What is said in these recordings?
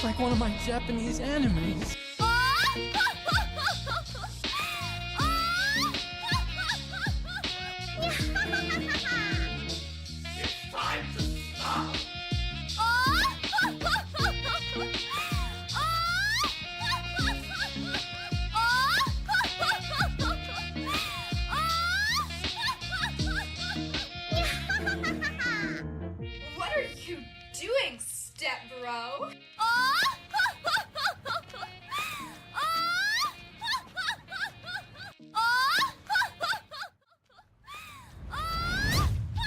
like one of my Japanese animes. It's time to stop. What are you doing, step bro?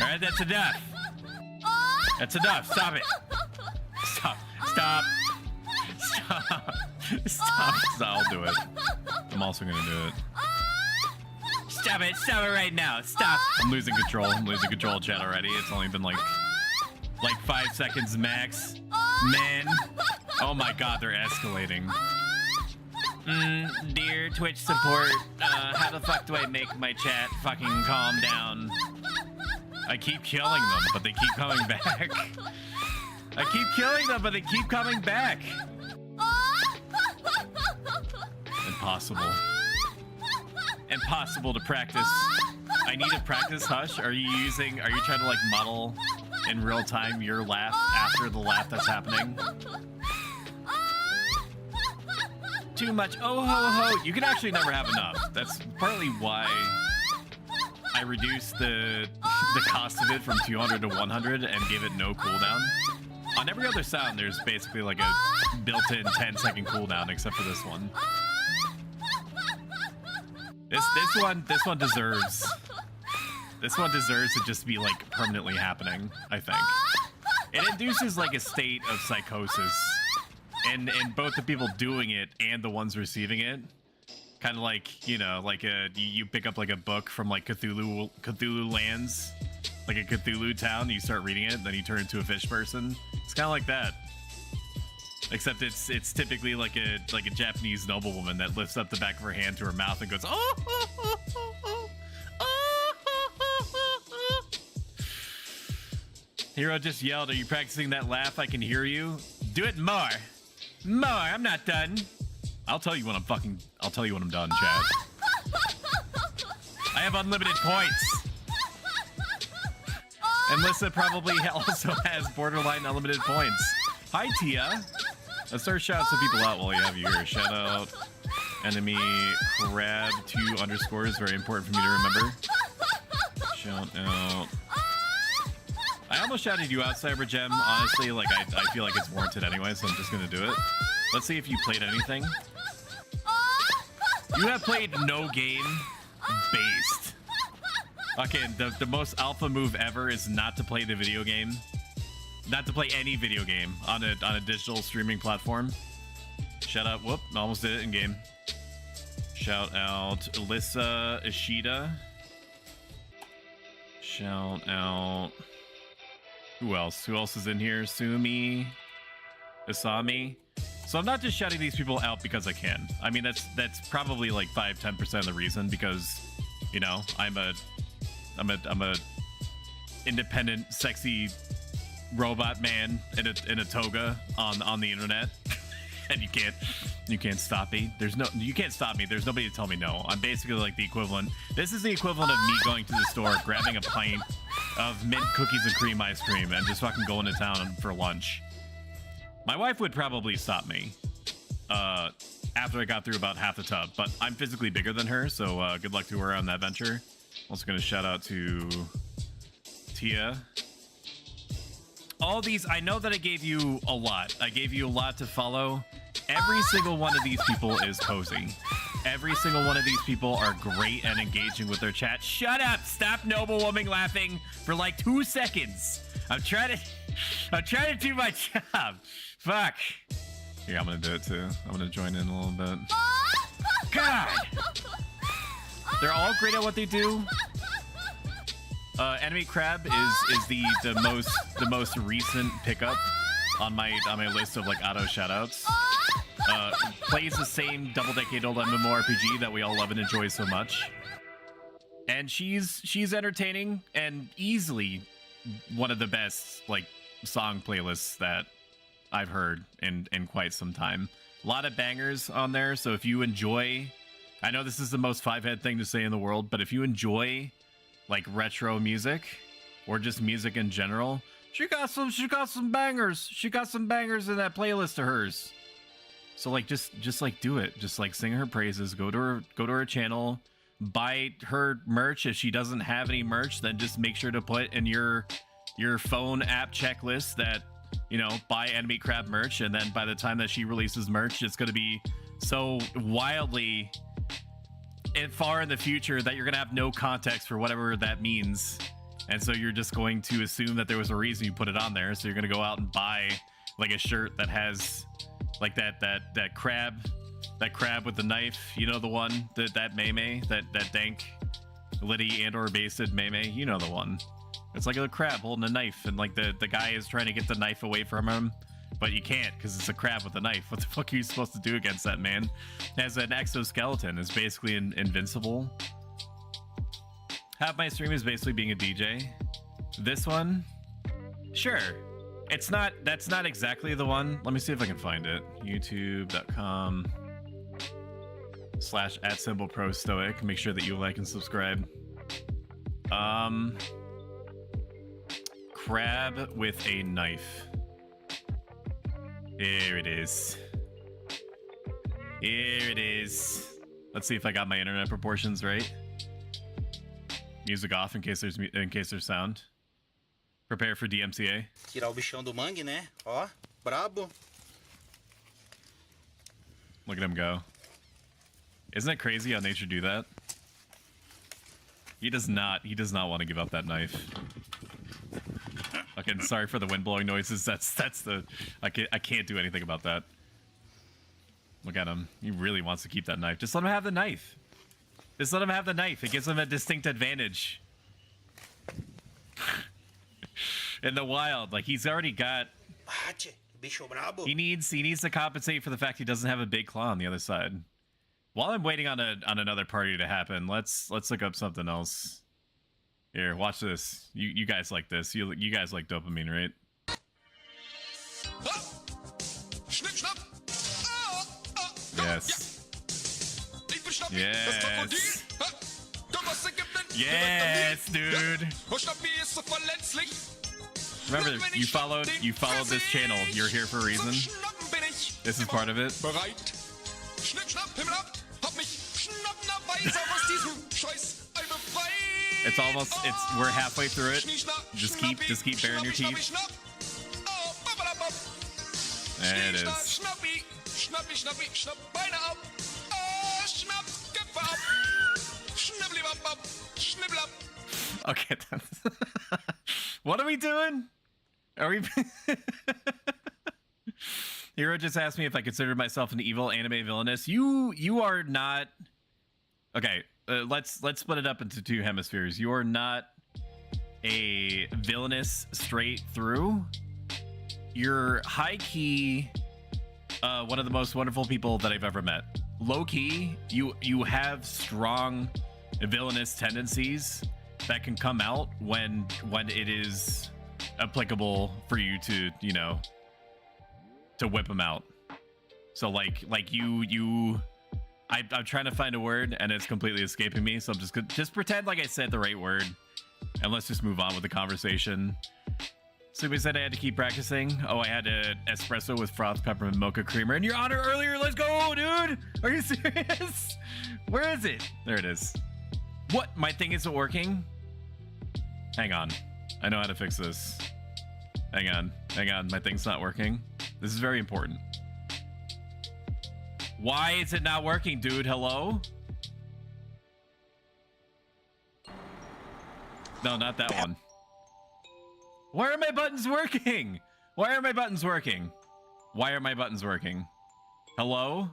Alright, that's enough. That's enough. Stop it. Stop. Stop. Stop. Stop. I'll do it. I'm also gonna do it. Stop it. Stop it right now. Stop. I'm losing control. I'm losing control of chat already. It's only been like 5 seconds max. Men. Oh my god, they're escalating. Dear Twitch support, how the fuck do I make my chat fucking calm down? I keep killing them, but they keep coming back. I keep killing them, but they keep coming back. Impossible. Impossible to practice. I need to practice Hush. Are you trying to like model in real time your laugh after the laugh that's happening? Too much. Oh ho ho. You can actually never have enough. That's partly why I reduced the cost of it from 200 to 100 and give it no cooldown. On every other sound, there's basically like a built-in 10-second cooldown, except for this one. This one deserves to just be like permanently happening, I think. It induces like a state of psychosis and both the people doing it and the ones receiving it. Kind of like, you know, like you pick up like a book from like Cthulhu lands, like a Cthulhu town, and you start reading it, and then you turn into a fish person. It's kind of like that. Except it's typically like a Japanese noblewoman that lifts up the back of her hand to her mouth and goes, oh, oh, oh, oh, oh, oh, oh, oh. Hero just yelled, "Are you practicing that laugh? I can hear you. Do it more, more. I'm not done. I'll tell you when I'm done, chat. I have unlimited points. And Lissa probably also has borderline unlimited points. Hi, Tia. Let's start shouting some people out while you have you here. Shout out enemy crab 2 underscores. Very important for me to remember. Shout out. I almost shouted you out, Cybergem. Honestly, like I feel like it's warranted anyway, so I'm just gonna do it. Let's see if you played anything. You have played no game based. Okay, the most alpha move ever is not to play the video game. Not to play any video game on a digital streaming platform. Shout out, whoop, almost did it in game. Shout out Alyssa Ishida. Shout out, who else? Who else is in here? Sumi, Isami. So I'm not just shouting these people out because I can. I mean, that's probably like 5-10% of the reason, because, you know, I'm a independent, sexy robot man in a toga on the internet, and you can't stop me. You can't stop me. There's nobody to tell me no. I'm basically like the equivalent. This is the equivalent of me going to the store, grabbing a pint of mint cookies and cream ice cream, and just fucking going to town for lunch. My wife would probably stop me after I got through about half the tub, but I'm physically bigger than her, so good luck to her on that venture. Also gonna shout out to Tia. All these, I know that I gave you a lot. I gave you a lot to follow. Every single one of these people is cozy. Every single one of these people are great and engaging with their chat. Shut up! Stop noblewoman laughing for like 2 seconds. I'm trying to do my job. Fuck. Here, I'm gonna do it too. I'm gonna join in a little bit. God! They're all great at what they do. Enemy Crab is the most recent pickup on my list of like auto shoutouts. Plays the same double-decade-old MMORPG that we all love and enjoy so much. And she's entertaining and easily one of the best like song playlists that I've heard in quite some time. A lot of bangers on there, so if you enjoy... I know this is the most five-head thing to say in the world, but if you enjoy, like, retro music, or just music in general, she got some bangers. She got some bangers in that playlist of hers. So, like, just like, do it. Just, like, sing her praises, go to her channel, buy her merch. If she doesn't have any merch, then just make sure to put in your phone app checklist that, you know, buy Enemy Crab merch, and then by the time that she releases merch, it's going to be so wildly far in the future that you're going to have no context for whatever that means. And so you're just going to assume that there was a reason you put it on there. So you're going to go out and buy like a shirt that has like that crab with the knife, you know, the one, that meme, that dank Liddy and or basted meme, you know, the one. It's like a crab holding a knife, and like the guy is trying to get the knife away from him, but you can't because it's a crab with a knife. What the fuck are you supposed to do against that, man? It has an exoskeleton. It's basically invincible. Half my stream is basically being a DJ. This one, sure. It's not. That's not exactly the one. Let me see if I can find it. YouTube.com/@ProStoic. Make sure that you like and subscribe. Crab with a knife. Here it is. Here it is. Let's see if I got my internet proportions right. Music off in case there's sound. Prepare for DMCA. Tirar o bichão do mangue, né? Ó, brabo. Look at him go. Isn't it crazy how nature do that? He does not want to give up that knife. Okay, sorry for the wind blowing noises. That's the I can't do anything about that. Look at him. He really wants to keep that knife. Just let him have the knife. Just let him have the knife. It gives him a distinct advantage. In the wild, like he's already got. He needs to compensate for the fact he doesn't have a big claw on the other side. While I'm waiting on another party to happen, let's look up something else. Here, watch this. You guys like this. You guys like dopamine, right? Yes. Yes. Yes, dude. Remember, you followed this channel. You're here for a reason. This is part of it. We're halfway through it. Just keep baring your teeth. There it is. Okay, what are we doing? Are we? Hero just asked me if I consider myself an evil anime villainess. You are not. Okay, let's split it up into two hemispheres. You are not a villainous straight through. You're high key one of the most wonderful people that I've ever met. Low key, you have strong villainous tendencies that can come out when it is applicable for you to, you know, to whip them out. So like you I'm trying to find a word and it's completely escaping me, so I'm just pretend like I said the right word and let's just move on with the conversation. So we said I had to keep practicing. Oh, I had an espresso with froth peppermint mocha creamer in your honor earlier. Let's go, dude. Are you serious? Where is it? There it is. What? My thing isn't working? Hang on. I know how to fix this. Hang on. My thing's not working. This is very important. Why is it not working, dude? Hello? No, not that one. Why are my buttons working? Why are my buttons working? Why are my buttons working? Hello?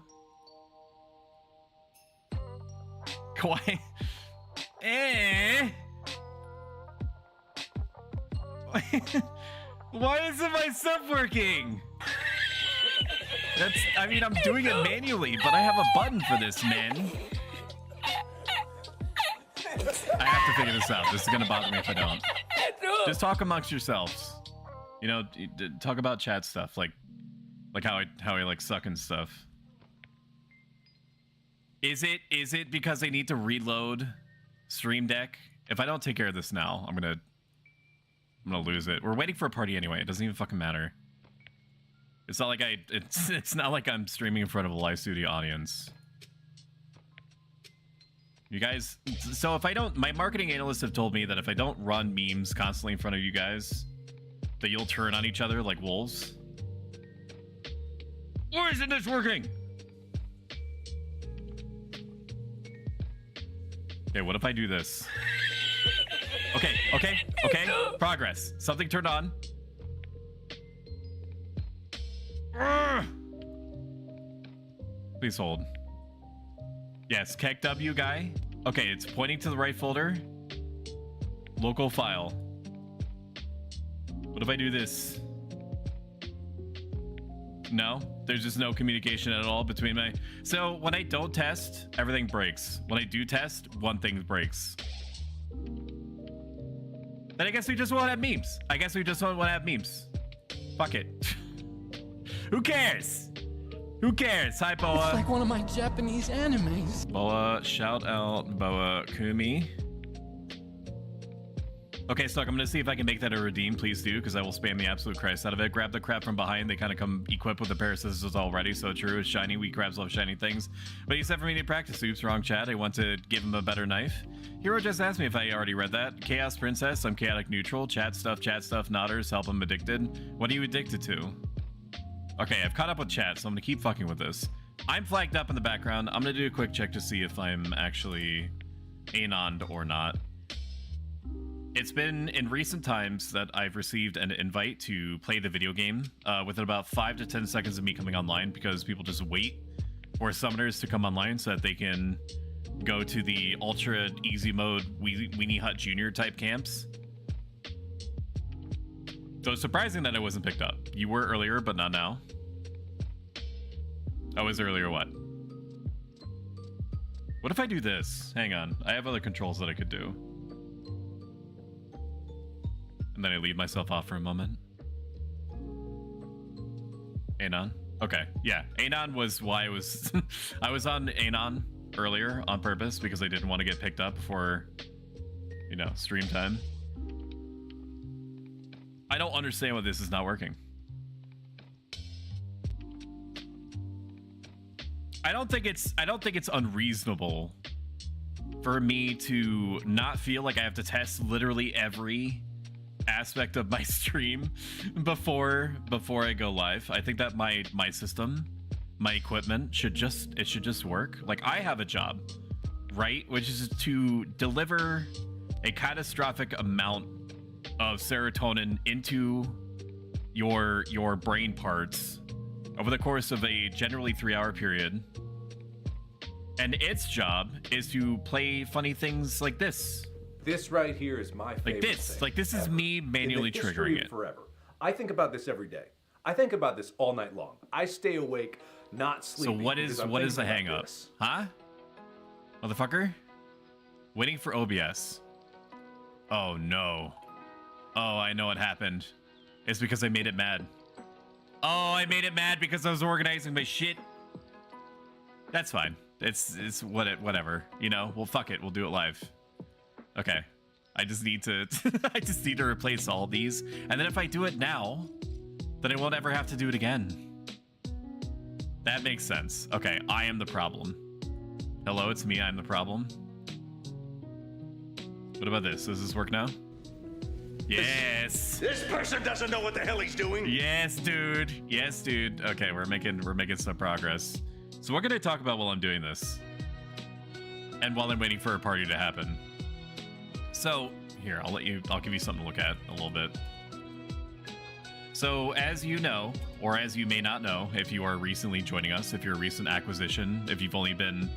Why? Why isn't my stuff working? I mean, I'm doing it manually, but I have a button for this, man. I have to figure this out. This is gonna bother me if I don't. Just talk amongst yourselves. You know, talk about chat stuff. Like, Like how I like suck and stuff. Is it because I need to reload Stream Deck? If I don't take care of this now, I'm gonna lose it. We're waiting for a party anyway. It doesn't even fucking matter. It's not like it's not like I'm streaming in front of a live studio audience. You guys, so if I don't, my marketing analysts have told me that if I don't run memes constantly in front of you guys, that you'll turn on each other like wolves. Why isn't this working? Okay, what if I do this? Okay. Progress. Something turned on. Please hold. Yes, Keck W guy. Okay, it's pointing to the right folder. Local file. What if I do this? No, there's just no communication at all between my... So when I don't test, everything breaks. When I do test, one thing breaks. Then I guess we just won't have memes. I guess we just won't have memes. Fuck it. Who cares? Who cares? Hi, Boa. It's like one of my Japanese animes. Boa, shout out Boa Kumi. Okay, Stuck, I'm gonna see if I can make that a redeem. Please do, because I will spam the absolute Christ out of it. Grab the crap from behind. They kind of come equipped with a pair of scissors already, so true. It's shiny. We crabs love shiny things. But he said for me to practice. Oops, wrong chat. I want to give him a better knife. Hero just asked me if I already read that. Chaos Princess, I'm chaotic neutral. Chat stuff, nodders, help him addicted. What are you addicted to? Okay, I've caught up with chat, so I'm gonna keep fucking with this. I'm flagged up in the background. I'm gonna do a quick check to see if I'm actually anoned or not. It's been in recent times that I've received an invite to play the video game within about 5 to 10 seconds of me coming online, because people just wait for summoners to come online so that they can go to the ultra easy mode Weenie Hut Jr. type camps. So it's surprising that I wasn't picked up. You were earlier, but not now. I was earlier what? What if I do this? Hang on. I have other controls that I could do. And then I leave myself off for a moment. Anon? Okay, yeah. Anon was why I was... I was on Anon earlier on purpose because I didn't want to get picked up before, you know, stream time. I don't understand why this is not working. I don't think it's unreasonable for me to not feel like I have to test literally every aspect of my stream before I go live. I think that my system, my equipment should just work. Like, I have a job, right? Which is to deliver a catastrophic amount of serotonin into your brain parts over the course of a generally 3-hour period. And its job is to play funny things like this. This right here is my favorite thing. Like this is me manually triggering it. Forever. I think about this every day. I think about this all night long. I stay awake, not sleeping. So what is the hang up? Huh? Motherfucker? Waiting for OBS. Oh no. Oh, I know what happened. It's because I made it mad. Oh, I made it mad because I was organizing my shit. That's fine. It's whatever. You know, well, fuck it. We'll do it live. Okay. I just need to I just need to replace all these. And then if I do it now, then I won't ever have to do it again. That makes sense. Okay, I am the problem. Hello, it's me. I'm the problem. What about this? Does this work now? Yes. This person doesn't know what the hell he's doing. Yes, dude. Yes, dude. Okay, we're making some progress. So what can I talk about while I'm doing this? And while I'm waiting for a party to happen. So here, I'll give you something to look at a little bit. So as you know, or as you may not know, if you are recently joining us, if you're a recent acquisition, if you've only been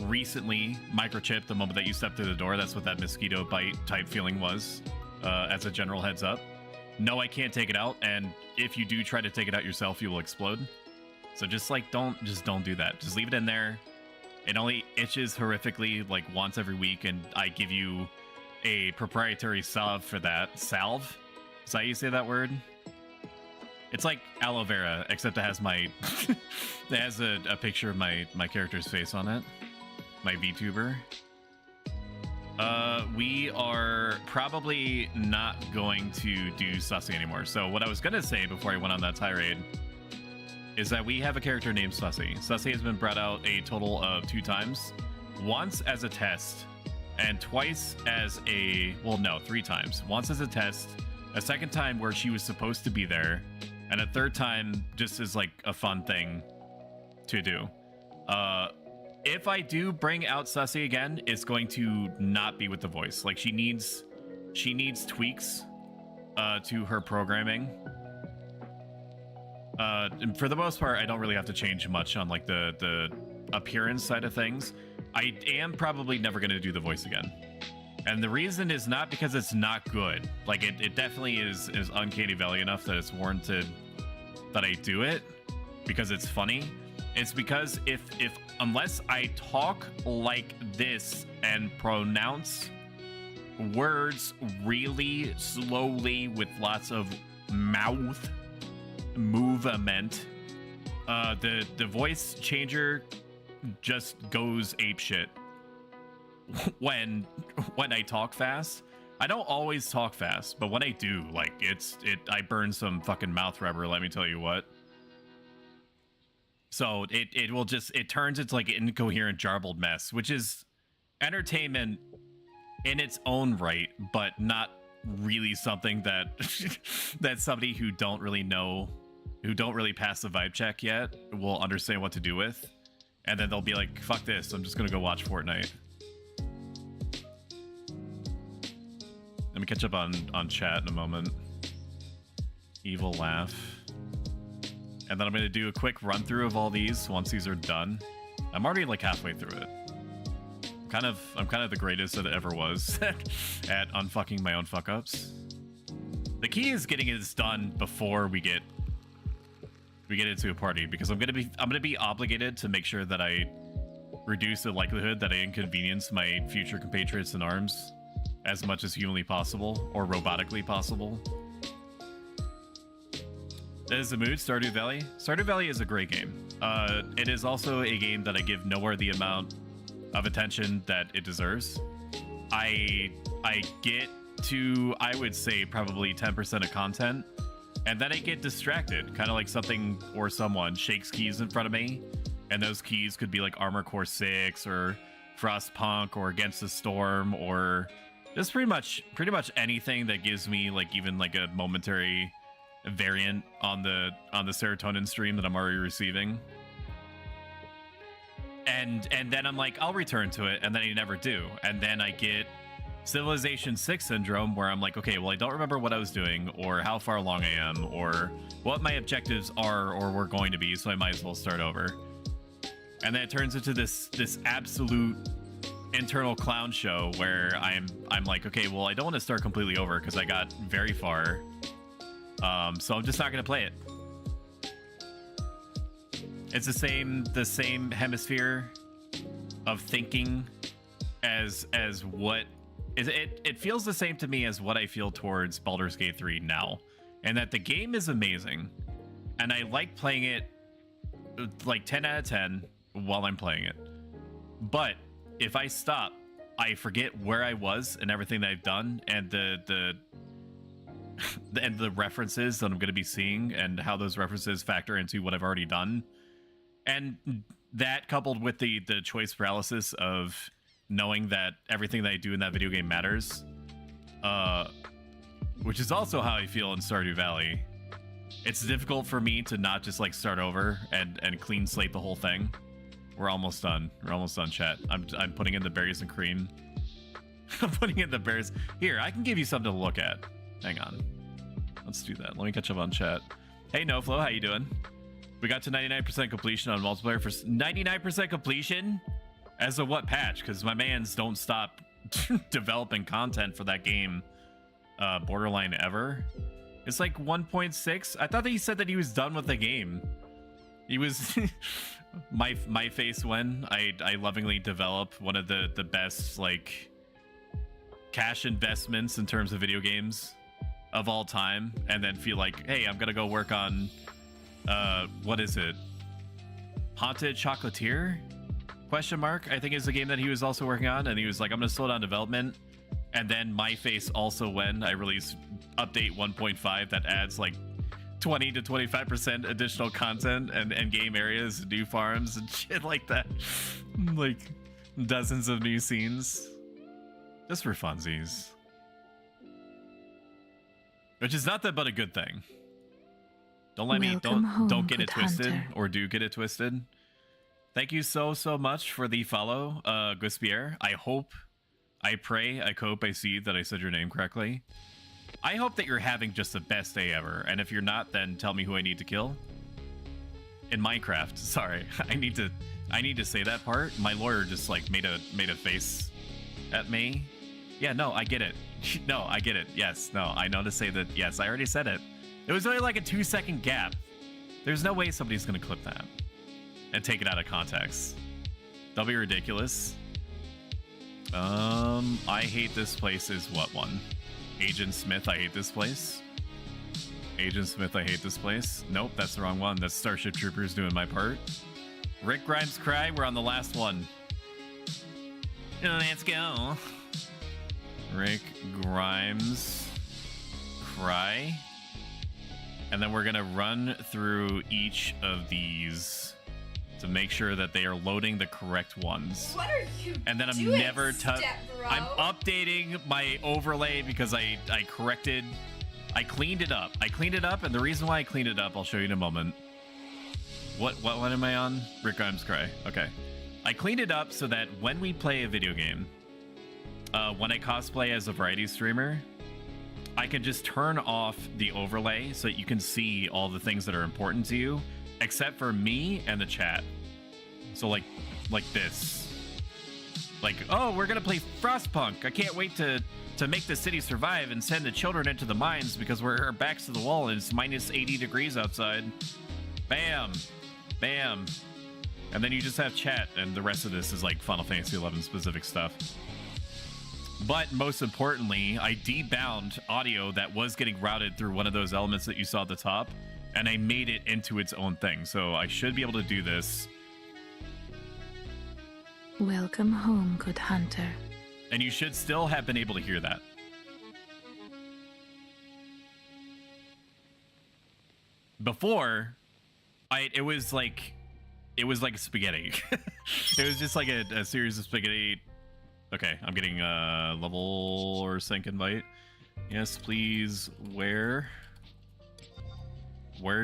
recently microchipped the moment that you stepped through the door, that's what that mosquito bite type feeling was, as a general heads up. No, I can't take it out, and if you do try to take it out yourself, you will explode. So just like don't do that. Just leave it in there. It only itches horrifically like once every week, and I give you a proprietary salve for that. Salve? Is that how you say that word? It's like aloe vera, except it has my it has a picture of my character's face on it. My VTuber. We are probably not going to do Sussy anymore. So what I was gonna say before I went on that tirade is that we have a character named Sussy. Sussy has been brought out a total of 2 times. Once as a test, and twice as a... well, no, 3 times. Once as a test, a second time where she was supposed to be there, and a third time just as, like, a fun thing to do. If I do bring out Sussy again, it's going to not be with the voice. Like, she needs tweaks to her programming. And for the most part, I don't really have to change much on like the appearance side of things. I am probably never going to do the voice again. And the reason is not because it's not good. Like it definitely is Uncanny Valley enough that it's warranted that I do it because it's funny. It's because if unless I talk like this and pronounce words really slowly with lots of mouth movement, the voice changer just goes apeshit when I talk fast. I don't always talk fast, but when I do, like I burn some fucking mouth rubber, let me tell you what. So it will just, it turns into like an incoherent jarbled mess, which is entertainment in its own right, but not really something that that somebody who don't really pass the vibe check yet will understand what to do with. And then they'll be like, fuck this, I'm just gonna go watch Fortnite. Let me catch up on chat in a moment. Evil laugh. And then I'm gonna do a quick run through of all these once these are done. I'm already like halfway through it. I'm kind of the greatest that it ever was at unfucking my own fuck ups. The key is getting this done before we get into a party, because I'm gonna be obligated to make sure that I reduce the likelihood that I inconvenience my future compatriots in arms as much as humanly possible or robotically possible. That is the mood. Stardew Valley. Stardew Valley is a great game. It is also a game that I give nowhere the amount of attention that it deserves. I get to, I would say, probably 10% of content, and then I get distracted, kind of like something or someone shakes keys in front of me, and those keys could be like Armor Core 6 or Frostpunk or Against the Storm, or just pretty much anything that gives me like even like a momentary variant on the serotonin stream that I'm already receiving. And then I'm like, I'll return to it, and then I never do. And then I get Civilization 6 syndrome, where I'm like, okay, well, I don't remember what I was doing, or how far along I am, or what my objectives are or were going to be, so I might as well start over. And then it turns into this absolute internal clown show where I'm like, okay, well, I don't want to start completely over because I got very far. So I'm just not going to play it. It's the same hemisphere of thinking as what is it feels the same to me as what I feel towards Baldur's Gate 3 now, and that the game is amazing and I like playing it like 10 out of 10 while I'm playing it. But if I stop, I forget where I was and everything that I've done, and the references that I'm going to be seeing and how those references factor into what I've already done. And that, coupled with the choice paralysis of knowing that everything that I do in that video game matters, which is also how I feel in Stardew Valley. It's difficult for me to not just like start over and clean slate the whole thing. We're almost done. We're almost done, chat. I'm putting in the berries and cream. I'm putting in the berries. Here, I can give you something to look at. Hang on. Let's do that. Let me catch up on chat. Hey, NoFlow, how you doing? We got to 99% completion on multiplayer. For 99% completion? As of what patch? Because my mans don't stop developing content for that game. Borderline ever. It's like 1.6. I thought that he said that he was done with the game. He was... my face when I lovingly develop one of the best like cash investments in terms of video games of all time and then feel like, hey, I'm gonna go work on what is it? Haunted Chocolatier? Question mark, I think is the game that he was also working on, and he was like, I'm gonna slow down development. And then my face also when I release update 1.5 that adds like 20 to 25% additional content and game areas, new farms and shit like that. Like dozens of new scenes. Just for funsies. Which is not that but a good thing. Don't let me don't get it twisted, or do get it twisted. Thank you so much for the follow, Guspier. I hope, I pray, I hope, I see that I said your name correctly. I hope that you're having just the best day ever, and if you're not, then tell me who I need to kill. In Minecraft, sorry, I need to say that part. My lawyer just like made a face at me. Yeah, no, I get it. No, I get it. Yes, no, I know to say that. Yes, I already said it. It was only like a 2-second gap. There's no way somebody's gonna clip that and take it out of context. That'll be ridiculous. I hate this place is what one? Agent Smith, I hate this place. Agent Smith, I hate this place. Nope, that's the wrong one. That's Starship Troopers doing my part. Rick Grimes Cry, we're on the last one. Let's go. Rick Grimes Cry. And then we're gonna run through each of these to make sure that they are loading the correct ones. What are you And then I'm doing, never Step-bro? I'm updating my overlay because I cleaned it up. I cleaned it up, and the reason why I cleaned it up, I'll show you in a moment. What one am I on? Rick Grimes Cry. Okay. I cleaned it up so that when we play a video game, when I cosplay as a variety streamer, I can just turn off the overlay so that you can see all the things that are important to you, except for me and the chat. So like this. Like, oh, we're gonna play Frostpunk. I can't wait to make the city survive and send the children into the mines because we're backs to the wall and it's minus 80 degrees outside. Bam. Bam. And then you just have chat, and the rest of this is like Final Fantasy XI specific stuff. But most importantly, I debound audio that was getting routed through one of those elements that you saw at the top, and I made it into its own thing. So I should be able to do this. Welcome home, good hunter. And you should still have been able to hear that. Before, it was like spaghetti. It was just like a series of spaghetti. Okay, I'm getting level or sync invite. Yes, please. Where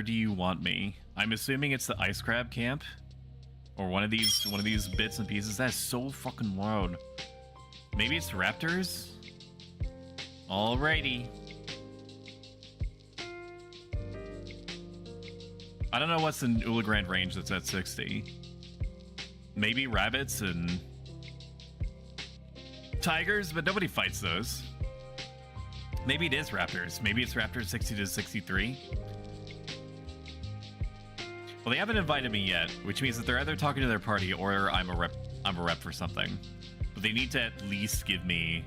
do you want me? I'm assuming it's the ice crab camp, or one of these bits and pieces. That's so fucking loud. Maybe it's raptors. Alrighty. I don't know what's in Ula Grande range that's at 60. Maybe rabbits and tigers, but nobody fights those. Maybe it is raptors. Maybe it's raptors 60 to 63. Well, they haven't invited me yet, which means that they're either talking to their party or I'm a rep for something. But they need to at least give me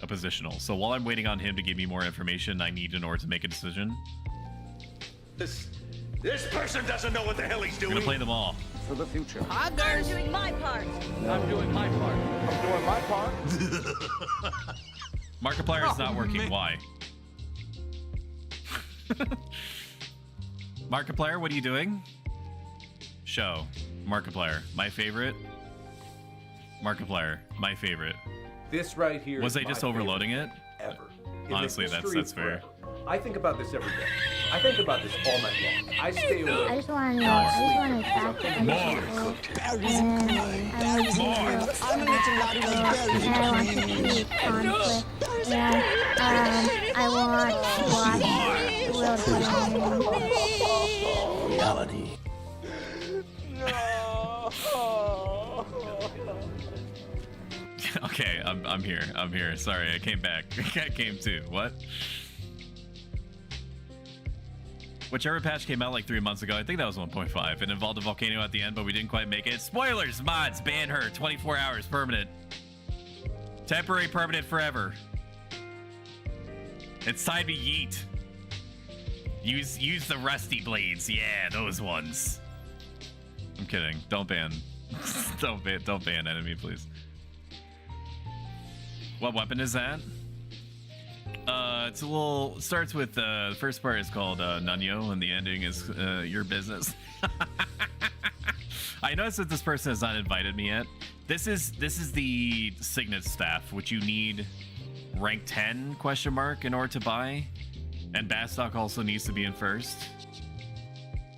a positional. So while I'm waiting on him to give me more information I need in order to make a decision. This person doesn't know what the hell he's I'm doing. gonna play them all. For the future. I'm doing my part. I'm doing my part. I'm doing my part. Markiplier is not working. Why? Markiplier, what are you doing? Show. Markiplier, my favorite. Markiplier, my favorite. This right here. Was is I just my overloading it? Ever. In Honestly, the that's history fair. of forever. I think about this every day. I think about this all night long. I stay awake. I just want to back and More. I'm gonna get some berries. and I want to keep conflict. And I want to watch the world burn. Reality. Okay, I'm here. I'm here. Sorry, I came back. I came too. What? Whichever patch came out like 3 months ago, I think that was 1.5. It involved a volcano at the end, but we didn't quite make it. Spoilers, mods, ban her. 24 hours, permanent. Temporary, permanent, forever. It's time to yeet. Use the rusty blades. Yeah, those ones. I'm kidding. Don't ban. don't ban enemy, please. What weapon is that? It's a little. It starts with the first part is called Nanyo, and the ending is your business. I noticed that this person has not invited me yet. This is the Signet staff, which you need rank 10 ? In order to buy, and Bastock also needs to be in first.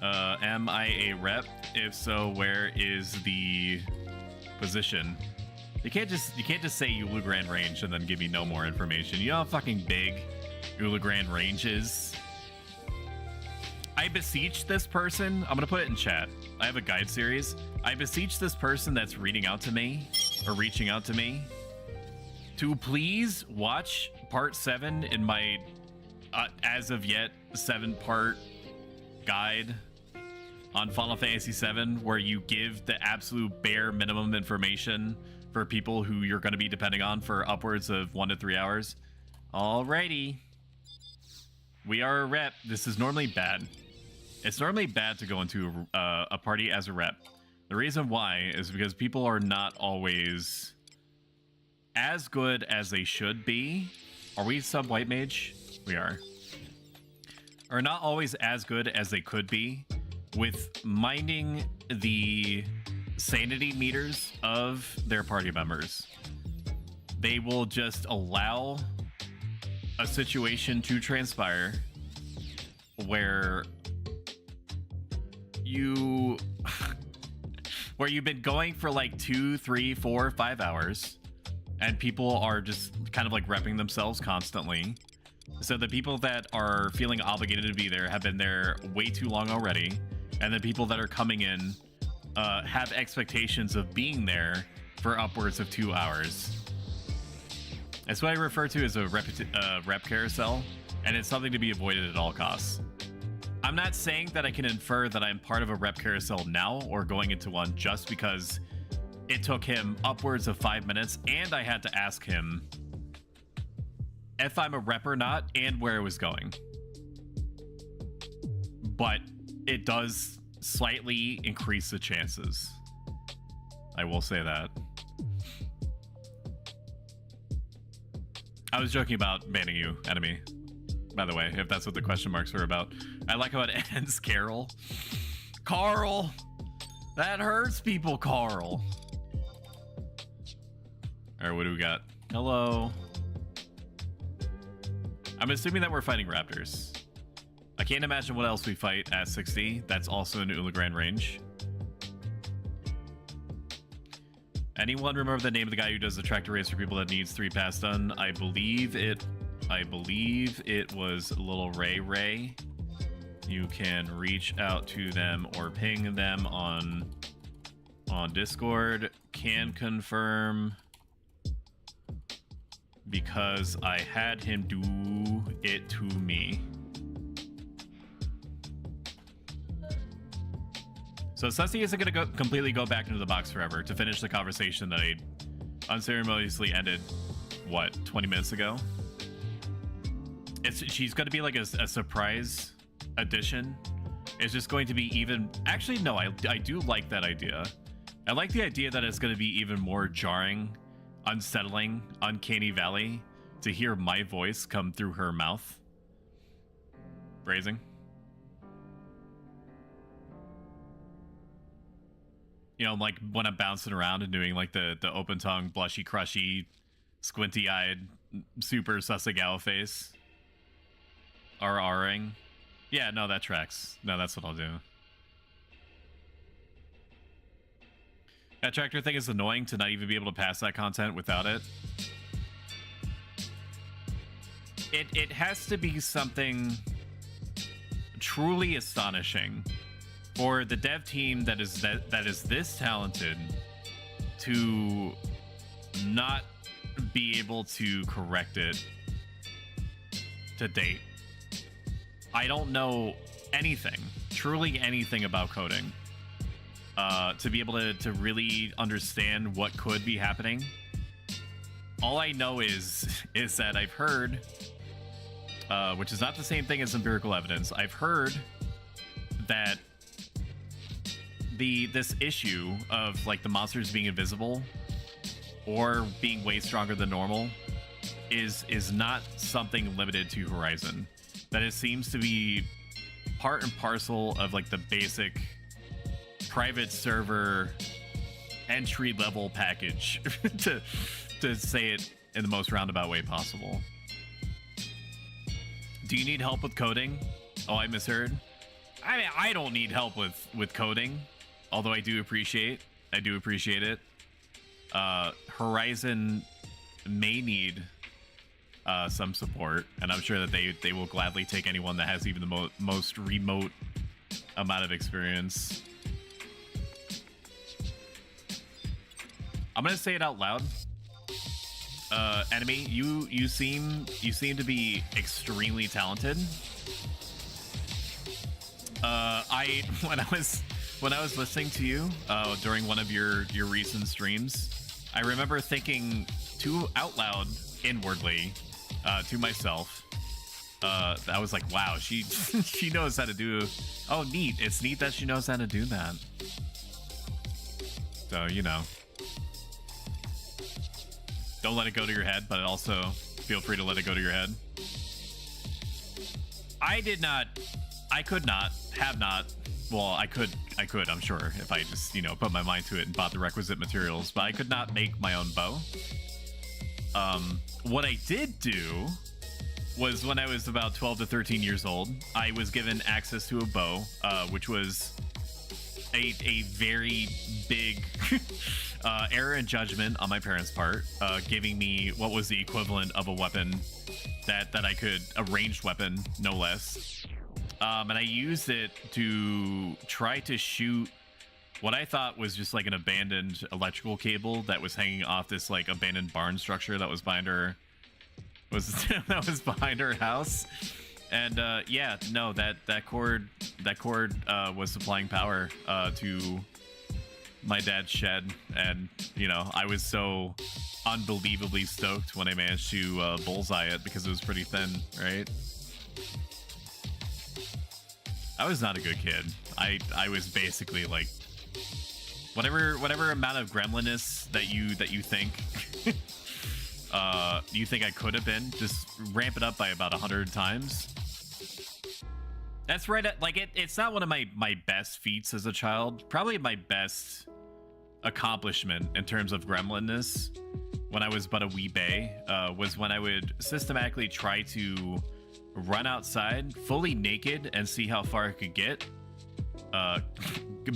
Am I a rep? If so, where is the position? You can't just say Ulu Grand Range and then give me no more information. You know how fucking big Ulu Grand Range is? I beseech this person. I'm gonna put it in chat. I have a guide series. I beseech this person that's reading out to me or reaching out to me to please watch part 7 in my as of yet 7-part guide on Final Fantasy VII, where you give the absolute bare minimum information for people who you're going to be depending on for upwards of 1 to 3 hours. Alrighty. We are a rep. This is normally bad. It's normally bad to go into a party as a rep. The reason why is because people are not always as good as they should be. Are we sub white mage? We are. Are not always as good as they could be with minding the sanity meters of their party members. They will just allow a situation to transpire where you've been going for like 2, 3, 4, 5 hours, and people are just kind of like repping themselves constantly. So the people that are feeling obligated to be there have been there way too long already, and the people that are coming in have expectations of being there for upwards of 2 hours. That's what I refer to as a rep carousel, and it's something to be avoided at all costs. I'm not saying that I can infer that I'm part of a rep carousel now or going into one just because it took him upwards of 5 minutes and I had to ask him if I'm a rep or not and where it was going. But it does slightly increase the chances. I will say that. I was joking about banning you, enemy. By the way, if that's what the question marks were about. I like how it ends, Carol. Carl! That hurts people, Carl. Alright, what do we got? Hello. I'm assuming that we're fighting raptors. I can't imagine what else we fight at 60. That's also in Ula Grand Range. Anyone remember the name of the guy who does the tractor race for people that needs 3 pass done? I believe it was Little Ray. You can reach out to them or ping them on Discord. Can confirm because I had him do it to me. So Sussy isn't going to completely go back into the box forever to finish the conversation that I unceremoniously ended, what, 20 minutes ago? She's going to be like a surprise addition. It's just going to be even... Actually, no, I do like that idea. I like the idea that it's going to be even more jarring, unsettling, uncanny valley to hear my voice come through her mouth. Phrasing. You know, like when I'm bouncing around and doing like the open tongue, blushy, crushy, squinty eyed, super Sasagawa face. RRing. Yeah, no, that tracks. No, that's what I'll do. That tractor thing is annoying to not even be able to pass that content without it. It has to be something truly astonishing for the dev team that is this talented to not be able to correct it to date. I don't know anything, truly anything about coding, to be able to really understand what could be happening. All I know is that I've heard which is not the same thing as empirical evidence. I've heard that this issue of like the monsters being invisible or being way stronger than normal is not something limited to Horizon. That it seems to be part and parcel of like the basic private server entry level package to say it in the most roundabout way possible. Do you need help with coding? Oh, I misheard. I mean, I don't need help with coding, although I do appreciate it. Horizon may need some support, and I'm sure that they will gladly take anyone that has even the most remote amount of experience. I'm gonna say it out loud. Enemy, you seem to be extremely talented. When I was listening to you during one of your recent streams, I remember thinking out loud inwardly to myself. I was like, wow, she she knows how to do. Oh, neat! It's neat that she knows how to do that. So you know. Don't let it go to your head, but also feel free to let it go to your head. I could not, well, I could, I'm sure, if I just, you know, put my mind to it and bought the requisite materials, but I could not make my own bow. What I did do was when I was about 12 to 13 years old, I was given access to a bow, which was a very big error in judgment on my parents' part, giving me what was the equivalent of a weapon that I could, a ranged weapon, no less. And I used it to try to shoot what I thought was just like an abandoned electrical cable that was hanging off this like abandoned barn structure that was behind her behind her house. And yeah, no, that cord was supplying power to my dad's shed, and you know, I was so unbelievably stoked when I managed to bullseye it because it was pretty thin, right? I was not a good kid. I was basically like whatever amount of gremlinness that you think you think I could have been, just ramp it up by about 100 times. That's right. Like it's not one of my best feats as a child. Probably my best accomplishment in terms of gremlinness when I was but a wee bay was when I would systematically try to run outside fully naked and see how far I could get.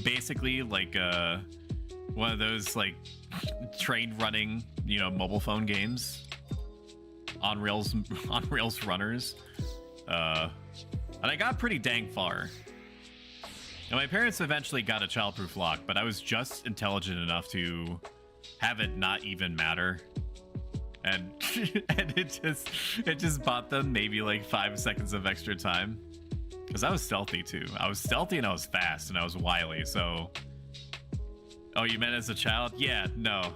Basically like one of those like train running, you know, mobile phone games, on rails runners. And I got pretty dang far. And my parents eventually got a childproof lock, but I was just intelligent enough to have it not even matter. And and it just bought them maybe like 5 seconds of extra time. Because I was stealthy too. I was stealthy and I was fast and I was wily, so. Oh, you meant as a child? Yeah, no.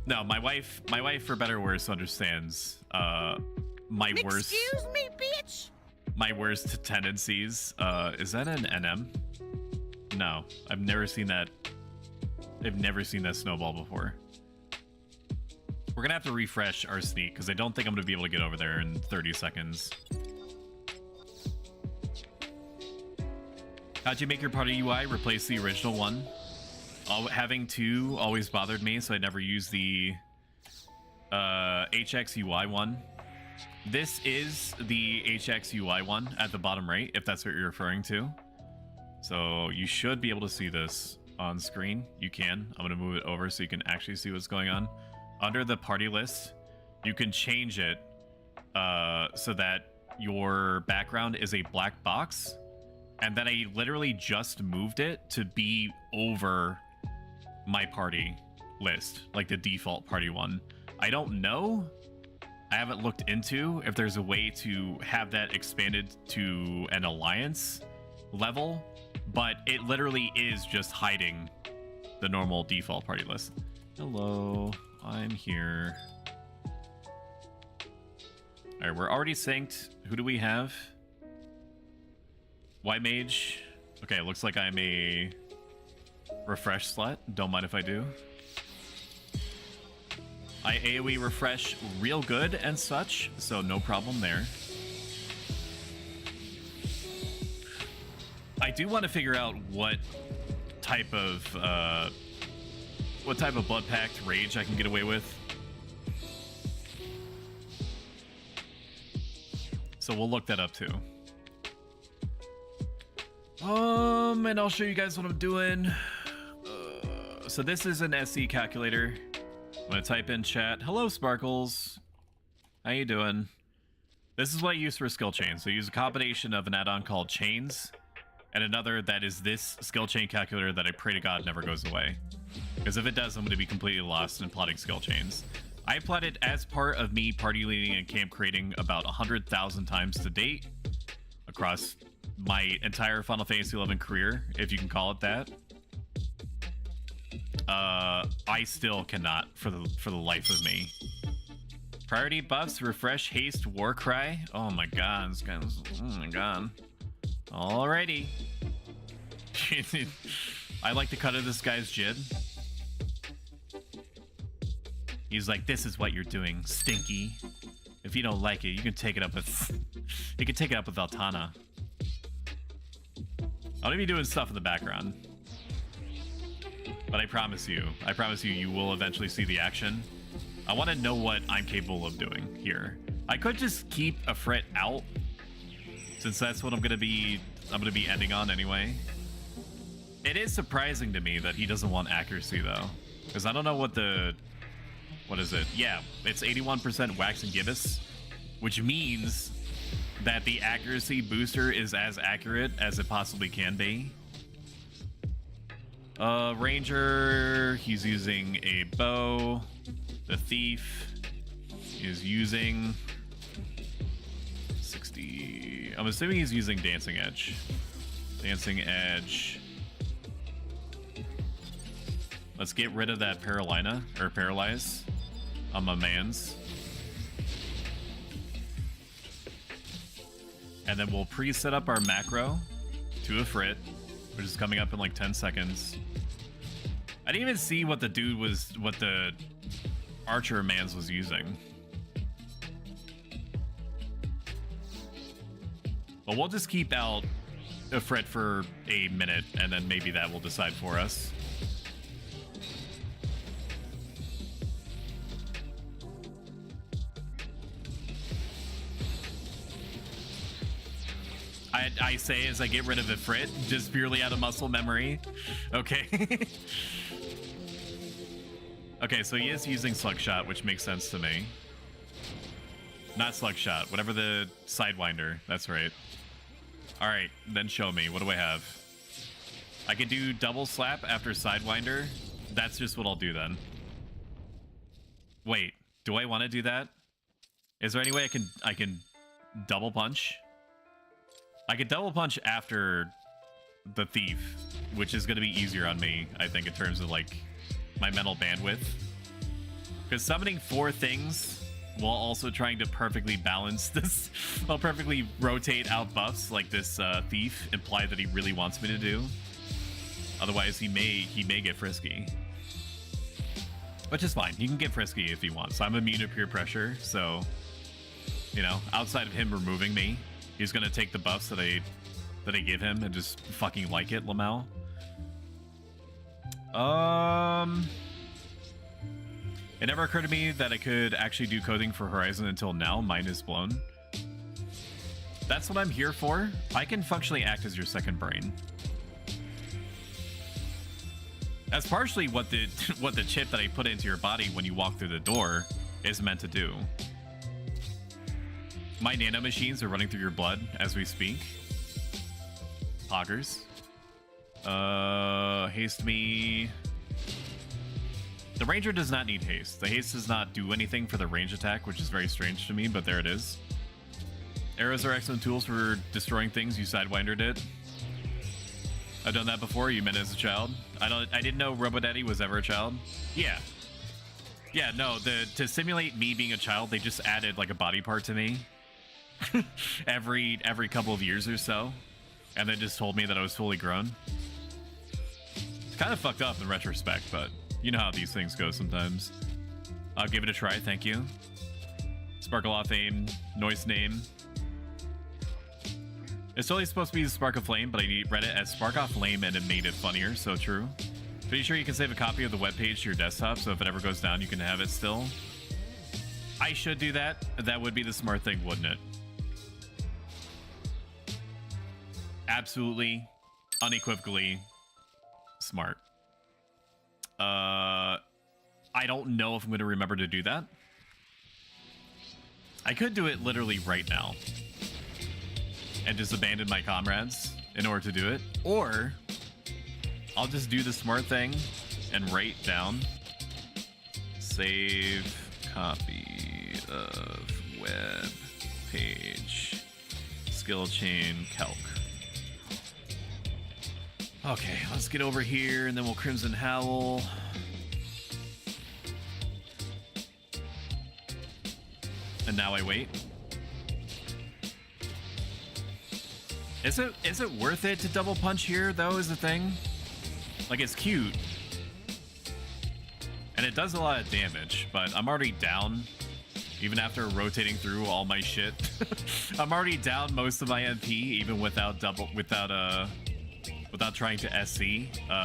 No, my wife for better or worse understands my worst. Excuse me, bitch. My worst tendencies. Is that an NM? No, I've never seen that. I've never seen that snowball before. We're gonna have to refresh our sneak because I don't think I'm gonna be able to get over there in 30 seconds. How'd you make your party UI? Replace the original one. Having two always bothered me, so I never used the HX UI one. This is the HX UI one at the bottom right, if that's what you're referring to. So you should be able to see this on screen. You can. I'm going to move it over so you can actually see what's going on. Under the party list, you can change it so that your background is a black box. And then I literally just moved it to be over my party list, like the default party one. I don't know. I haven't looked into if there's a way to have that expanded to an alliance level, but it literally is just hiding the normal default party list. Hello, I'm here. All right, we're already synced. Who do we have? White Mage. Okay, it looks like I'm a refresh slut. Don't mind if I do. I AoE refresh real good and such, so no problem there. I do want to figure out what type of blood pact rage I can get away with. So we'll look that up too. And I'll show you guys what I'm doing. So this is an SE calculator. I'm gonna type in chat. Hello, Sparkles. How you doing? This is what I use for skill chains. So I use a combination of an add-on called Chains and another that is this skill chain calculator that I pray to God never goes away. Because if it does, I'm going to be completely lost in plotting skill chains. I plotted as part of me party leading and camp creating about 100,000 times to date across my entire Final Fantasy XI career, if you can call it that. I still cannot for the life of me. Priority buffs, refresh, haste, war cry. Oh my god, this guy's, oh my god. Alrighty. I like the cut of this guy's jib. He's like, this is what you're doing, stinky. If you don't like it, you can take it up with Altana. I'm gonna be doing stuff in the background. But I promise you, you will eventually see the action. I want to know what I'm capable of doing here. I could just keep a Frit out, since that's what I'm gonna be ending on anyway. It is surprising to me that he doesn't want accuracy though, because I don't know what is it? Yeah, it's 81% wax and gibbous, which means that the accuracy booster is as accurate as it possibly can be. Ranger, he's using a bow. The thief is using 60. I'm assuming he's using Dancing Edge. Dancing Edge. Let's get rid of that Paralina, or Paralyze on my mans. And then we'll pre-set up our macro to a Frit, which is coming up in like 10 seconds. I didn't even see what the Archer mans was using. But we'll just keep out a Frit for a minute, and then maybe that will decide for us. I say as I get rid of the Frit, just purely out of muscle memory. Okay. Okay, so he is using Slugshot, which makes sense to me. Not Slugshot, whatever the Sidewinder. That's right. Alright, then show me. What do I have? I can do double slap after Sidewinder. That's just what I'll do then. Wait, do I want to do that? Is there any way I can double punch? I could double punch after the thief, which is going to be easier on me, I think, in terms of like my mental bandwidth. Because summoning 4 things while also trying to perfectly balance this, while perfectly rotate out buffs like this thief imply that he really wants me to do. Otherwise, he may get frisky. Which is fine. He can get frisky if he wants. I'm immune to peer pressure, so you know, outside of him removing me, he's gonna take the buffs that I give him and just fucking like it, Lamau. It never occurred to me that I could actually do coding for Horizon until now. Mind is blown. That's what I'm here for. I can functionally act as your second brain. That's partially what the chip that I put into your body when you walk through the door is meant to do. My nano machines are running through your blood as we speak. Poggers. Haste me. The Ranger does not need haste. The haste does not do anything for the range attack, which is very strange to me, but there it is. Arrows are excellent tools for destroying things. You Sidewindered it. I've done that before. You meant as a child. I didn't know RoboDaddy was ever a child. Yeah. Yeah, no, to simulate me being a child, they just added like a body part to me every couple of years or so, and then just told me that I was fully grown. It's kind of fucked up in retrospect, but you know how these things go sometimes. I'll give it a try, thank you. Sparkle off aim, noise name. It's totally supposed to be Spark of Flame, but I read it as Spark Off Flame and it made it funnier, so true. Pretty sure you can save a copy of the webpage to your desktop, so if it ever goes down, you can have it still. I should do that. That would be the smart thing, wouldn't it? Absolutely, unequivocally smart. I don't know if I'm going to remember to do that. I could do it literally right now and just abandon my comrades in order to do it, or I'll just do the smart thing and write down save copy of web page skill chain calc. Okay, let's get over here and then we'll Crimson Howl. And now I wait. Is it worth it to double punch here though is the thing? Like, it's cute. And it does a lot of damage, but I'm already down. Even after rotating through all my shit. I'm already down most of my MP, even without trying to SC.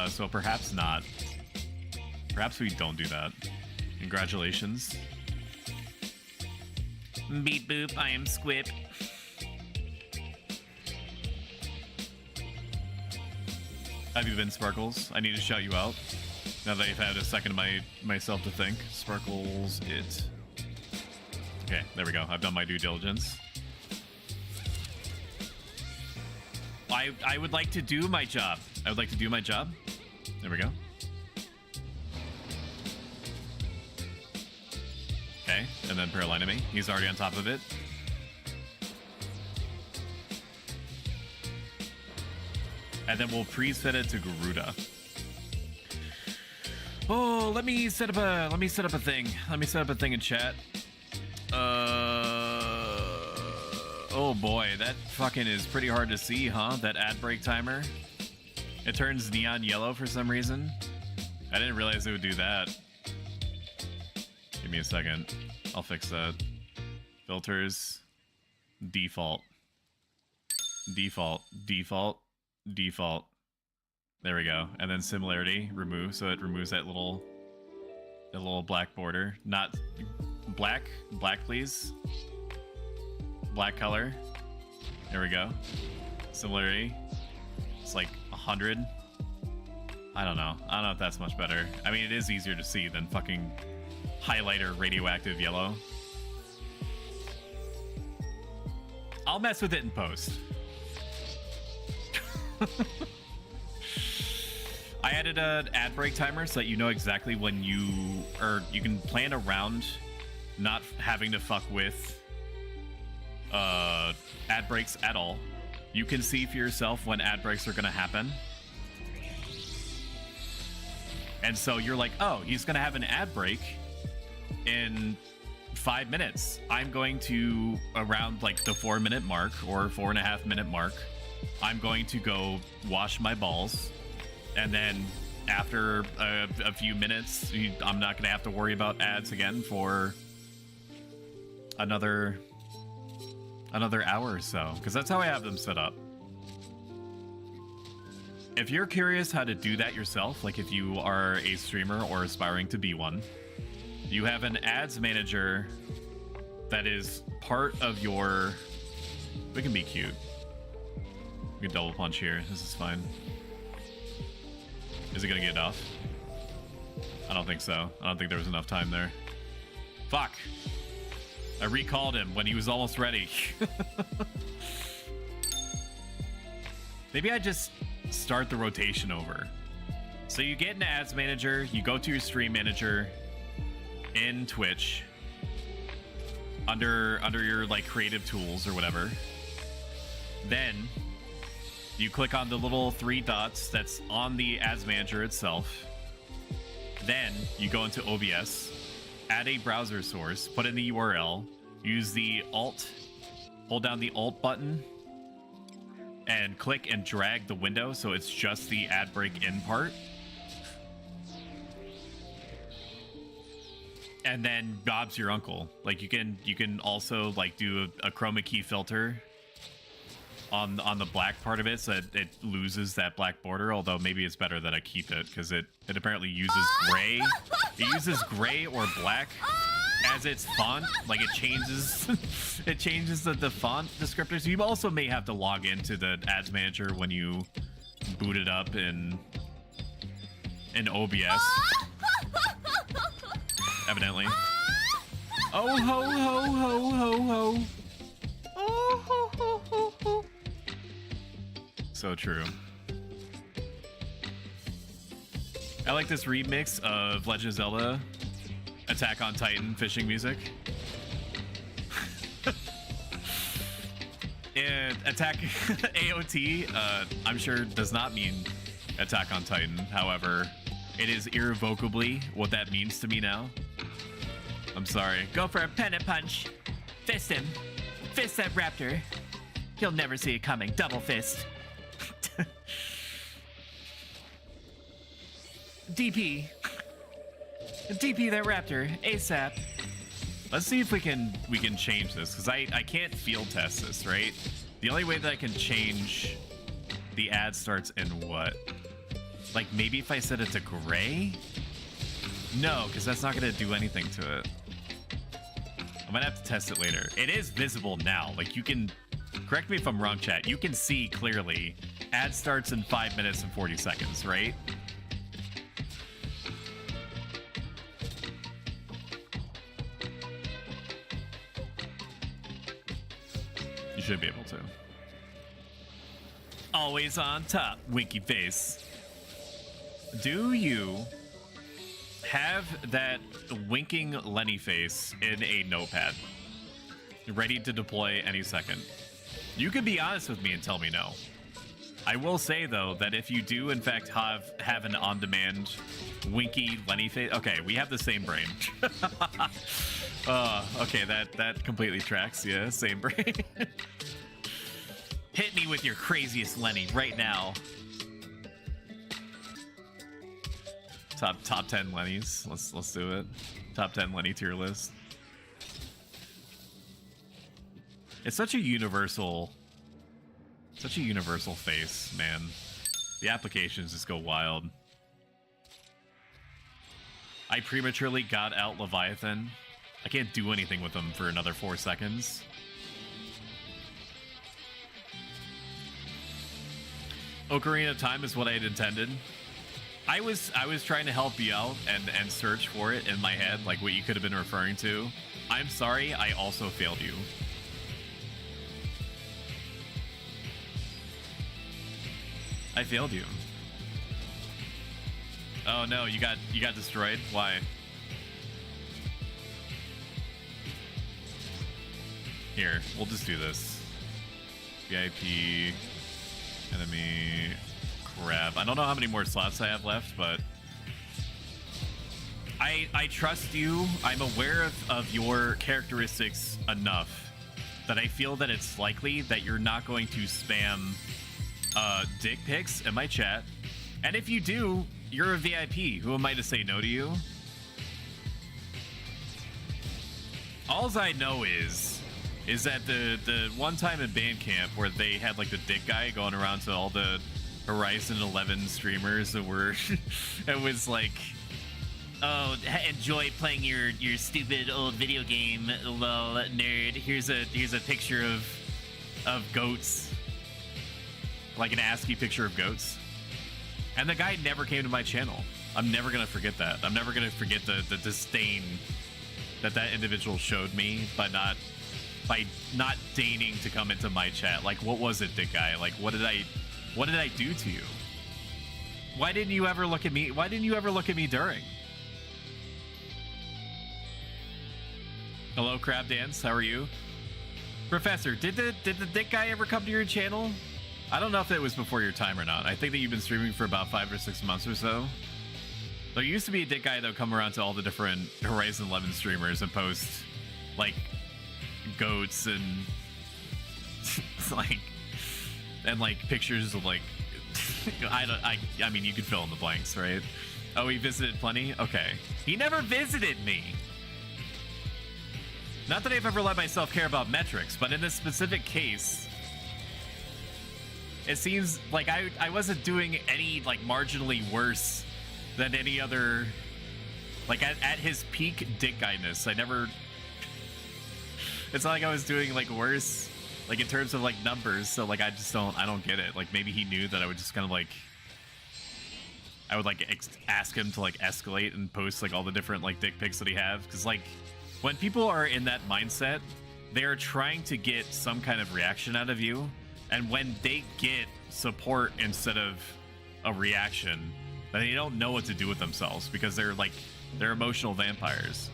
So perhaps not. Perhaps we don't do that. Congratulations. Beep boop, I am Squip. Have you been, Sparkles? I need to shout you out. Now that you've had a second of myself to think. Sparkles, it. Okay, there we go. I've done my due diligence. I would like to do my job. I would like to do my job. There we go. Okay, and then Paralyne me. He's already on top of it. And then we'll preset it to Garuda. Oh, let me set up a thing. Let me set up a thing in chat. Oh boy, that fucking is pretty hard to see, huh? That ad break timer. It turns neon yellow for some reason. I didn't realize it would do that. Give me a second. I'll fix that. Filters. Default. Default. Default. Default. There we go. And then similarity. Remove. So it removes that little black border. Not black. Black, please. Black color. There we go. Similarity. It's like 100. I don't know. I don't know if that's much better. I mean, it is easier to see than fucking highlighter radioactive yellow. I'll mess with it in post. I added an ad break timer so that you know exactly when you can plan around not having to fuck with ad breaks at all. You can see for yourself when ad breaks are going to happen. And so you're like, oh, he's going to have an ad break in 5 minutes. I'm going to, around like the 4-minute mark or 4.5-minute mark, I'm going to go wash my balls. And then after a few minutes, I'm not going to have to worry about ads again for another hour or so, because that's how I have them set up. If you're curious how to do that yourself, like if you are a streamer or aspiring to be one, you have an ads manager that is part of your... We can be cute. We can double punch here. This is fine. Is it gonna get off? I don't think so. I don't think there was enough time there. Fuck. I recalled him when he was almost ready. Maybe I just start the rotation over. So you get an ads manager, you go to your stream manager in Twitch under your like creative tools or whatever. Then you click on the little 3 dots that's on the ads manager itself. Then you go into OBS add a browser source, put in the URL, use the Alt, hold down the Alt button, and click and drag the window so it's just the ad break in part. And then Bob's your uncle. Like you can also like do a chroma key filter on the black part of it so that it loses that black border, although maybe it's better that I keep it because it apparently uses gray. It uses gray or black as its font. Like it changes the font descriptors. You also may have to log into the ads manager when you boot it up in OBS. Evidently. Oh ho ho ho ho ho. Oh ho ho ho ho. So true. I like this remix of Legend of Zelda Attack on Titan fishing music. And Attack AOT, I'm sure does not mean Attack on Titan. However, it is irrevocably what that means to me now. I'm sorry. Go for a pennant punch. Fist him. Fist that raptor. He'll never see it coming. Double fist. DP. DP that raptor. ASAP. Let's see if we can change this, because I can't field test this, right? The only way that I can change the ad starts in what? Like maybe if I set it to gray? No, because that's not going to do anything to it. I might have to test it later. It is visible now. Like you can, correct me if I'm wrong, chat. You can see clearly ad starts in 5 minutes and 40 seconds, right? You should be able to. Always on top, winky face. Do you have that winking Lenny face in a notepad, ready to deploy any second? You can be honest with me and tell me no. I will say though that if you do in fact have an on-demand winky Lenny face, okay, we have the same brain. Okay, that completely tracks. Yeah, same brain. Hit me with your craziest Lenny right now. Top 10 Lennys. Let's do it. Top 10 Lenny tier list. It's such a universal face, man. The applications just go wild. I prematurely got out Leviathan. I can't do anything with him for another 4 seconds. Ocarina of Time is what I had intended. I was trying to help you out and search for it in my head, like what you could have been referring to. I'm sorry, I also failed you. I failed you. Oh no, you got destroyed? Why? Here, we'll just do this. VIP, enemy, crab. I don't know how many more slots I have left, but I trust you. I'm aware of your characteristics enough that I feel that it's likely that you're not going to spam dick pics in my chat. And if you do, you're a VIP. Who am I to say no to you? Alls I know is that the one time in band camp where they had like the dick guy going around to all the Horizon 11 streamers that were it was like, oh, enjoy playing your stupid old video game, lol, nerd. Here's a picture of goats, like an ASCII picture of goats. And the guy never came to my channel. I'm never gonna forget that. I'm never gonna forget the disdain that individual showed me by not deigning to come into my chat. Like, what was it, dick guy? Like, what did I do to you? Why didn't you ever look at me? Why didn't you ever look at me during? Hello, Crab Dance. How are you? Professor, did the dick guy ever come to your channel? I don't know if it was before your time or not. I think that you've been streaming for about 5 or 6 months or so. There used to be a dick guy that would come around to all the different Horizon 11 streamers and post like goats and like pictures of like I mean you could fill in the blanks, right? Oh, he visited plenty? Okay. He never visited me. Not that I've ever let myself care about metrics, but in this specific case, it seems like I wasn't doing any like marginally worse than any other, like at his peak dick guyness. I never, it's not like I was doing like worse, like in terms of like numbers. So like I don't get it. Like maybe he knew that I would just kind of like, I would like ask him to like escalate and post like all the different like dick pics that he have. Cause like when people are in that mindset, they are trying to get some kind of reaction out of you. And when they get support instead of a reaction, then they don't know what to do with themselves because they're emotional vampires.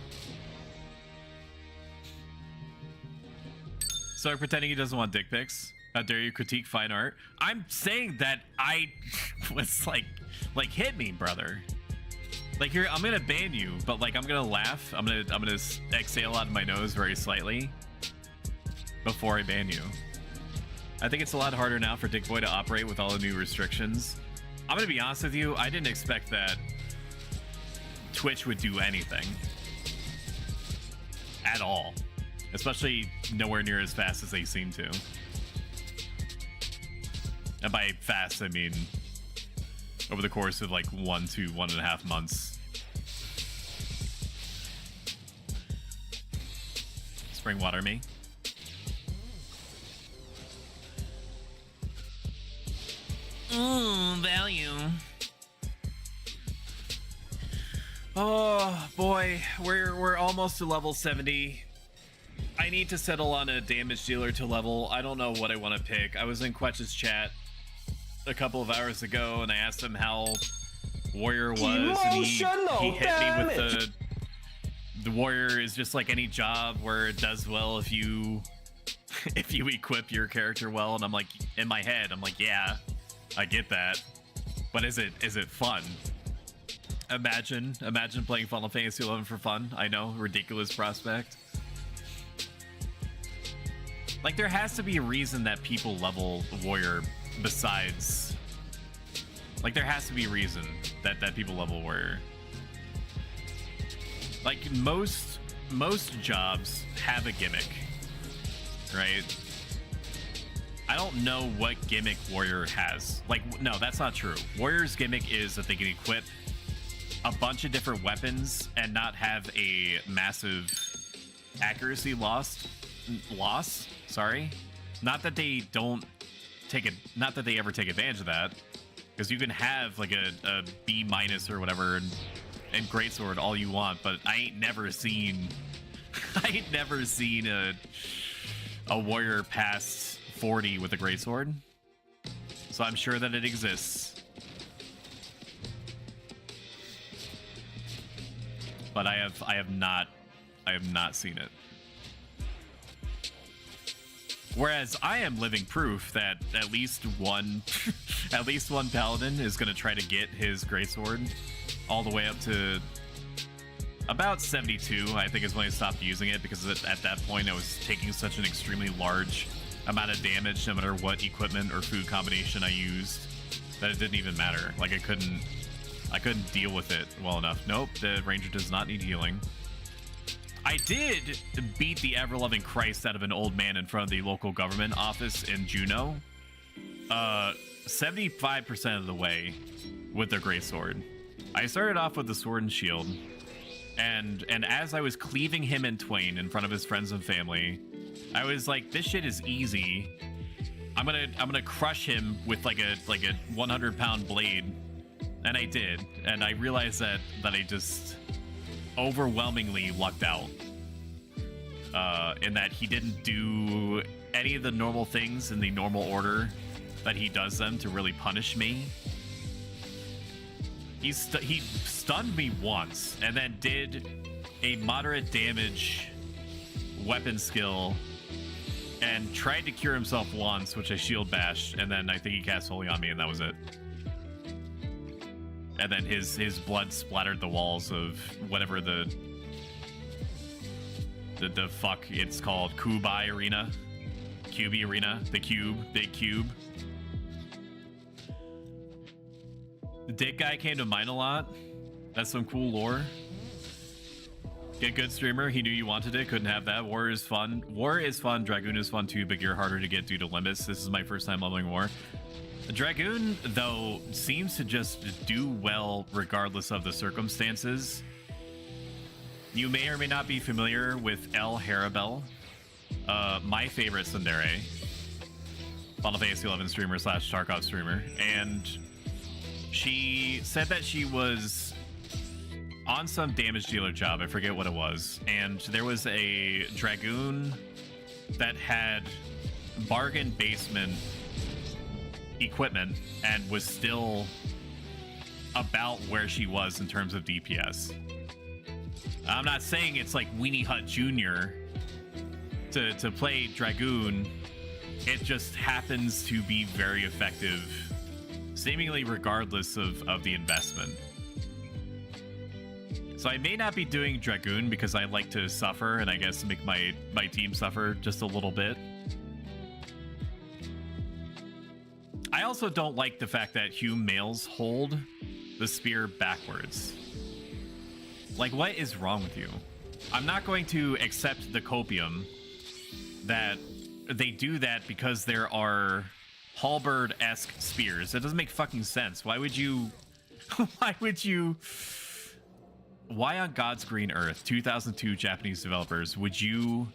So pretending he doesn't want dick pics. How dare you critique fine art? I'm saying that I was like hit me, brother. Like here, I'm gonna ban you, but like I'm gonna laugh. I'm gonna exhale out of my nose very slightly before I ban you. I think it's a lot harder now for Dick Boy to operate with all the new restrictions. I'm gonna be honest with you, I didn't expect that Twitch would do anything at all, especially nowhere near as fast as they seem to. And by fast, I mean over the course of like 1 to 1.5 months. Spring water me. Value. Oh boy, we're almost to level 70. I need to settle on a damage dealer to level. I don't know what I want to pick. I was in Quetch's chat a couple of hours ago and I asked him how Warrior was, and he hit me with the Warrior is just like any job where it does well if you equip your character well. And I'm like, in my head, I'm like, yeah, I get that, but is it fun? Imagine playing Final Fantasy 11 for fun. I know, ridiculous prospect. Like there has to be a reason that people level Warrior besides, like there has to be a reason that people level Warrior. Like most jobs have a gimmick, right? I don't know what gimmick Warrior has. Like, no, that's not true. Warrior's gimmick is that they can equip a bunch of different weapons and not have a massive accuracy loss. Sorry. Not that they don't take it, not that they ever take advantage of that, because you can have like a B- or whatever and greatsword all you want, but I ain't never seen a warrior past 40 with a greatsword. So I'm sure that it exists, but I have not seen it. Whereas I am living proof that at least one paladin is going to try to get his greatsword all the way up to about 72, I think is when I stopped using it, because at that point I was taking such an extremely large amount of damage no matter what equipment or food combination I used that it didn't even matter. Like I couldn't deal with it well enough. Nope, the ranger does not need healing. I did beat the ever-loving Christ out of an old man in front of the local government office in Juneau. 75% of the way with their greatsword. I started off with the sword and shield, and as I was cleaving him in twain in front of his friends and family, I was like, this shit is easy. I'm gonna crush him with like a 100-pound blade, and I did, and I realized that I just overwhelmingly lucked out in that he didn't do any of the normal things in the normal order that he does them to really punish me. He stunned me once and then did a moderate damage weapon skill and tried to cure himself once, which I shield bashed, and then I think he cast Holy on me, and that was it. and then his blood splattered the walls of whatever the fuck it's called, Kubai Arena, Cubey Arena, the cube, big cube. The dick guy came to mind a lot. That's some cool lore. Get good streamer. He knew you wanted it. Couldn't have that. War is fun. War is fun. Dragoon is fun too, but you're harder to get due to limits. This is my first time leveling War. Dragoon, though, seems to just do well regardless of the circumstances. You may or may not be familiar with El Harabel, my favorite tsundere, Final Fantasy 11 streamer / Tarkov streamer, and she said that she was on some damage dealer job. I forget what it was, and there was a Dragoon that had bargain basement equipment and was still about where she was in terms of DPS. I'm not saying it's like Weenie Hut Jr. to play Dragoon. It just happens to be very effective, seemingly regardless of the investment. So I may not be doing Dragoon because I like to suffer and I guess make my team suffer just a little bit. I also don't like the fact that Hume males hold the spear backwards. Like, what is wrong with you? I'm not going to accept the copium that they do that because there are halberd-esque spears. That doesn't make fucking sense. Why would you... Why on God's green earth, 2002 Japanese developers, would you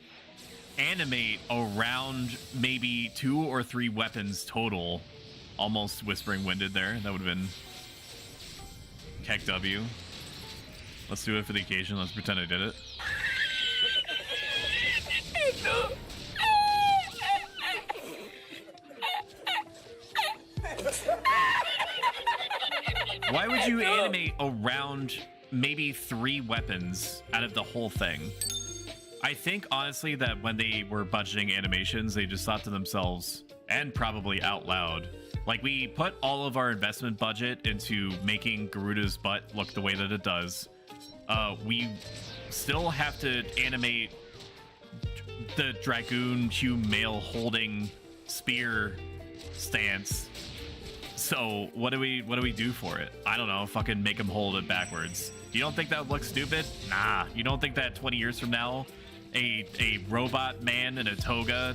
animate around maybe 2 or 3 weapons total? Almost whispering winded there. That would have been Keck W. Let's do it for the occasion. Let's pretend I did it. Why would you animate around maybe 3 weapons out of the whole thing? I think, honestly, that when they were budgeting animations, they just thought to themselves, and probably out loud, like, we put all of our investment budget into making Garuda's butt look the way that it does. We still have to animate the Dragoon Hume male holding spear stance. So what do we do for it? I don't know. Fucking make him hold it backwards. You don't think that would look stupid? Nah. You don't think that 20 years from now, a robot man in a toga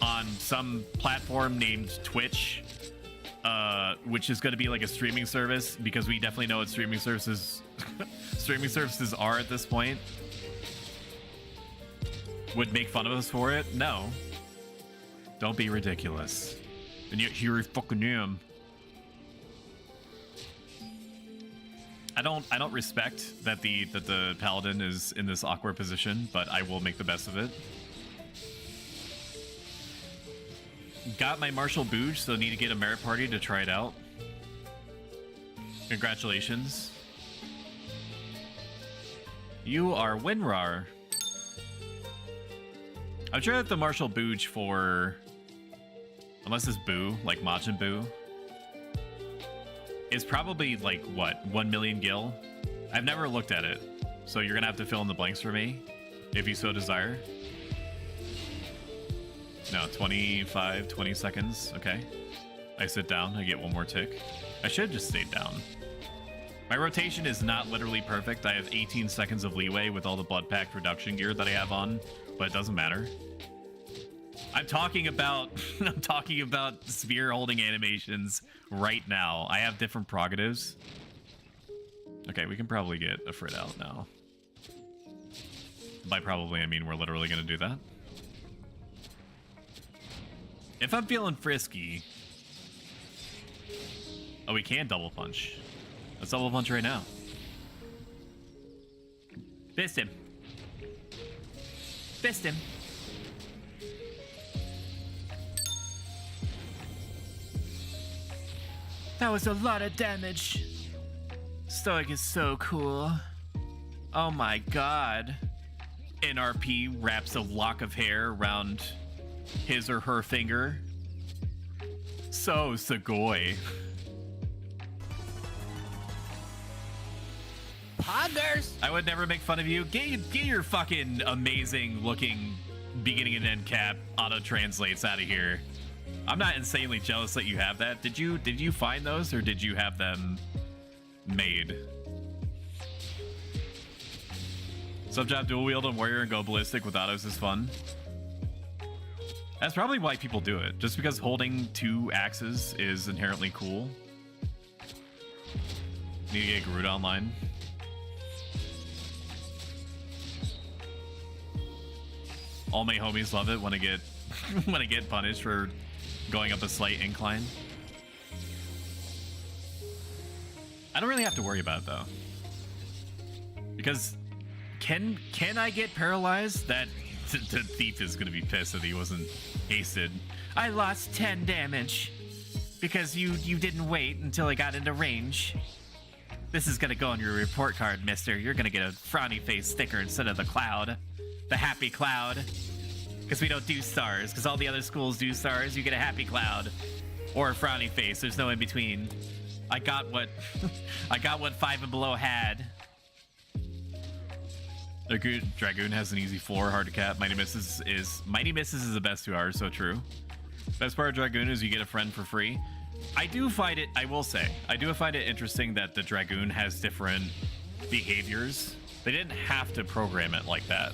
on some platform named Twitch, which is going to be like a streaming service, because we definitely know what streaming services are at this point, would make fun of us for it? No. Don't be ridiculous. And yet here I fucking am. I don't respect that the paladin is in this awkward position, but I will make the best of it. Got my Marshall Booge, so need to get a merit party to try it out. Congratulations. You are Winrar. I'm sure that the Marshall Booge for, unless it's Boo, like Majin Buu, is probably like, what, 1 million gil? I've never looked at it, so you're gonna have to fill in the blanks for me, if you so desire. No, 25, 20 seconds, okay. I sit down, I get 1 more tick. I should have just stayed down. My rotation is not literally perfect. I have 18 seconds of leeway with all the blood pact reduction gear that I have on, but it doesn't matter. I'm talking about I'm talking about spear holding animations right now. I have different prerogatives. Okay, we can probably get a Frit out now. By probably, I mean we're literally gonna do that. If I'm feeling frisky... Oh, we can double punch. Let's double punch right now. Fist him. Fist him. That was a lot of damage. Stoic is so cool. Oh my god. NRP wraps a lock of hair around his or her finger. So Sugoi. poggers. I would never make fun of you. Get your fucking amazing looking beginning and end cap auto translates out of here. I'm not insanely jealous that you have that. Did you find those or did you have them made? Subjob dual wield on warrior and go ballistic with autos is fun. That's probably why people do it. Just because holding 2 axes is inherently cool. Need to get Garuda online. All my homies love it when I get when I get punished for going up a slight incline. I don't really have to worry about it though. Because can I get paralyzed? That the thief is gonna be pissed that he wasn't hasted. I lost 10 damage because you didn't wait until I got into range. This is gonna go on your report card, mister. You're gonna get a frowny face sticker instead of the cloud. The happy cloud. Because we don't do stars. Because all the other schools do stars. You get a happy cloud. Or a frowny face. There's no in between. I got what I got what 5 and below had. Dragoon has an easy 4, hard to cap. Mighty Misses is the best 2 hours, so true. Best part of Dragoon is you get a friend for free. I do find it, I will say, I do find it interesting that the Dragoon has different behaviors. They didn't have to program it like that.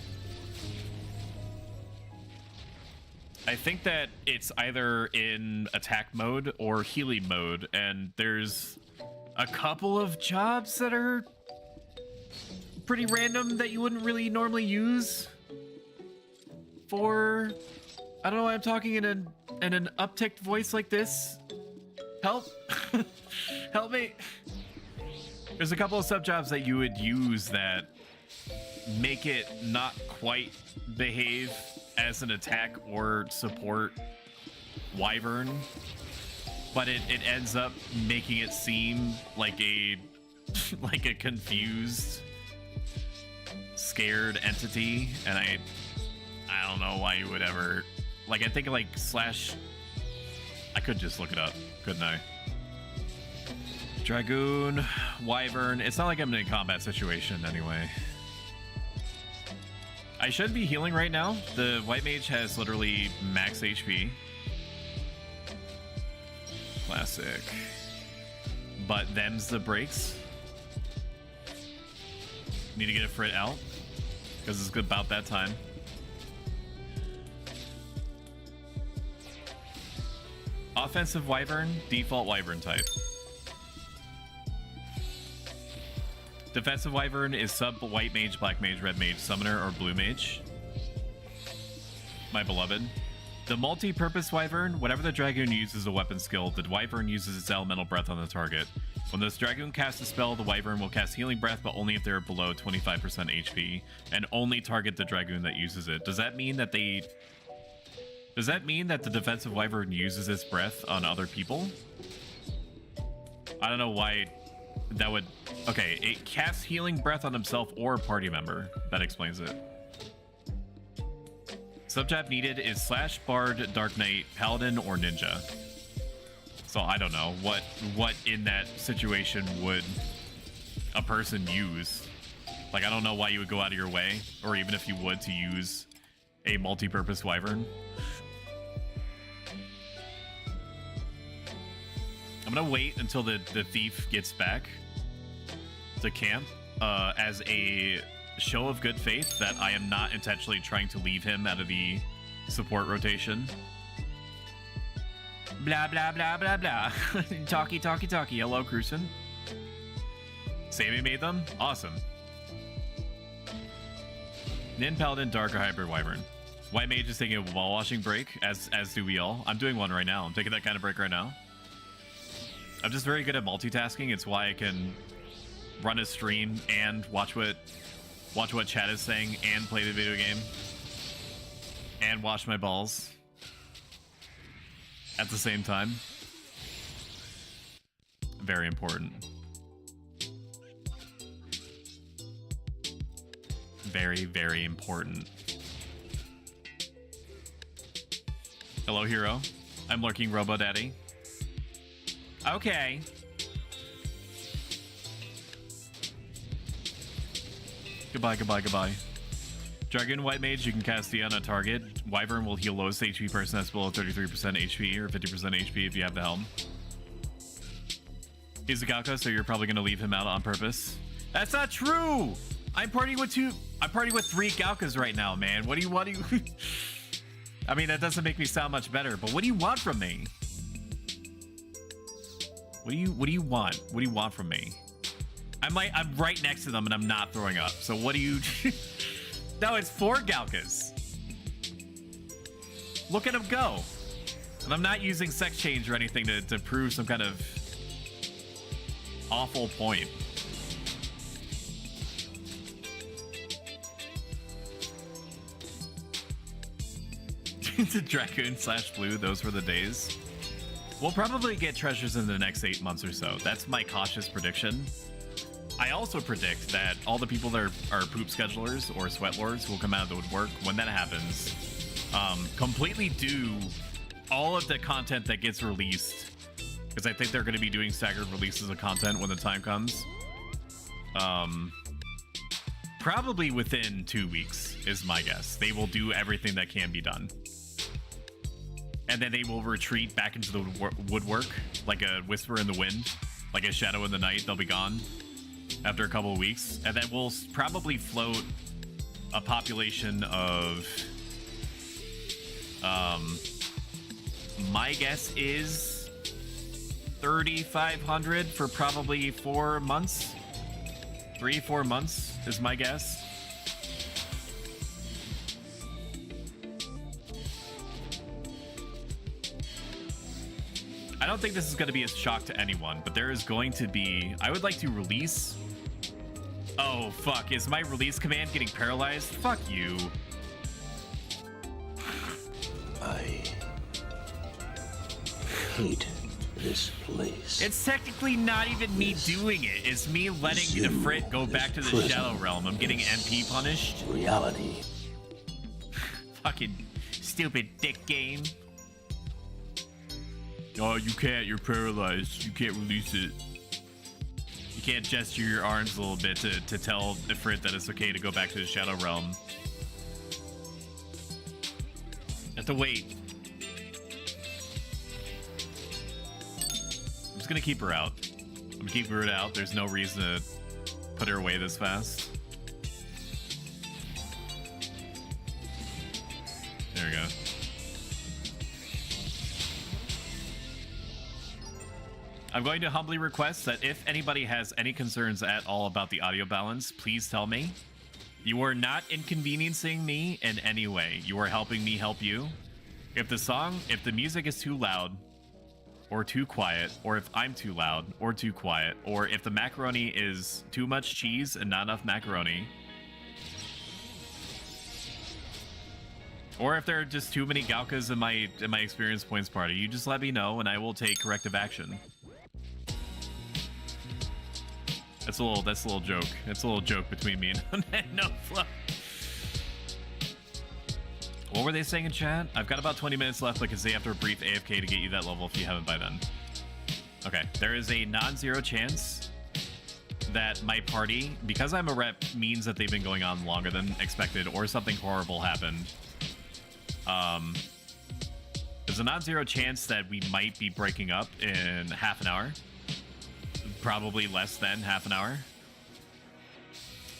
I think that it's either in attack mode or healing mode, and there's a couple of jobs that are pretty random that you wouldn't really normally use for, I don't know why I'm talking in an upticked voice like this. Help. Help me. There's a couple of sub jobs that you would use that make it not quite behave as an attack or support wyvern, but it ends up making it seem like a like a confused, scared entity, and I don't know why you would ever, like, I think like slash, I could just look it up, couldn't I? Dragoon, wyvern, it's not like I'm in a combat situation anyway. I should be healing right now. The white mage has literally max HP. Classic. But them's the breaks. Need to get a Frit out because it's about that time. Offensive wyvern, default wyvern type. Defensive wyvern is sub white mage, black mage, red mage, summoner, or blue mage. My beloved. The multi-purpose wyvern, whenever the dragoon uses a weapon skill, the wyvern uses its elemental breath on the target. When this dragoon casts a spell, the wyvern will cast healing breath, but only if they're below 25% HP, and only target the dragoon that uses it. Does that mean that the defensive wyvern uses its breath on other people? I don't know why that would... Okay, it casts healing breath on himself or a party member. That explains it. Subtab needed is slash, bard, dark knight, paladin, or ninja. So I don't know what in that situation would a person use. Like, I don't know why you would go out of your way, or even if you would, to use a multi-purpose wyvern. I'm gonna wait until the thief gets back to camp as a show of good faith that I am not intentionally trying to leave him out of the support rotation. Blah, blah, blah, blah, blah. Talkie, talkie, talkie. Hello, Cruisin. Sammy made them? Awesome. Nin, Paladin, Dark, or Hybrid Wyvern. White Mage is taking a wall washing break, as do we all. I'm doing one right now. I'm taking that kind of break right now. I'm just very good at multitasking. It's why I can run a stream and watch what chat is saying and play the video game and wash my balls at the same time. Very important. Very, very important. Hello, hero. I'm lurking, Robo Daddy. Okay. Goodbye, goodbye, goodbye. Dragoon White Mage, you can cast the on a target. Wyvern will heal lowest HP person that's below 33% HP or 50% HP if you have the helm. He's a Galka, so you're probably gonna leave him out on purpose. That's not true! I'm partying with 3 Galkas right now, man. What do you want? I mean, that doesn't make me sound much better, but what do you want from me? What do you want? What do you want from me? I'm right next to them and I'm not throwing up. So what do you... No, it's 4 Galkas. Look at him go. And I'm not using sex change or anything to prove some kind of awful point. To Dragoon / Blue, those were the days. We'll probably get treasures in the next 8 months or so. That's my cautious prediction. I also predict that all the people that are poop schedulers or sweat lords will come out of the woodwork when that happens. Completely do all of the content that gets released, because I think they're going to be doing staggered releases of content when the time comes. Probably within 2 weeks is my guess. They will do everything that can be done. And then they will retreat back into the woodwork like a whisper in the wind, like a shadow in the night. They'll be gone after a couple of weeks. And then we'll probably float a population of, my guess is 3,500 for probably 4 months. 3-4 months is my guess. I don't think this is going to be a shock to anyone, but there is going to be... I would like to release... Oh, fuck. Is my release command getting paralyzed? Fuck you. I hate this place. It's technically not even me doing it. It's me letting Ifrit go back to the Shadow Realm. I'm getting MP punished. Reality. Fucking stupid dick game. Oh, you can't. You're paralyzed. You can't release it. You can't gesture your arms a little bit to tell Ifrit that it's okay to go back to the Shadow Realm. You have to wait. I'm just gonna keep her out. I'm gonna keep her out. There's no reason to put her away this fast. There we go. I'm going to humbly request that if anybody has any concerns at all about the audio balance, please tell me. You are not inconveniencing me in any way. You are helping me help you. If the music is too loud or too quiet, or if I'm too loud or too quiet, or if the macaroni is too much cheese and not enough macaroni, or if there are just too many Galkas in my experience points party, you just let me know and I will take corrective action. That's a little joke. That's a little joke between me and No Flow. What were they saying in chat? I've got about 20 minutes left, but can say after a brief AFK to get you that level if you haven't by then. Okay, there is a non-zero chance that my party, because I'm a rep, means that they've been going on longer than expected or something horrible happened. There's a non-zero chance that we might be breaking up in half an hour. Probably less than half an hour.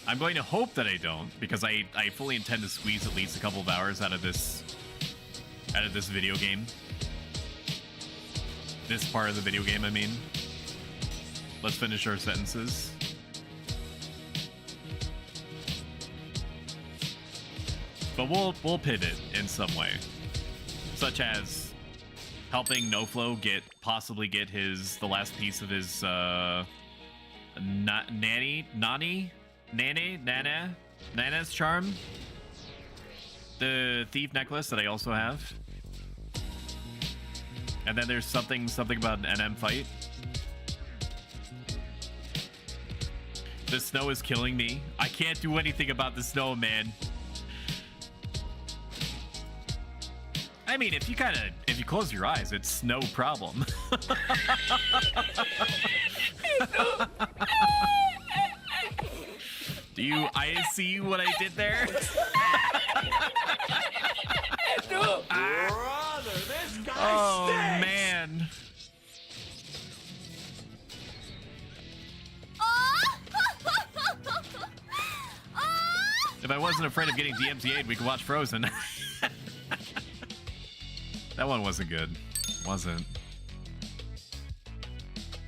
I'm going to hope that I don't, because I fully intend to squeeze at least a couple of hours out of this video game. This part of the video game, I mean. Let's finish our sentences. But we'll pivot in some way, such as helping NoFlow possibly get the last piece of his Nana's charm, the thief necklace that I also have, and then there's something about an NM fight. The snow is killing me. I can't do anything about the snow, man. I mean, if you close your eyes, it's no problem. Do you I see what I did there. Brother, this guy Oh stinks. man. If I wasn't afraid of getting DMCA'd, we could watch Frozen. That one wasn't good. Wasn't.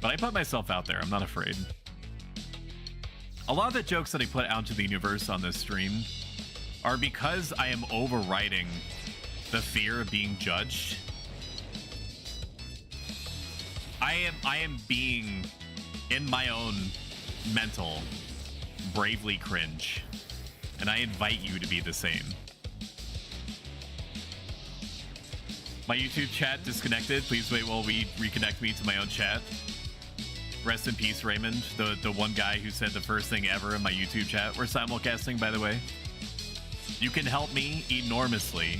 But I put myself out there. I'm not afraid. A lot of the jokes that I put out into the universe on this stream are because I am overriding the fear of being judged. I am being, in my own mental, bravely cringe. And I invite you to be the same. My YouTube chat disconnected. Please wait while we reconnect me to my own chat. Rest in peace, Raymond, the one guy who said the first thing ever in my YouTube chat. We're simulcasting, by the way. You can help me enormously.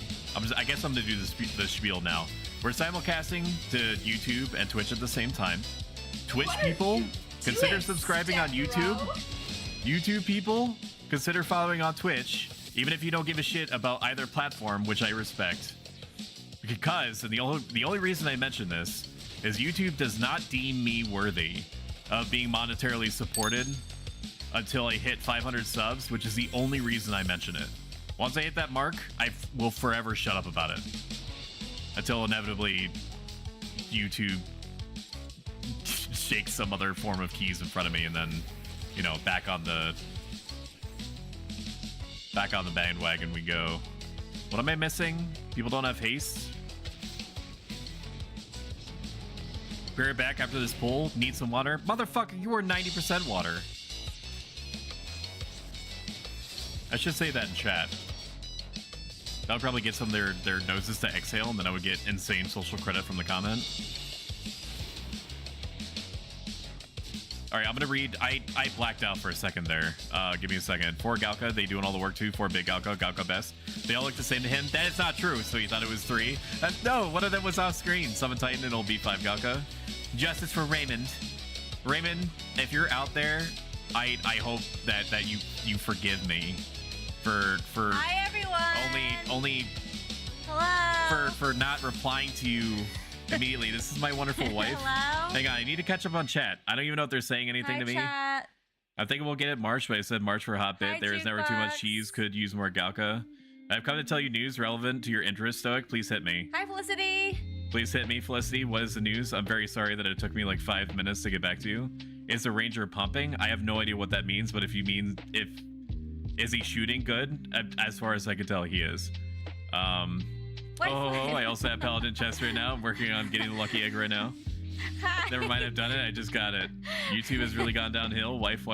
I guess I'm going to do the spiel now. We're simulcasting to YouTube and Twitch at the same time. Twitch people, consider subscribing on YouTube. YouTube people, consider following on Twitch, even if you don't give a shit about either platform, which I respect. Because, and the only reason I mention this is YouTube does not deem me worthy of being monetarily supported until I hit 500 subs, which is the only reason I mention it. Once I hit that mark, I will forever shut up about it. Until inevitably YouTube shakes some other form of keys in front of me and then, you know, back on the bandwagon we go. What am I missing? People don't have haste? Be right back after this poll. Need some water? Motherfucker, you are 90% water. I should say that in chat. That would probably get some of their noses to exhale, and then I would get insane social credit from the comment. All right, I'm gonna read. I blacked out for a second there. Give me a second. For Galka, they doing all the work too. For Big Galka, Galka best. They all look the same to him. That is not true. So he thought it was 3. No, one of them was off screen. Summon Titan and it'll be 5 Galka. Justice for Raymond. Raymond, if you're out there, I hope that you forgive me for Hi everyone. only Hello. for not replying to you immediately. This is my wonderful wife. Hello. Hang on, I need to catch up on chat. I don't even know if they're saying anything to me. Chat. I'm thinking we'll get it March, but I said March for a hot bit. Hi, There is never too much Jukebox. cheese. Could use more Galka. I've come to tell you news relevant to your interest, Stoic. Please hit me. Hi Felicity. Please hit me, Felicity. What is the news? I'm very sorry that it took me like 5 minutes to get back to you. Is the Ranger pumping? I have no idea what that means, but if you mean is he shooting good? As far as I can tell, he is. I also have Paladin chest right now. I'm working on getting the lucky egg right now. Hi. Never mind, I've done it. I just got it. YouTube has really gone downhill. Wife.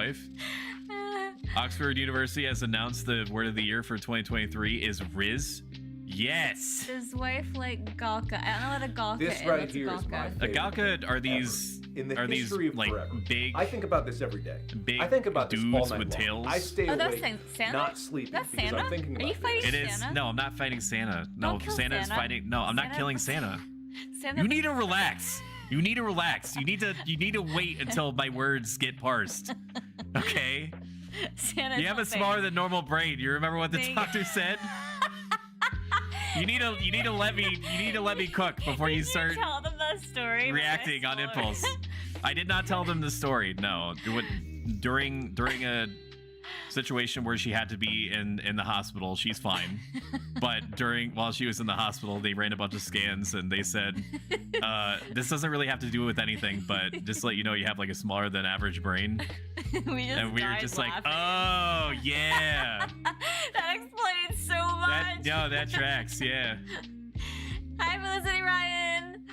Oxford University has announced the word of the year for 2023 is Riz. Yes. His wife like Galka. I don't know what a Galka This is. right What's a here is my Galka? A favorite Galka thing are these ever. In the are these history of like forever. big I think about this every day. big I think about this all dudes night with long. tails? I stay Oh, that's awake, Santa? not sleeping That's because Santa? I'm thinking Are you about fighting this. It is Santa? no, I'm not fighting Santa. No, Don't kill Santa's Santa. fighting. No, I'm not Santa- killing Santa. Santa- You need to relax. You need to relax. You need to wait until my words get parsed. Okay? Santa's You have a helping. smaller than normal brain. You remember what the Thank- doctor said? You need to let me cook before you start tell them the story. reacting on impulse. I did not tell them the story. No, during a situation where she had to be in the hospital, she's fine. But while she was in the hospital, they ran a bunch of scans and they said, this doesn't really have to do with anything, but just to let you know, you have like a smaller than average brain. we And we were died just like, laughing. oh yeah, That explains so much. that tracks, yeah. Hi, Felicity Ryan.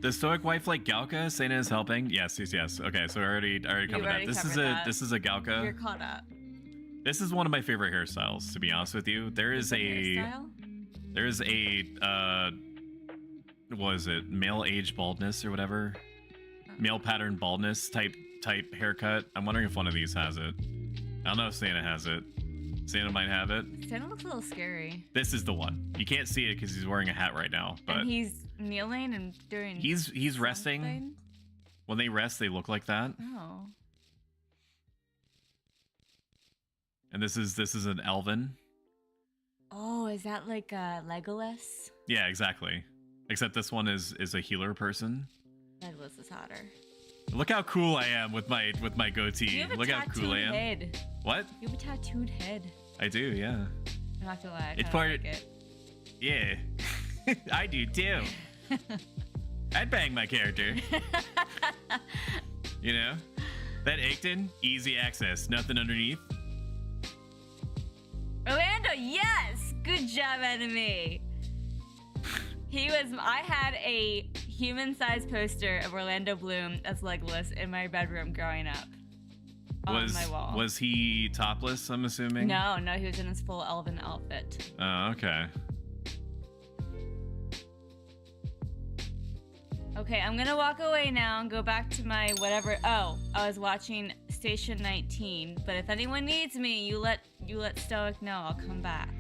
The stoic wife like Galka? Santa is helping. Yes. Okay, so I already covered already that. covered that. This is a Galka. You're caught up. This is one of my favorite hairstyles, to be honest with you. There is Hairstyle? what is it? Male age baldness or whatever. Male pattern baldness type haircut. I'm wondering if one of these has it. I don't know if Santa has it. Santa might have it. Santa looks a little scary. This is the one. You can't see it because he's wearing a hat right now, but And he's kneeling and doing. he's resting. something? When they rest, they look like that. Oh. And this is an elven. Oh, is that like Legolas? Yeah, exactly. Except this one is a healer person. Legolas is hotter. Look how cool I am with my goatee. You have a Look how cool I am. head. What? You have a tattooed head. I do, yeah. I'm not gonna lie. It's I part. like it. Yeah, I do too. I'd bang my character. You know, that Aikton, easy access, nothing underneath. Orlando, yes! Good job, enemy. I had a human-sized poster of Orlando Bloom as Legolas in my bedroom growing up. On my wall. Was he topless, I'm assuming? No, he was in his full elven outfit. Oh, okay. Okay, I'm gonna walk away now and go back to my whatever. Oh, I was watching Station 19, but if anyone needs me, you let Stoic know. I'll come back.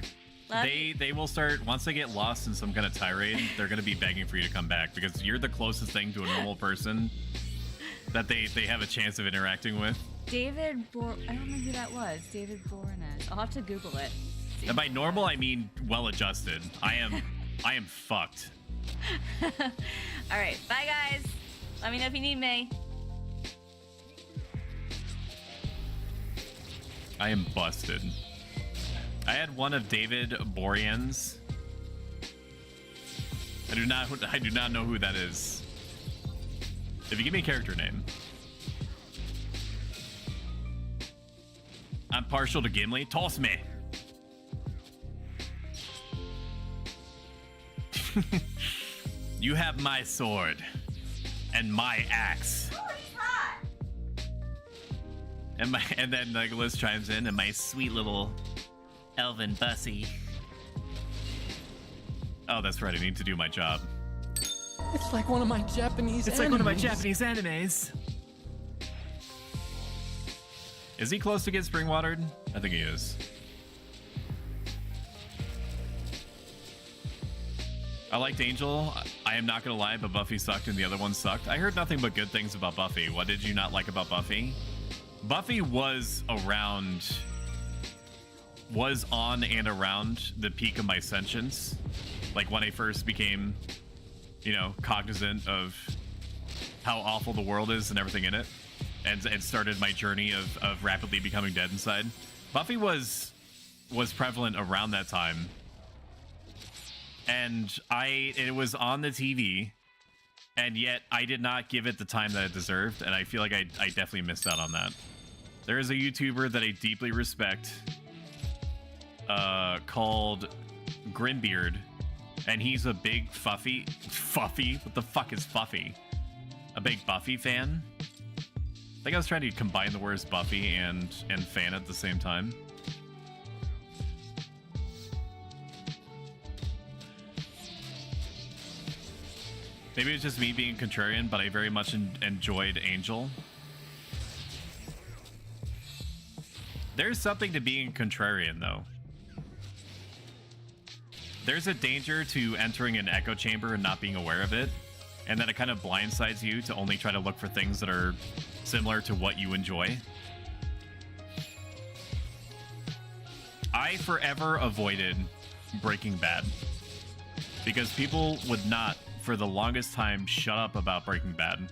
They will start once they get lost in some kind of tirade. They're gonna be begging for you to come back because you're the closest thing to a normal person that they have a chance of interacting with. David I don't know who that was. David Boreanaz. I'll have to Google it. And by normal, I mean well-adjusted. I am fucked. All right, bye guys. Let me know if you need me. I am busted. I had one of David Boreanaz. I do not know who that is. If you give me a character name. I'm partial to Gimli. Toss me. You have my sword and my axe. Oh, he's hot. And then Legolas chimes in, and my sweet little elven bussy. Oh, that's right. I need to do my job. It's like one of my Japanese It's animes. like one of my Japanese animes. Is he close to get spring-watered? I think he is. I liked Angel. I am not gonna lie, but Buffy sucked and the other one sucked. I heard nothing but good things about Buffy. What did you not like about Buffy? Buffy was on and around the peak of my sentience. Like when I first became, cognizant of how awful the world is and everything in it. And started my journey of rapidly becoming dead inside. Buffy was prevalent around that time. And it was on the TV, and yet I did not give it the time that it deserved, and I feel like I definitely missed out on that. There is a YouTuber that I deeply respect called Grinbeard, and he's a big Fuffy? What the fuck is Fuffy? A big Buffy fan? I think I was trying to combine the words Buffy and fan at the same time. Maybe it's just me being contrarian, but I very much enjoyed Angel. There's something to being contrarian, though. There's a danger to entering an echo chamber and not being aware of it, and then it kind of blindsides you to only try to look for things that are similar to what you enjoy. I forever avoided Breaking Bad because people would not, for the longest time, shut up about Breaking Bad.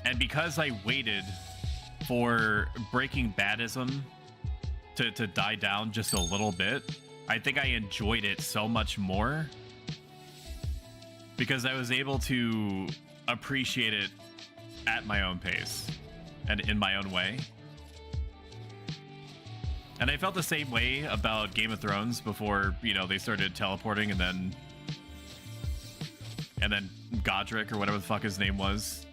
And because I waited for Breaking Badism to die down just a little bit, I think I enjoyed it so much more because I was able to appreciate it at my own pace and in my own way. And I felt the same way about Game of Thrones before, they started teleporting and then Godric, or whatever the fuck his name was,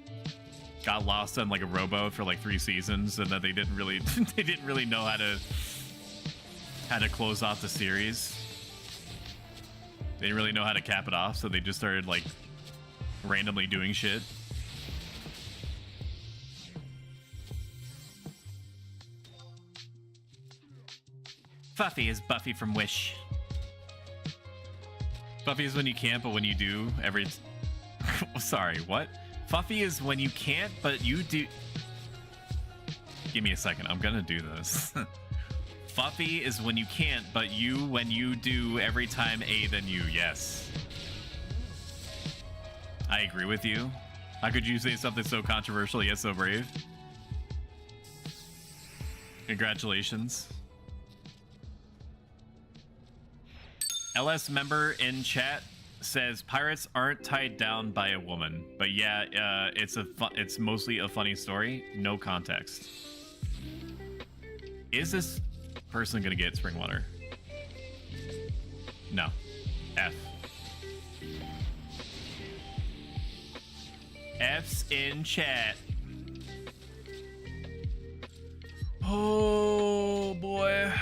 got lost on like a rowboat for like 3 seasons, and then they didn't really know how to close off the series. They didn't really know how to cap it off, so they just started like randomly doing shit. Fuffy is Buffy from Wish. Fuffy is when you can't, but when you do, Sorry, what? Fuffy is when you can't, but you do... Give me a second. I'm gonna do this. Fuffy is when you can't, but you when you do every time A, then you. Yes. I agree with you. How could you say something so controversial yet so brave? Congratulations. LS member in chat says pirates aren't tied down by a woman, but yeah, it's mostly a funny story, no context. Is this person gonna get spring water? No. F. F's in chat. Oh boy.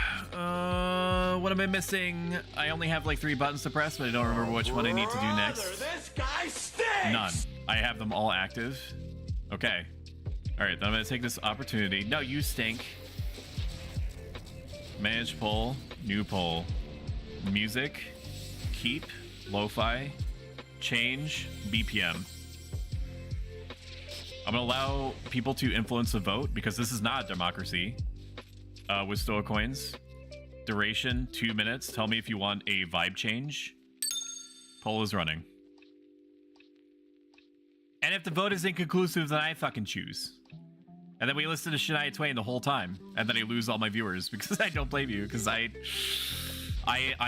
What am I missing? I only have like 3 buttons to press, but I don't remember which one I need to do next. This guy stinks! None. I have them all active. Okay. Alright, then I'm gonna take this opportunity. No, you stink. Manage poll, new poll. Music, keep, lo-fi, change, BPM. I'm gonna allow people to influence the vote because this is not a democracy. With Stoa coins. Duration, 2 minutes. Tell me if you want a vibe change. Poll is running. And if the vote is inconclusive, then I fucking choose. And then we listen to Shania Twain the whole time. And then I lose all my viewers because I don't blame you. Because I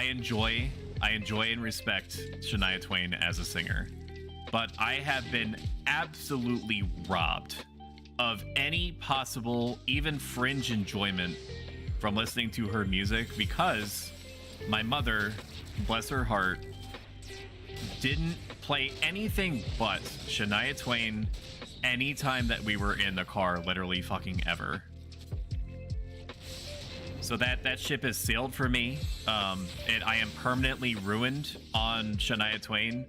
enjoy and respect Shania Twain as a singer. But I have been absolutely robbed of any possible, even fringe enjoyment from listening to her music because my mother, bless her heart, didn't play anything but Shania Twain anytime that we were in the car, literally fucking ever. So that ship has sailed for me. And I am permanently ruined on Shania Twain.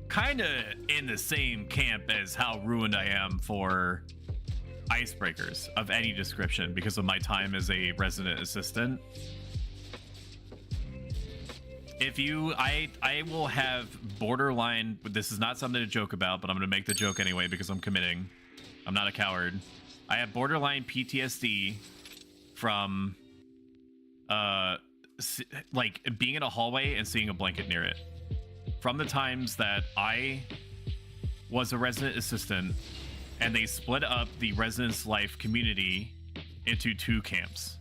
Kind of in the same camp as how ruined I am for icebreakers of any description because of my time as a resident assistant. I will have borderline, this is not something to joke about, but I'm going to make the joke anyway because I'm committing. I'm not a coward. I have borderline PTSD from like being in a hallway and seeing a blanket near it. From the times that I was a resident assistant and they split up the residence life community into 2 camps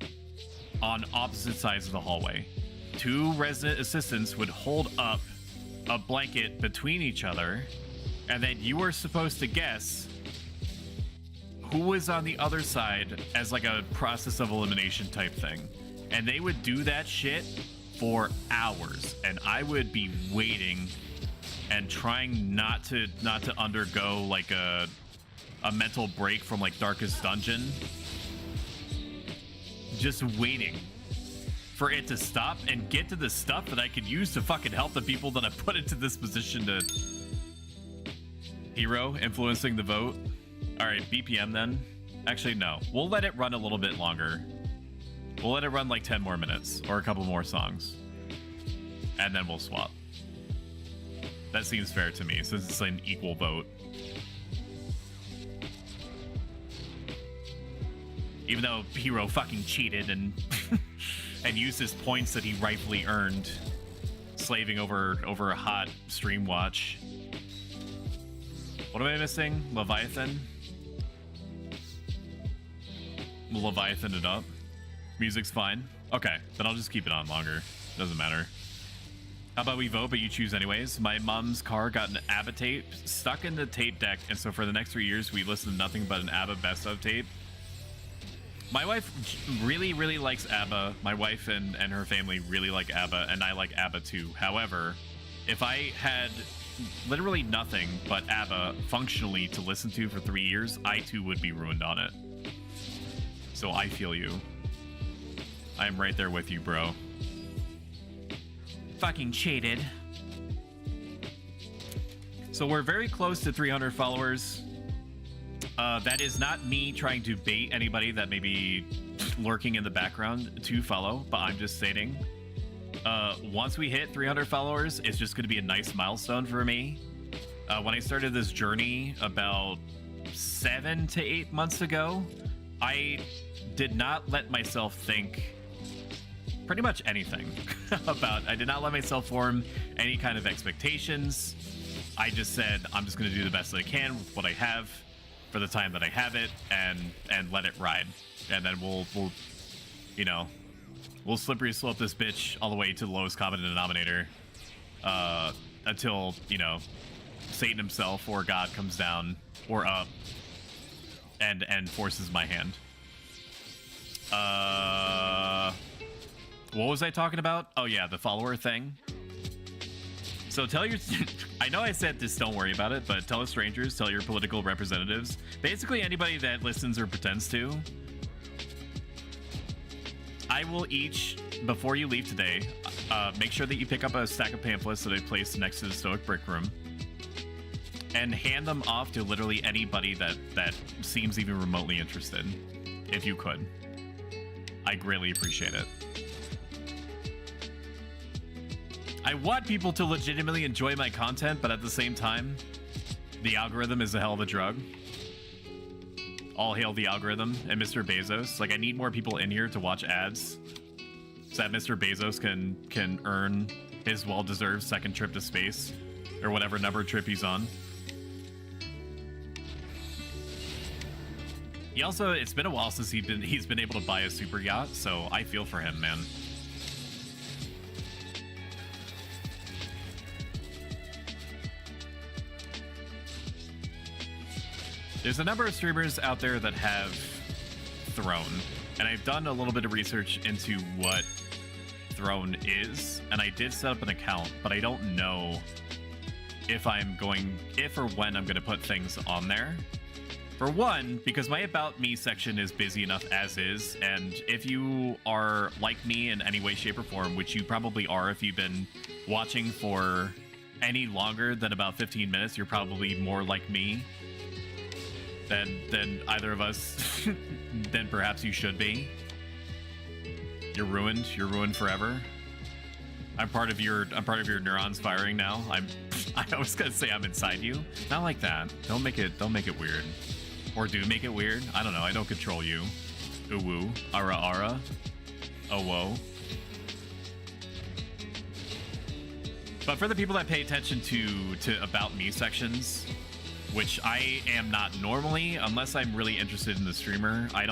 on opposite sides of the hallway. 2 resident assistants would hold up a blanket between each other, and then you were supposed to guess who was on the other side as like a process of elimination type thing. And they would do that shit for hours, and I would be waiting and trying not to undergo like a mental break from like Darkest Dungeon, just waiting for it to stop and get to the stuff that I could use to fucking help the people that I put into this position to. Hero influencing the vote. All right, BPM then. Actually, no, we'll let it run a little bit longer. We'll let it run like 10 more minutes or a couple more songs, and then we'll swap. That seems fair to me since it's an equal vote. Even though Hero fucking cheated and and used his points that he rightfully earned, slaving over a hot stream watch. What am I missing? Leviathan? We'll Leviathan it up. Music's fine. Okay, then I'll just keep it on longer. Doesn't matter. How about we vote, but you choose anyways? My mom's car got an ABBA tape stuck in the tape deck, and so for the next 3 years, we listened to nothing but an ABBA best of tape. My wife really, really likes ABBA. My wife and her family really like ABBA, and I like ABBA too. However, if I had literally nothing but ABBA functionally to listen to for 3 years, I too would be ruined on it. So I feel you. I'm right there with you, bro. Fucking cheated. So we're very close to 300 followers. That is not me trying to bait anybody that may be lurking in the background to follow, but I'm just stating, once we hit 300 followers, it's just going to be a nice milestone for me. When I started this journey about 7 to 8 months ago, I did not let myself think pretty much anything about. I did not let myself form any kind of expectations. I just said I'm just going to do the best that I can with what I have for the time that I have it, and let it ride. And then we'll you know, we'll slippery slope this bitch all the way to the lowest common denominator until, you know, Satan himself or God comes down or up and forces my hand. What was I talking about? Oh yeah, the follower thing. So tell your I know I said this, don't worry about it, but tell strangers, tell your political representatives, basically anybody that listens or pretends to. I will each, before you leave today, make sure that you pick up a stack of pamphlets that I placed next to the Stoic Brick Room and hand them off to literally anybody that seems even remotely interested, if you could. I greatly appreciate it. I want people to legitimately enjoy my content, but at the same time, the algorithm is a hell of a drug. All hail the algorithm and Mr. Bezos. Like, I need more people in here to watch ads so that Mr. Bezos can earn his well-deserved second trip to space or whatever number trip he's on. He also, it's been a while since he's been able to buy a super yacht, so I feel for him, man. There's a number of streamers out there that have Throne, and I've done a little bit of research into what Throne is, and I did set up an account, but I don't know if or when I'm going to put things on there. For one, because my About Me section is busy enough as is, and if you are like me in any way, shape, or form, which you probably are if you've been watching for any longer than about 15 minutes, you're probably more like me than either of us, then perhaps you should be. You're ruined forever. I'm part of your neurons firing now. I was gonna say I'm inside you. Not like that. Don't make it weird. Or do make it weird. I don't know. I don't control you. Ooh woo. Ara ara. Oh whoa. But for the people that pay attention to About Me sections, which I am not normally, unless I'm really interested in the streamer, I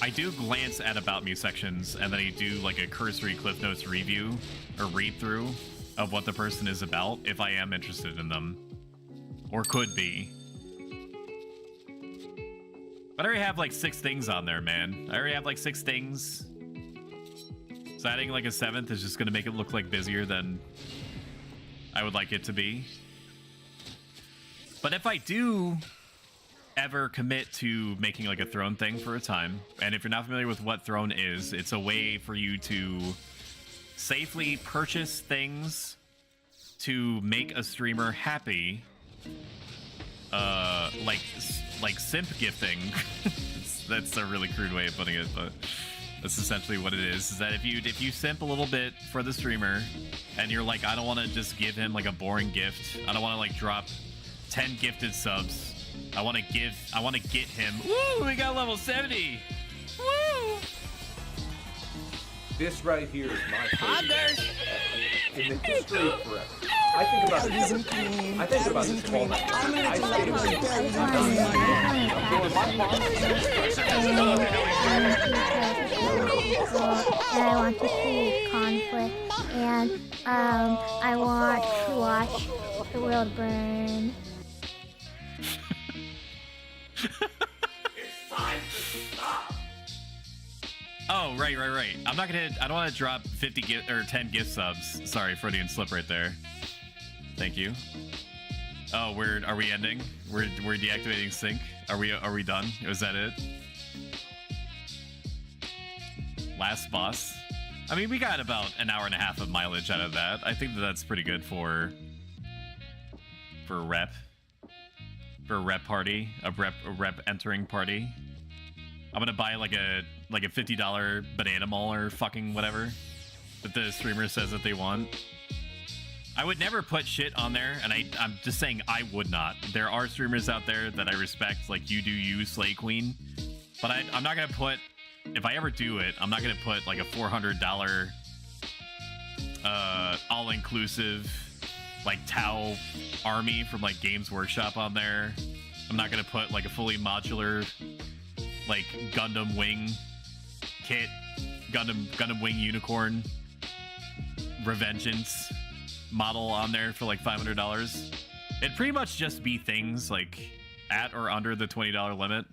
do glance at About Me sections, and then I do like a cursory Cliff Notes review or read through of what the person is about if I am interested in them, or could be. But I already have like 6 things on there, man. I already have like 6 things. So adding like a 7th is just gonna make it look like busier than I would like it to be. But if I do ever commit to making like a Throne thing for a time, and if you're not familiar with what Throne is, it's a way for you to safely purchase things to make a streamer happy, like simp gifting. That's a really crude way of putting it, but that's essentially what it is that if you simp a little bit for the streamer and you're like, I don't want to just give him like a boring gift, I don't want to like drop 10 gifted subs, I want to get him, woo, we got level 70, woo. This right here is my favorite in the history of forever. I think about this all night. And I want to see conflict, and I want to watch the world burn. It's time to stop. Oh, right. I don't want to drop 50 or 10 gift subs. Sorry, Freudian slip right there. Thank you. Oh, are we ending? We're deactivating sync. Are we done? Was that it? Last boss. I mean, we got about an hour and a half of mileage out of that. I think that's pretty good for a rep. For a rep party, a rep entering party. I'm gonna buy like a $50 banana mall or fucking whatever that the streamer says that they want. I would never put shit on there, and I'm just saying I would not. There are streamers out there that I respect, like you do, you Slay Queen, But I'm not gonna put, if I ever do it, I'm not gonna put like a $400 all-inclusive like Tau army from like Games Workshop on there. I'm not gonna put like a fully modular like Gundam Wing kit, Gundam Wing Unicorn Revengeance model on there for like $500. It'd pretty much just be things like at or under the $20 limit.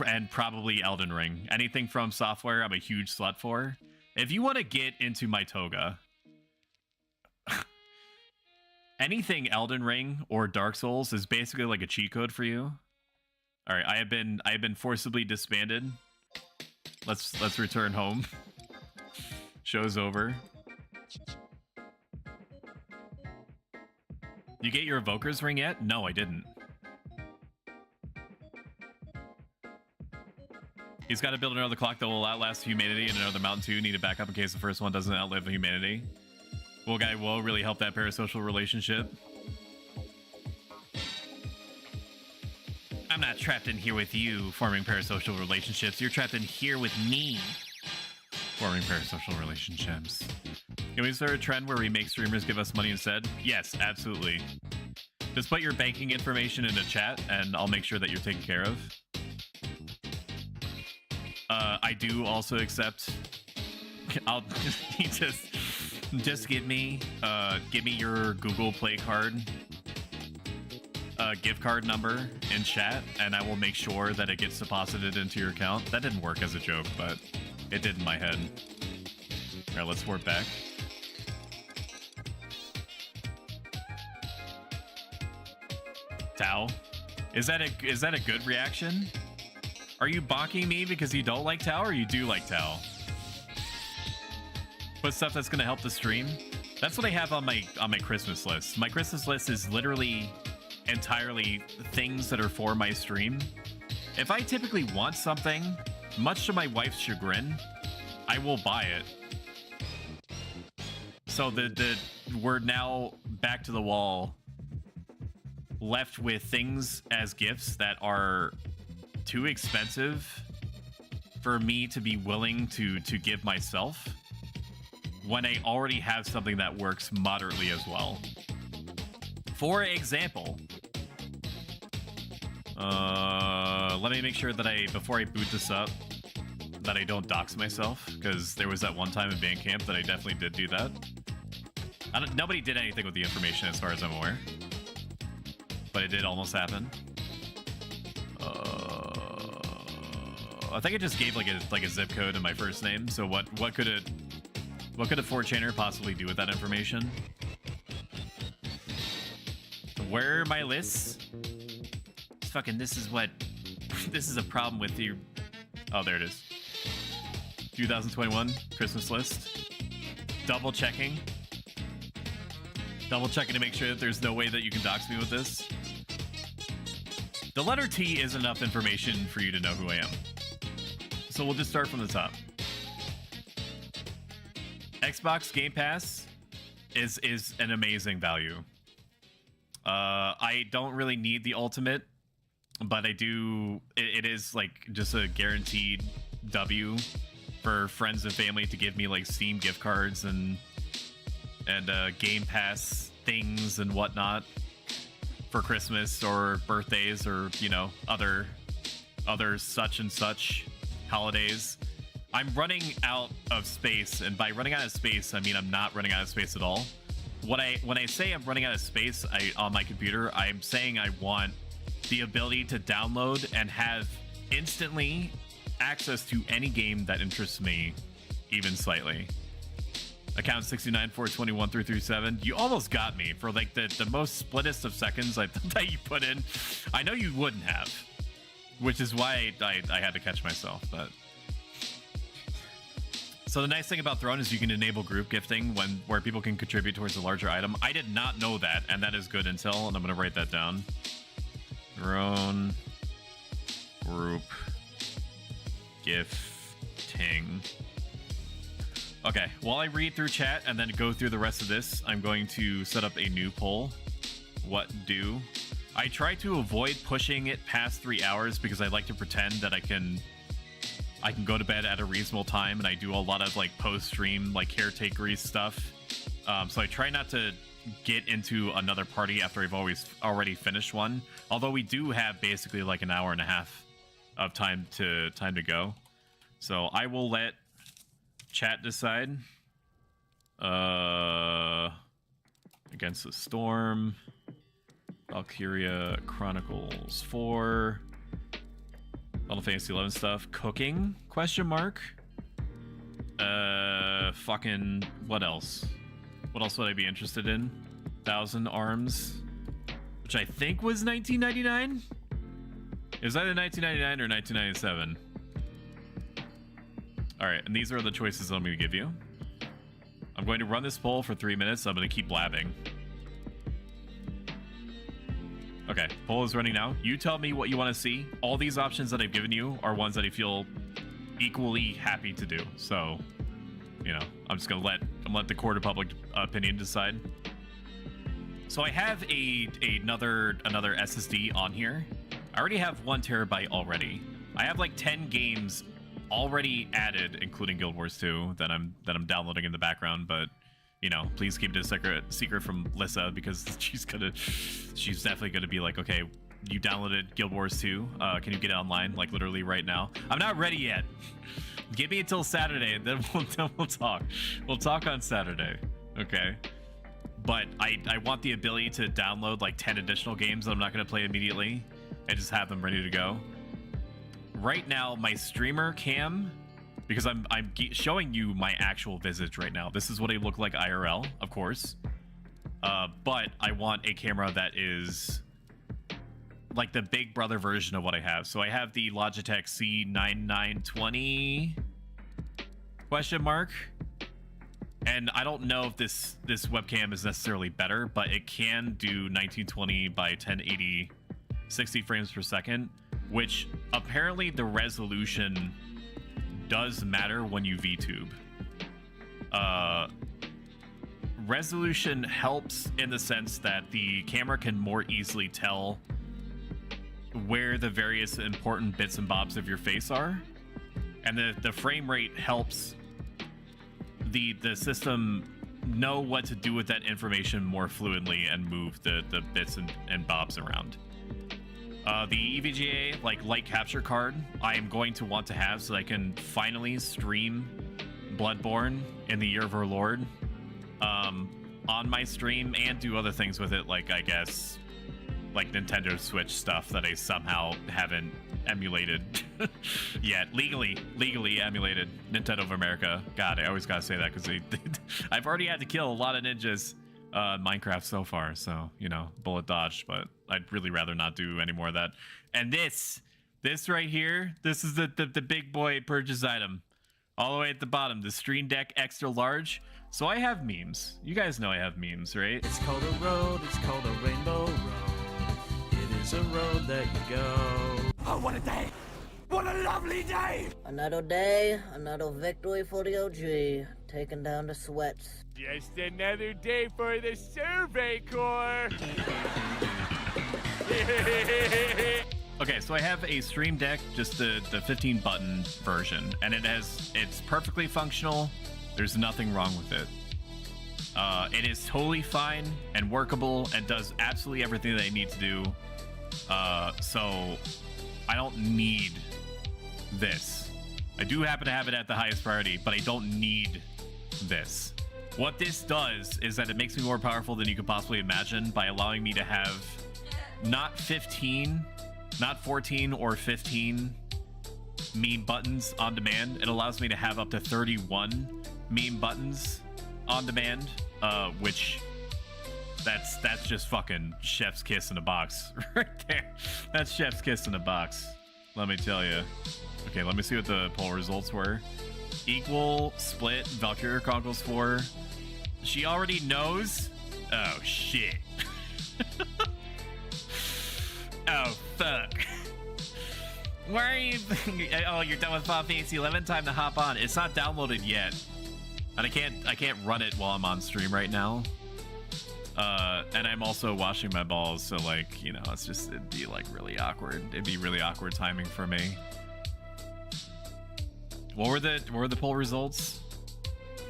And probably Elden Ring. Anything from Software, I'm a huge slut for. If you want to get into my toga, anything Elden Ring or Dark Souls is basically like a cheat code for you. All right, I have been forcibly disbanded. Let's return home. Show's over. You get your Evoker's Ring yet? No, I didn't. He's got to build another clock that will outlast humanity and another mountain too. Need a backup in case the first one doesn't outlive humanity. Well, guy will really help that parasocial relationship. I'm not trapped in here with you forming parasocial relationships. You're trapped in here with me forming parasocial relationships. Can we start a trend where we make streamers give us money instead? Yes, absolutely. Just put your banking information in the chat and I'll make sure that you're taken care of. I do also accept. I'll just give me your Google Play card, gift card number in chat, and I will make sure that it gets deposited into your account. That didn't work as a joke, but it did in my head. All right, let's warp back. Tau, is that a good reaction? Are you bonking me because you don't like Tau or you do like Tau? Put stuff that's gonna help the stream. That's what I have on my Christmas list. My Christmas list is literally entirely things that are for my stream. If I typically want something, much to my wife's chagrin, I will buy it. So we're now back to the wall, left with things as gifts that are too expensive for me to be willing to give myself when I already have something that works moderately as well. For example, let me make sure that before I boot this up, that I don't dox myself, because there was that one time in Bandcamp that I definitely did do that. Nobody did anything with the information as far as I'm aware, but it did almost happen. I think I just gave like a zip code in my first name. So what could a 4chaner possibly do with that information? Where are my lists? This is a problem with you. Oh, there it is. 2021 Christmas list. Double checking to make sure that there's no way that you can dox me with this. The letter T is enough information for you to know who I am. So we'll just start from the top. Xbox Game Pass is an amazing value. I don't really need the Ultimate, but I do. It is like just a guaranteed W for friends and family to give me like Steam gift cards and Game Pass things and whatnot for Christmas or birthdays or other such and such holidays. I'm running out of space, and by running out of space, I mean I'm not running out of space at all. When I say I'm running out of space on my computer, I'm saying I want the ability to download and have instantly access to any game that interests me, even slightly. Account 69421337. You almost got me for like the most splittest of seconds that you put in. I know you wouldn't have, which is why I had to catch myself. But so the nice thing about Throne is you can enable group gifting where people can contribute towards a larger item. I did not know that, and that is good intel, and I'm gonna write that down. Throne group gifting. Okay, while I read through chat and then go through the rest of this, I'm going to set up a new poll. What do I try to avoid pushing it past 3 hours because I like to pretend that I can go to bed at a reasonable time, and I do a lot of like post-stream like caretakery stuff. So I try not to get into another party after I've already finished one. Although we do have basically like an hour and a half of time to go. So I will let chat decide. Against the Storm, Valkyria Chronicles 4, Final Fantasy 11 stuff, cooking? Question mark. Fucking what else? What else would I be interested in? 1,000 Arms, which I think was 1999. It was either 1999 or 1997. All right, and these are the choices I'm going to give you. I'm going to run this poll for 3 minutes. I'm going to keep blabbing. Okay, poll is running now. You tell me what you want to see. All these options that I've given you are ones that I feel equally happy to do. So, you know, I'm just going to let the court of public opinion decide. So I have another SSD on here. I already have 1 terabyte already. I have like 10 games already added, including Guild Wars 2 that I'm downloading in the background, but you know, please keep it a secret from Lissa, because she's definitely gonna be like, okay, you downloaded Guild Wars 2, can you get it online like literally right now? I'm not ready yet. Give me until Saturday, and then we'll talk. We'll talk on Saturday, okay? But I want the ability to download like 10 additional games that I'm not gonna play immediately and just have them ready to go. Right now, my streamer cam, because I'm showing you my actual visage right now. This is what I look like IRL, of course. But I want a camera that is like the big brother version of what I have. So I have the Logitech C9920 question mark. And I don't know if this webcam is necessarily better, but it can do 1920 by 1080 60 frames per second, which apparently the resolution does matter when you VTube. Resolution helps in the sense that the camera can more easily tell where the various important bits and bobs of your face are, and the frame rate helps the system know what to do with that information more fluidly and move the bits and bobs around. The EVGA like light capture card I am going to want to have so I can finally stream Bloodborne in the Year of Our Lord on my stream and do other things with it, like I guess like Nintendo Switch stuff that I somehow haven't emulated yet. Legally emulated. Nintendo of America. God, I always gotta say that because I've already had to kill a lot of ninjas Minecraft so far, so you know, bullet dodged, but I'd really rather not do any more of that. And this right here, this is the big boy purchase item all the way at the bottom, the Stream Deck Extra Large. So I have memes. You guys know I have memes, right? It's called a road, it's called a rainbow road. It is a road that you go. Oh, what a day! What a lovely day! Another day, another victory for the OG, taking down the sweats. Just another day for the Survey Corps! Okay, so I have a Stream Deck, just the 15 button version, and it's perfectly functional. There's nothing wrong with it. It is totally fine and workable and does absolutely everything that I need to do. So I don't need this. I do happen to have it at the highest priority, but I don't need this. What this does is that it makes me more powerful than you could possibly imagine by allowing me to have not 14 or 15 meme buttons on demand. It allows me to have up to 31 meme buttons on demand, which that's just fucking chef's kiss in a box right there. That's chef's kiss in a box, let me tell you. Okay, let me see what the poll results were. Equal split Valkyria Chronicles 4. She already knows. Oh shit. Oh fuck. Why are you? Oh, you're done with Final Fantasy 11. Time to hop on. It's not downloaded yet, and I can't run it while I'm on stream right now. And I'm also washing my balls, so like, you know, it'd be like really awkward. It'd be really awkward timing for me. What were the poll results?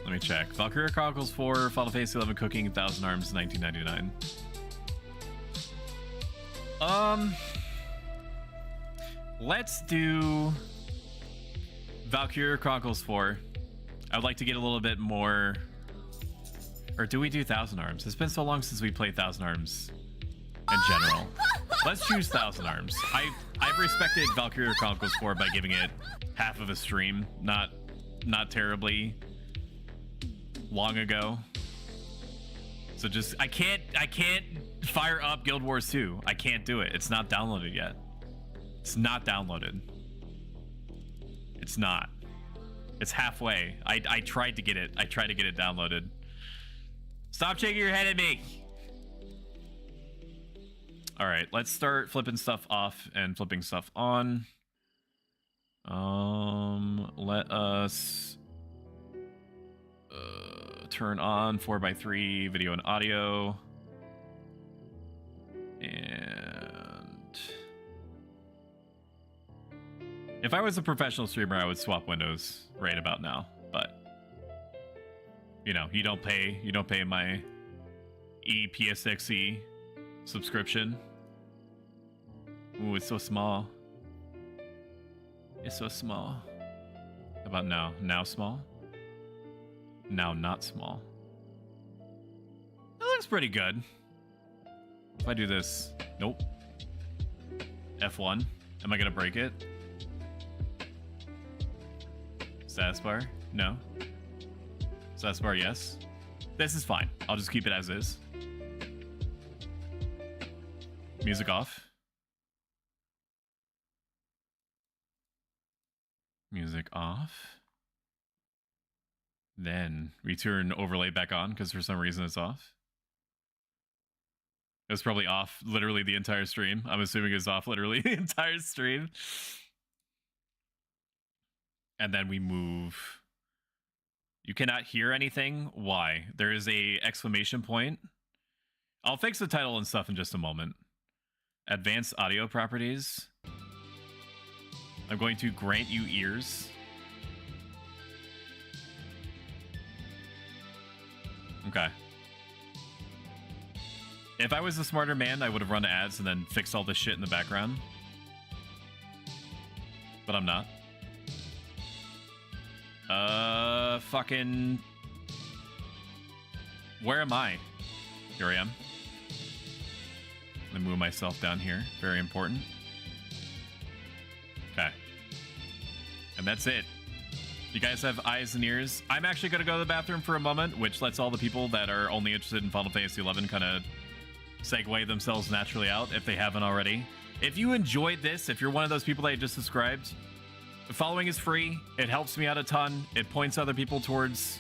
Let me check. Valkyria Chronicles 4, Final Fantasy 11 Cooking, 1,000 Arms, 1999. Let's do Valkyria Chronicles 4. I would like to get a little bit more. Or do we do 1,000 Arms? It's been so long since we played 1,000 Arms in general. Let's choose 1,000 Arms. I've respected Valkyria Chronicles 4 by giving it half of a stream, not terribly long ago. So just I can't fire up Guild Wars 2. I can't do it. It's not downloaded yet. It's not downloaded. It's not. It's halfway. I tried to get it. I tried to get it downloaded. Stop shaking your head at me. All right, let's start flipping stuff off and flipping stuff on. Let us turn on 4x3 video and audio. And if I was a professional streamer, I would swap windows right about now, but you know, you don't pay my EPSXE subscription. Ooh, it's so small. It's so small. How about now? Now small? Now not small. That looks pretty good. If I do this, nope. F1. Am I gonna break it? Status bar? No. Status bar, yes. This is fine. I'll just keep it as is. Music off. Music off. Then we turn overlay back on because for some reason it's off. It was probably off literally the entire stream. I'm assuming it's off literally the entire stream. And then we move. You cannot hear anything. Why? There is a exclamation point. I'll fix the title and stuff in just a moment. Advanced audio properties. I'm going to grant you ears. Okay. If I was a smarter man, I would have run ads and then fixed all this shit in the background. But I'm not. Fucking... Where am I? Here I am. Let me move myself down here. Very important. Okay. And that's it. You guys have eyes and ears. I'm actually going to go to the bathroom for a moment, which lets all the people that are only interested in Final Fantasy 11 kind of segue themselves naturally out if they haven't already. If you enjoyed this, if you're one of those people that just subscribed, following is free. It helps me out a ton. It points other people towards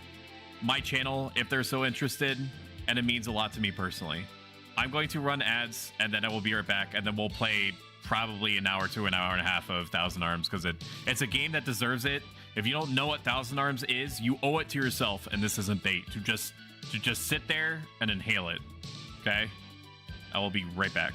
my channel if they're so interested, and it means a lot to me personally. I'm going to run ads, and then I will be right back, and then we'll play probably an hour to an hour and a half of 1,000 Arms, because it's a game that deserves it. If you don't know what 1,000 Arms is, you owe it to yourself, and this isn't bait, to just sit there and inhale it. Okay? I will be right back.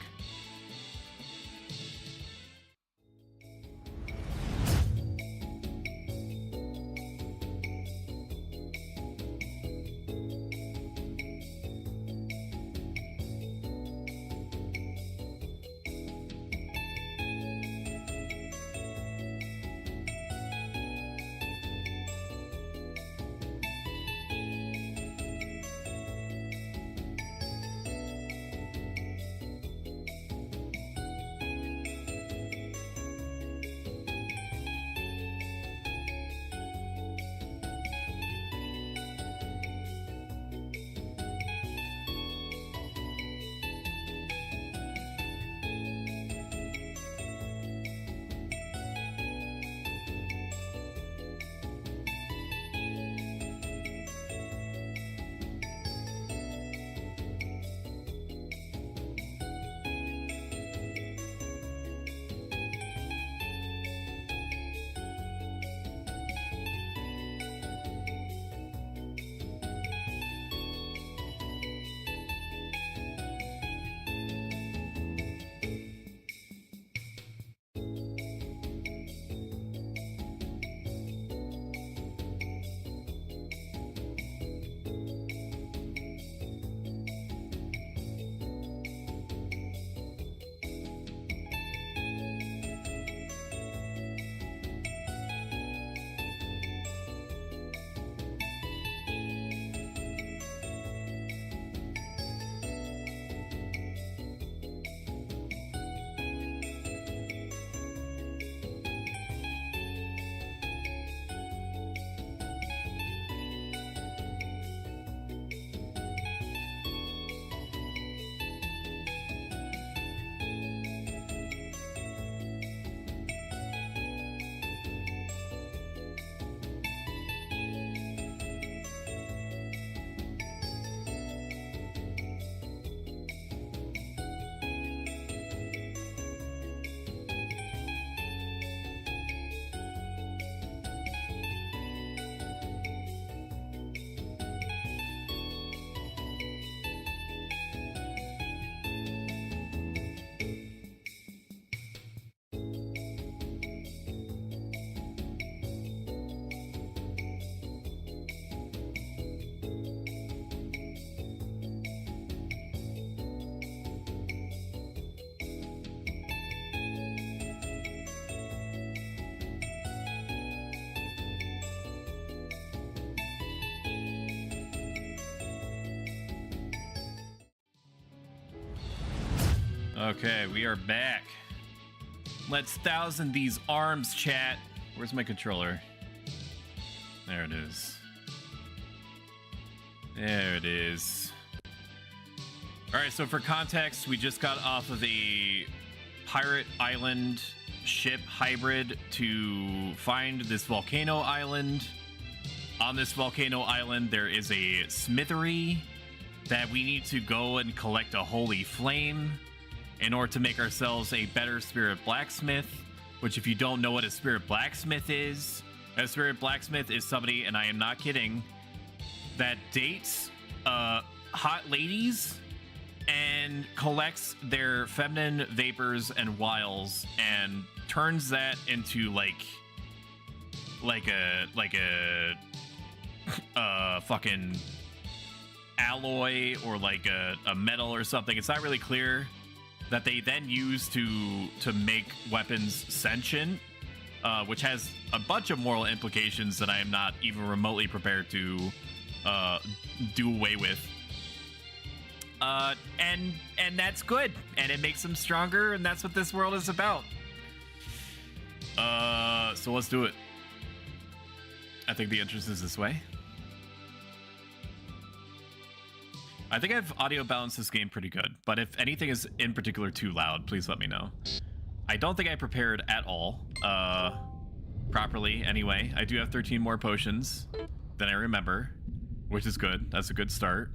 Okay, we are back. Let's thousand these arms, chat. Where's my controller? There it is. There it is. Alright, so for context, we just got off of a pirate island ship hybrid to find this volcano island. On this volcano island, there is a smithery that we need to go and collect a holy flame in order to make ourselves a better spirit blacksmith, which if you don't know what a spirit blacksmith is, a spirit blacksmith is somebody, and I am not kidding, that dates hot ladies and collects their feminine vapors and wiles and turns that into like a fucking alloy or like a metal or something. It's not really clear. That they then use to make weapons sentient, which has a bunch of moral implications that I am not even remotely prepared to do away with. And that's good, and it makes them stronger, and that's what this world is about. So let's do it. I think the entrance is this way. I think I've audio balanced this game pretty good, but if anything is in particular too loud, please let me know. I don't think I prepared at all, properly anyway. I do have 13 more potions than I remember, which is good. That's a good start.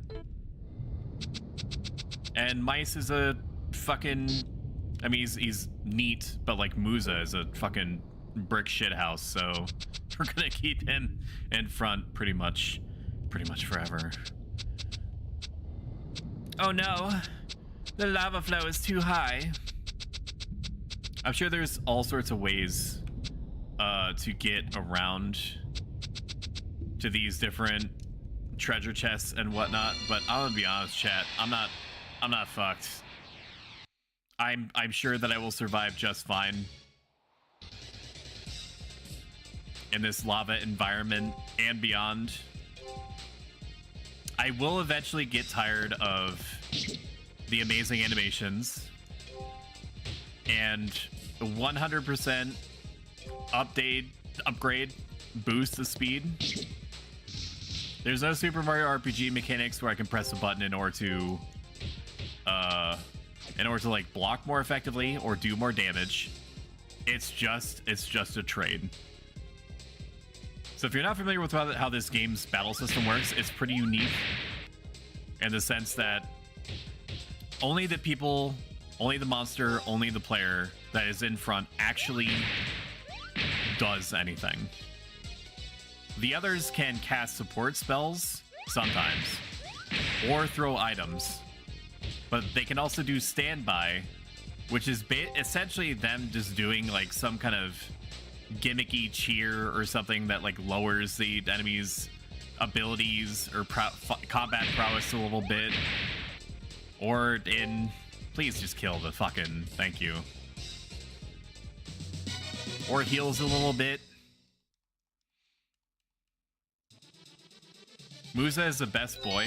And Mice is a fucking... I mean, he's neat, but like Musa is a fucking brick shit house, so we're gonna keep him in front pretty much forever. Oh no, the lava flow is too high. I'm sure there's all sorts of ways to get around to these different treasure chests and whatnot, but I'm gonna be honest, chat, I'm not fucked. I'm sure that I will survive just fine in this lava environment and beyond. I will eventually get tired of the amazing animations and 100% upgrade, boost the speed. There's no Super Mario RPG mechanics where I can press a button in order to like block more effectively or do more damage. It's just a trade. So if you're not familiar with how this game's battle system works, it's pretty unique in the sense that only the people, only the monster, only the player that is in front actually does anything. The others can cast support spells sometimes or throw items, but they can also do standby, which is essentially them just doing like some kind of gimmicky cheer or something that like lowers the enemy's abilities or combat prowess a little bit, or please just kill the fucking, thank you, or heals a little bit. Musa is the best boy.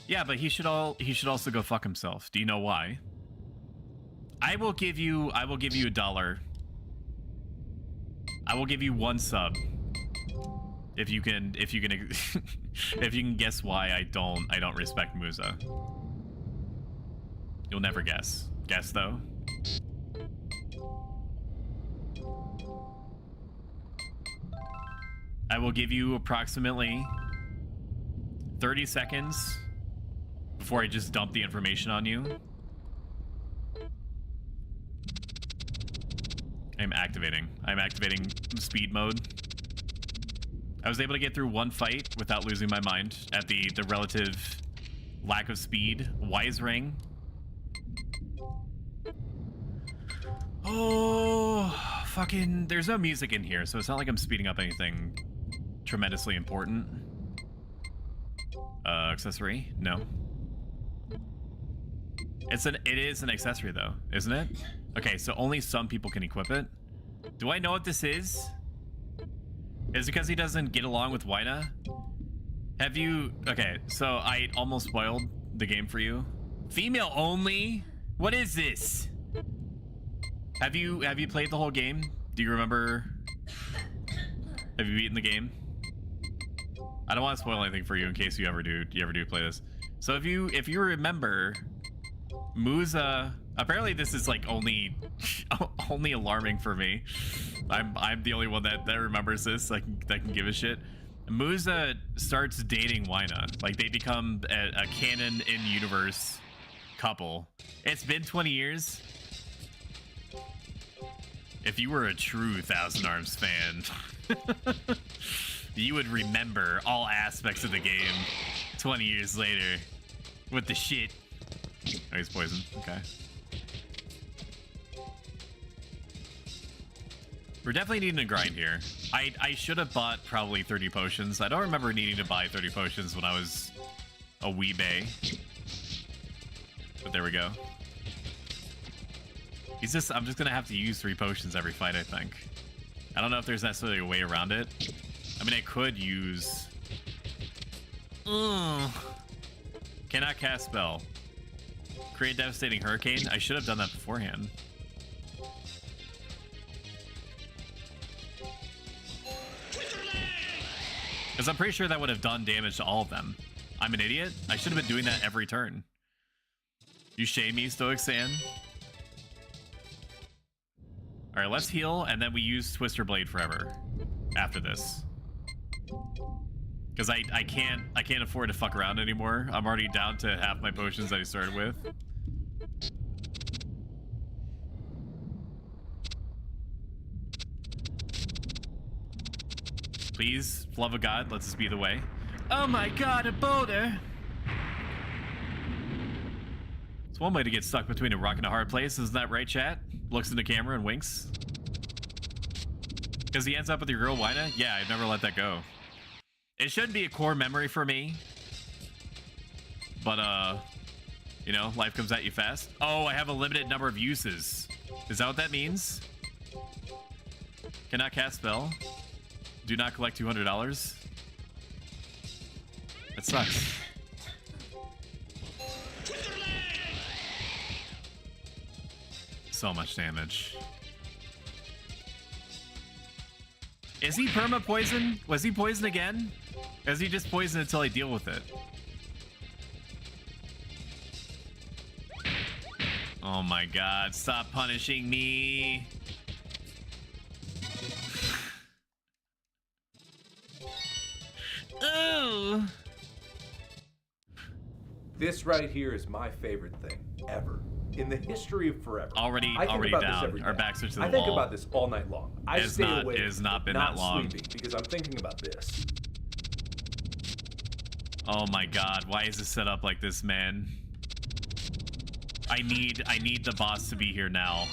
Yeah, but he should also go fuck himself. Do you know why? I will give you $1. I will give you 1 sub if you can if you can guess why I don't respect Musa. You'll never guess. Guess though. I will give you approximately 30 seconds before I just dump the information on you. I'm activating speed mode. I was able to get through 1 fight without losing my mind at the relative lack of speed. Wise ring. Oh, fucking, there's no music in here, so it's not like I'm speeding up anything tremendously important. Accessory? No. It is an accessory though, isn't it? Okay, so only some people can equip it. Do I know what this is? Is it because he doesn't get along with Wyna? Have you... Okay, so I almost spoiled the game for you Female only? What is this? Have you played the whole game? Do you remember? Have you beaten the game? I don't want to spoil anything for you in case you ever do play this. So if you remember, Musa, apparently this is like only alarming for me. I'm the only one that remembers this, that can give a shit. Musa starts dating Wyna. Like they become a canon in universe couple. It's been 20 years. If you were a true Thousand Arms fan, you would remember all aspects of the game 20 years later with the shit. Oh, he's poisoned. Okay. We're definitely needing a grind here. I should have bought probably 30 potions. I don't remember needing to buy 30 potions when I was a wee bay. But there we go. I'm just gonna have to use 3 potions every fight, I think. I don't know if there's necessarily a way around it. I mean, I could use... Cannot cast spell. Create devastating hurricane. I should have done that beforehand. Because I'm pretty sure that would have done damage to all of them. I'm an idiot. I should have been doing that every turn. You shame me, Stoic Sand. All right, let's heal, and then we use Twister Blade forever after this. Because I can't afford to fuck around anymore. I'm already down to half my potions that I started with. Please, love of God, let this be the way. Oh my God, a boulder! It's one way to get stuck between a rock and a hard place, isn't that right, chat? Looks in the camera and winks. Because he ends up with your girl, Wyna? Yeah, I've never let that go. It shouldn't be a core memory for me. But, you know, life comes at you fast. Oh, I have a limited number of uses. Is that what that means? Cannot cast spell. Do not collect $200. That sucks. So much damage. Is he perma poison? Was he poisoned again? Or is he just poisoned until I deal with it? Oh my God, stop punishing me. Ooh. This right here is my favorite thing ever. In the history of forever. Already down. Our backs are to the wall. I think about this all night long. I stay awake. It has not been that long. Sleeping because I'm thinking about this. Oh my God, why is it set up like this, man? I need the boss to be here now.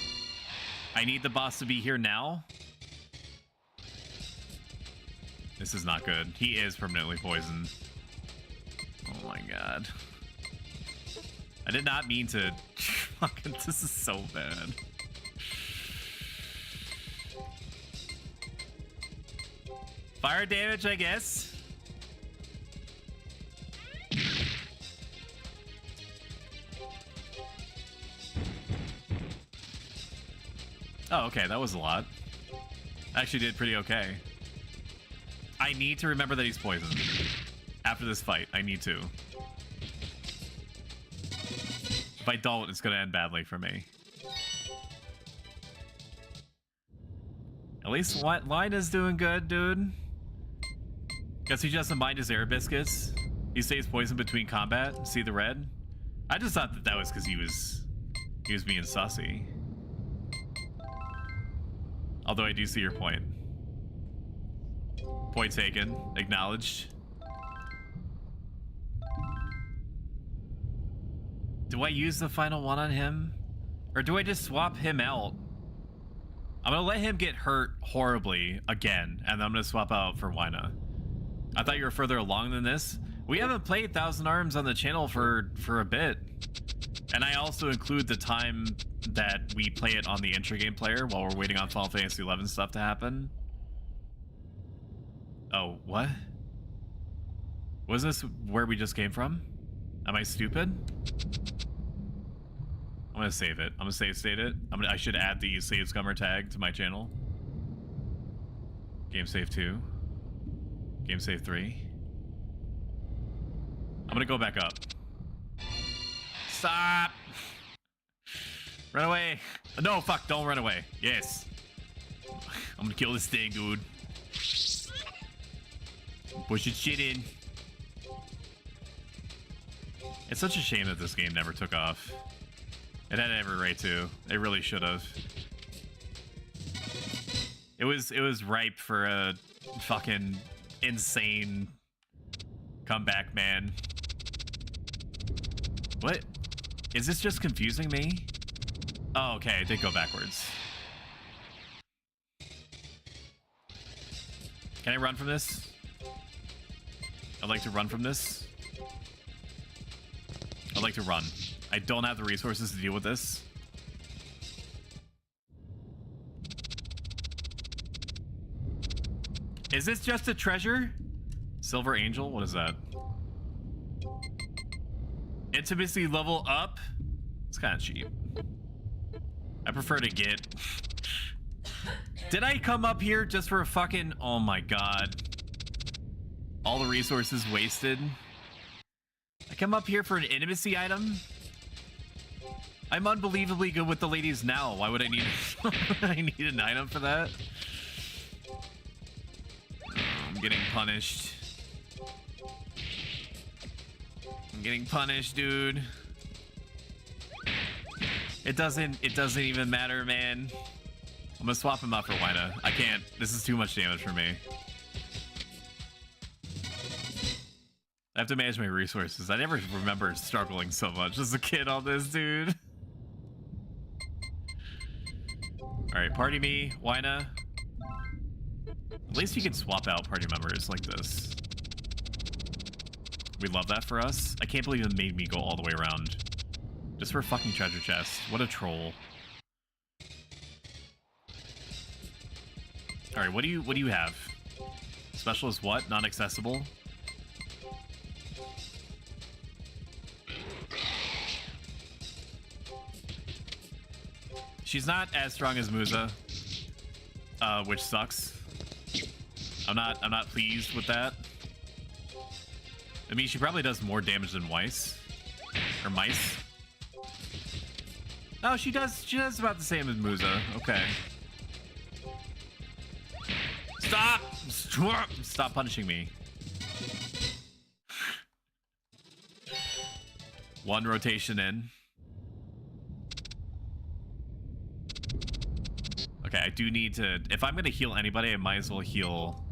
I need the boss to be here now. This is not good. He is permanently poisoned. Oh my God. I did not mean to... Fucking, this is so bad. Fire damage, I guess. Oh, okay, that was a lot. Actually did pretty okay. I need to remember that he's poisoned. After this fight, I need to. If I don't, it's gonna end badly for me. At least Wyna's doing good, dude. Guess he just mind his air biscuits. He stays poisoned between combat. See the red? I just thought that was because he was being sussy. Although I do see your point. Point taken. Acknowledged. Do I use the final one on him? Or do I just swap him out? I'm gonna let him get hurt horribly again, and then I'm gonna swap out for Wyna. I thought you were further along than this. We haven't played Thousand Arms on the channel for a bit. And I also include the time that we play it on the intro game player while we're waiting on Final Fantasy XI stuff to happen. Oh, what? Was this where we just came from? Am I stupid? I'm gonna save it. I'm gonna save state it. I should add the save scummer tag to my channel. Game save 2. Game save 3. I'm gonna go back up. Stop! Run away! No, fuck, don't run away. Yes. I'm gonna kill this thing, dude. Push your shit in. It's such a shame that this game never took off. It had every right to. It really should have. It was ripe for a fucking insane comeback, man. What? Is this just confusing me? Oh, okay, it did go backwards. Can I run from this? I'd like to run from this. I'd like to run. I don't have the resources to deal with this. Is this just a treasure? Silver Angel? What is that? Intimacy level up? It's kind of cheap. I prefer to get... Did I come up here just for a fucking... Oh my god. All the resources wasted. I come up here for an intimacy item? I'm unbelievably good with the ladies now. Why would I need... I need an item for that? I'm getting punished. I'm getting punished, dude. It doesn't even matter, man. I'm gonna swap him out for Wina. I can't. This is too much damage for me. I have to manage my resources. I never remember struggling so much as a kid on this, dude. Alright, party me, Wina. At least you can swap out party members like this. We love that for us. I can't believe it made me go all the way around. Just for a fucking treasure chest. What a troll. Alright, what do you have? Specialist what? Not accessible? She's not as strong as Musa, which sucks. I'm not pleased with that. I mean, she probably does more damage than Weiss or Mice. Oh, she does about the same as Musa. Okay. Stop punishing me. One rotation in. Okay, I do need to... If I'm gonna heal anybody, I might as well heal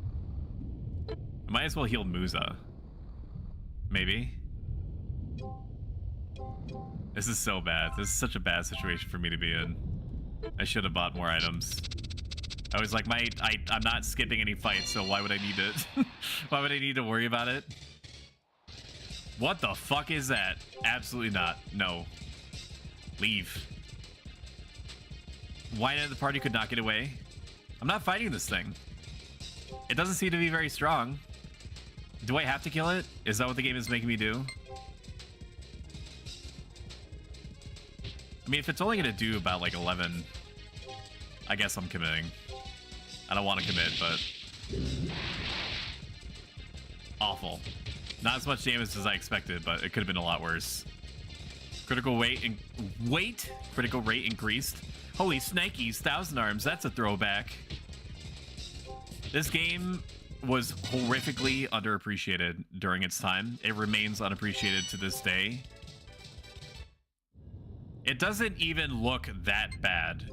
Musa. Maybe. This is so bad. This is such a bad situation for me to be in. I should have bought more items. I was like, I'm not skipping any fights, so why would I need it? Why would I need to worry about it? What the fuck is that? Absolutely not. No. Leave. Why did the party could not get away? I'm not fighting this thing. It doesn't seem to be very strong. Do I have to kill it? Is that what the game is making me do? I mean, if it's only gonna do about like 11, I guess I'm committing. I don't want to commit, but awful. Not as much damage as I expected, but it could have been a lot worse. Critical critical rate increased. Holy Snikes, Thousand Arms, that's a throwback. This game was horrifically underappreciated during its time. It remains unappreciated to this day. It doesn't even look that bad.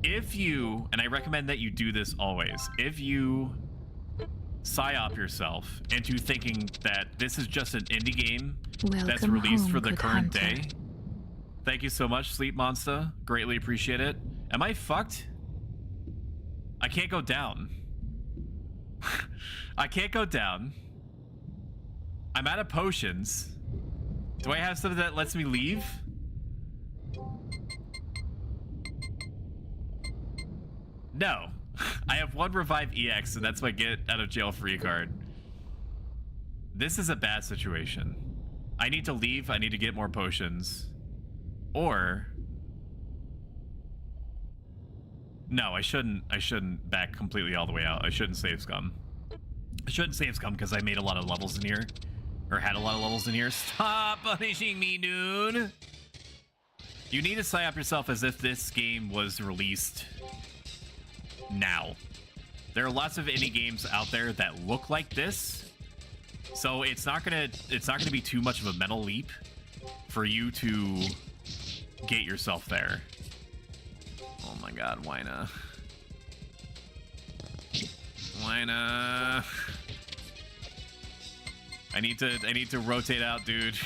If you, and I recommend that you do this always, if you psyop yourself into thinking that this is just an indie game that's released for the current day. Thank you so much, Sleep Monster. Greatly appreciate it. Am I fucked? I can't go down. I can't go down. I'm out of potions. Do I have something that lets me leave? No. I have one Revive EX, and that's my get out of jail free card. This is a bad situation. I need to leave. I need to get more potions. Or No, I shouldn't back completely all the way out. I shouldn't save scum. I shouldn't save scum because I made a lot of levels in here. Or had a lot of levels in here. Stop punishing me, dude! You need to sign up yourself as if this game was released now. There are lots of indie games out there that look like this. So it's not gonna be too much of a mental leap for you to get yourself there. Oh my god, Wina. Wina. I need to rotate out, dude.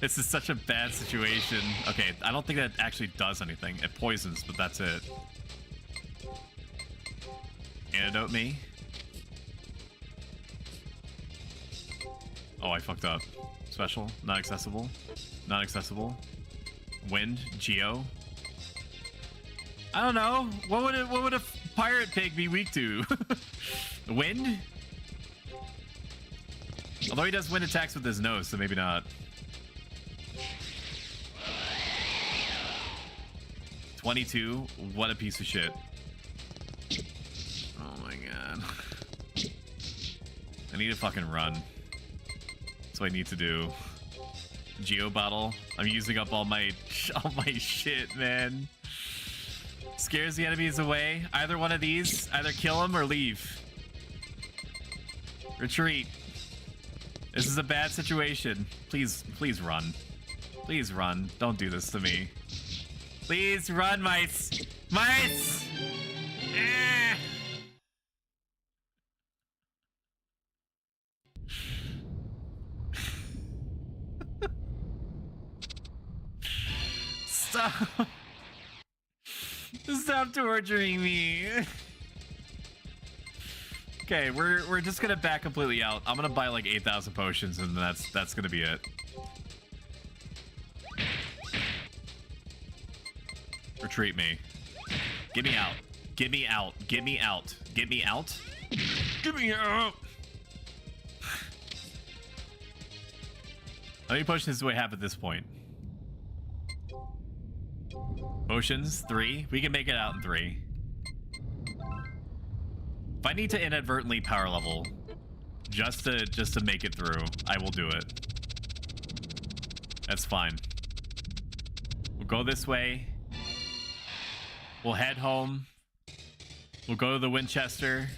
This is such a bad situation. Okay, I don't think that actually does anything. It poisons, but that's it. Antidote me. Oh, I fucked up. Special, not accessible. Not accessible. Wind, Geo. I don't know. What would a pirate pig be weak to? Wind? Although he does wind attacks with his nose, so maybe not. 22. What a piece of shit. Oh my god. I need to fucking run. That's what I need to do. Geo bottle. I'm using up all my shit, man. Scares the enemies away. Either one of these. Either kill them or leave. Retreat. This is a bad situation. Please run. Please run. Don't do this to me. Please run, mice. Mice! Ah! Stop. Stop torturing me. Okay, we're just gonna back completely out. I'm gonna buy like 8,000 potions, and that's gonna be it. Retreat me. Get me out. Get me out. Get me out. Get me out. Get me out. How many potions do I have at this point? Potions, 3. We can make it out in 3. If I need to inadvertently power level just to make it through, I will do it. That's fine. We'll go this way. We'll head home. We'll go to the Winchester.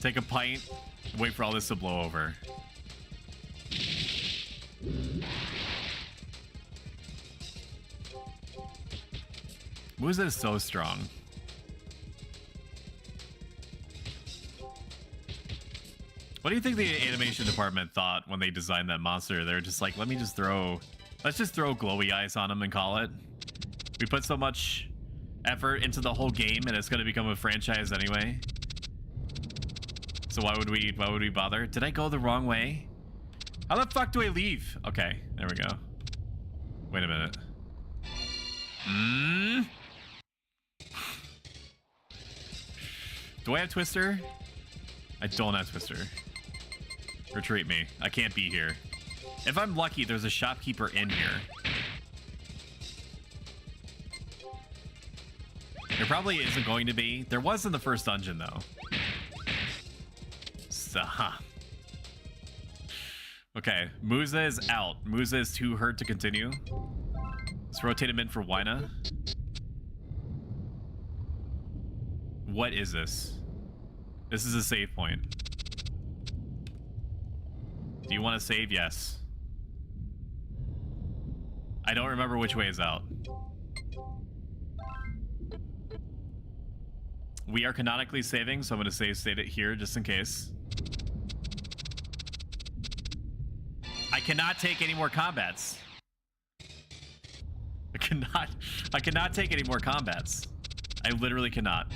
Take a pint. Wait for all this to blow over. Musa is so strong. What do you think the animation department thought when they designed that monster? They're just like, let's just throw glowy eyes on him and call it. We put so much effort into the whole game and it's gonna become a franchise anyway. So why would we bother? Did I go the wrong way? How the fuck do I leave? Okay, there we go. Wait a minute. Do I have Twister? I don't have Twister. Retreat me. I can't be here. If I'm lucky, there's a shopkeeper in here. There probably isn't going to be. There was in the first dungeon, though. Stop. Okay, Musa is out. Musa is too hurt to continue. Let's rotate him in for Wina. What is this? This is a save point. Do you want to save? Yes. I don't remember which way is out. We are canonically saving, so I'm going to save it here just in case. I cannot take any more combats. I cannot take any more combats. I literally cannot.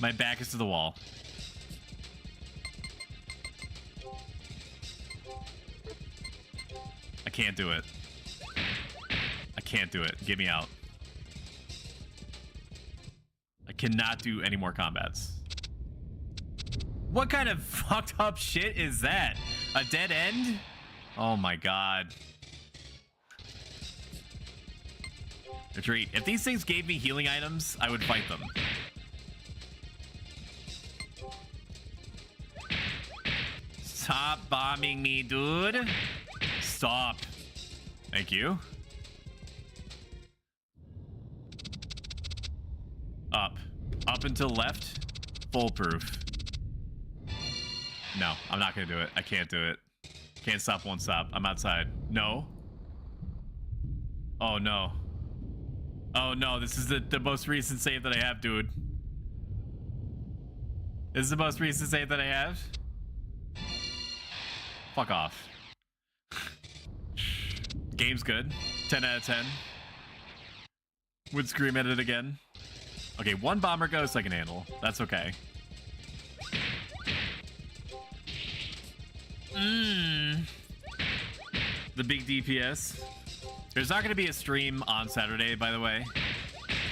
My back is to the wall. I can't do it. I can't do it. Get me out. I cannot do any more combats. What kind of fucked up shit is that? A dead end? Oh my god. Retreat. If these things gave me healing items, I would fight them. Stop bombing me, dude. Stop. Thank you. Up. Up until left. Foolproof. No, I'm not gonna do it. I can't do it. Can't stop, won't stop. I'm outside. No. Oh no. Oh no, this is the most recent save that I have, dude. This is the most recent save that I have. Fuck off. Game's good. 10 out of 10. Would scream at it again. Okay, one bomber ghost I can handle. That's okay. The big DPS. There's not going to be a stream on Saturday, by the way.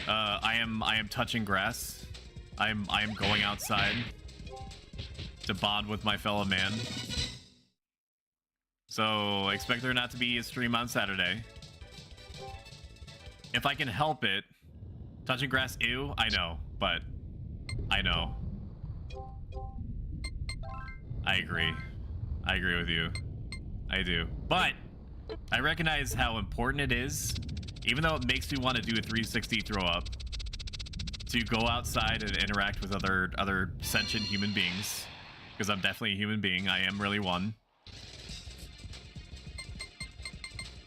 I am touching grass. I am going outside to bond with my fellow man. So expect there not to be a stream on Saturday. If I can help it. Touching grass, ew, I know, but I know. I agree. I agree with you. I do. But I recognize how important it is, even though it makes me want to do a 360 throw up, to go outside and interact with other sentient human beings, because I'm definitely a human being. I am really one.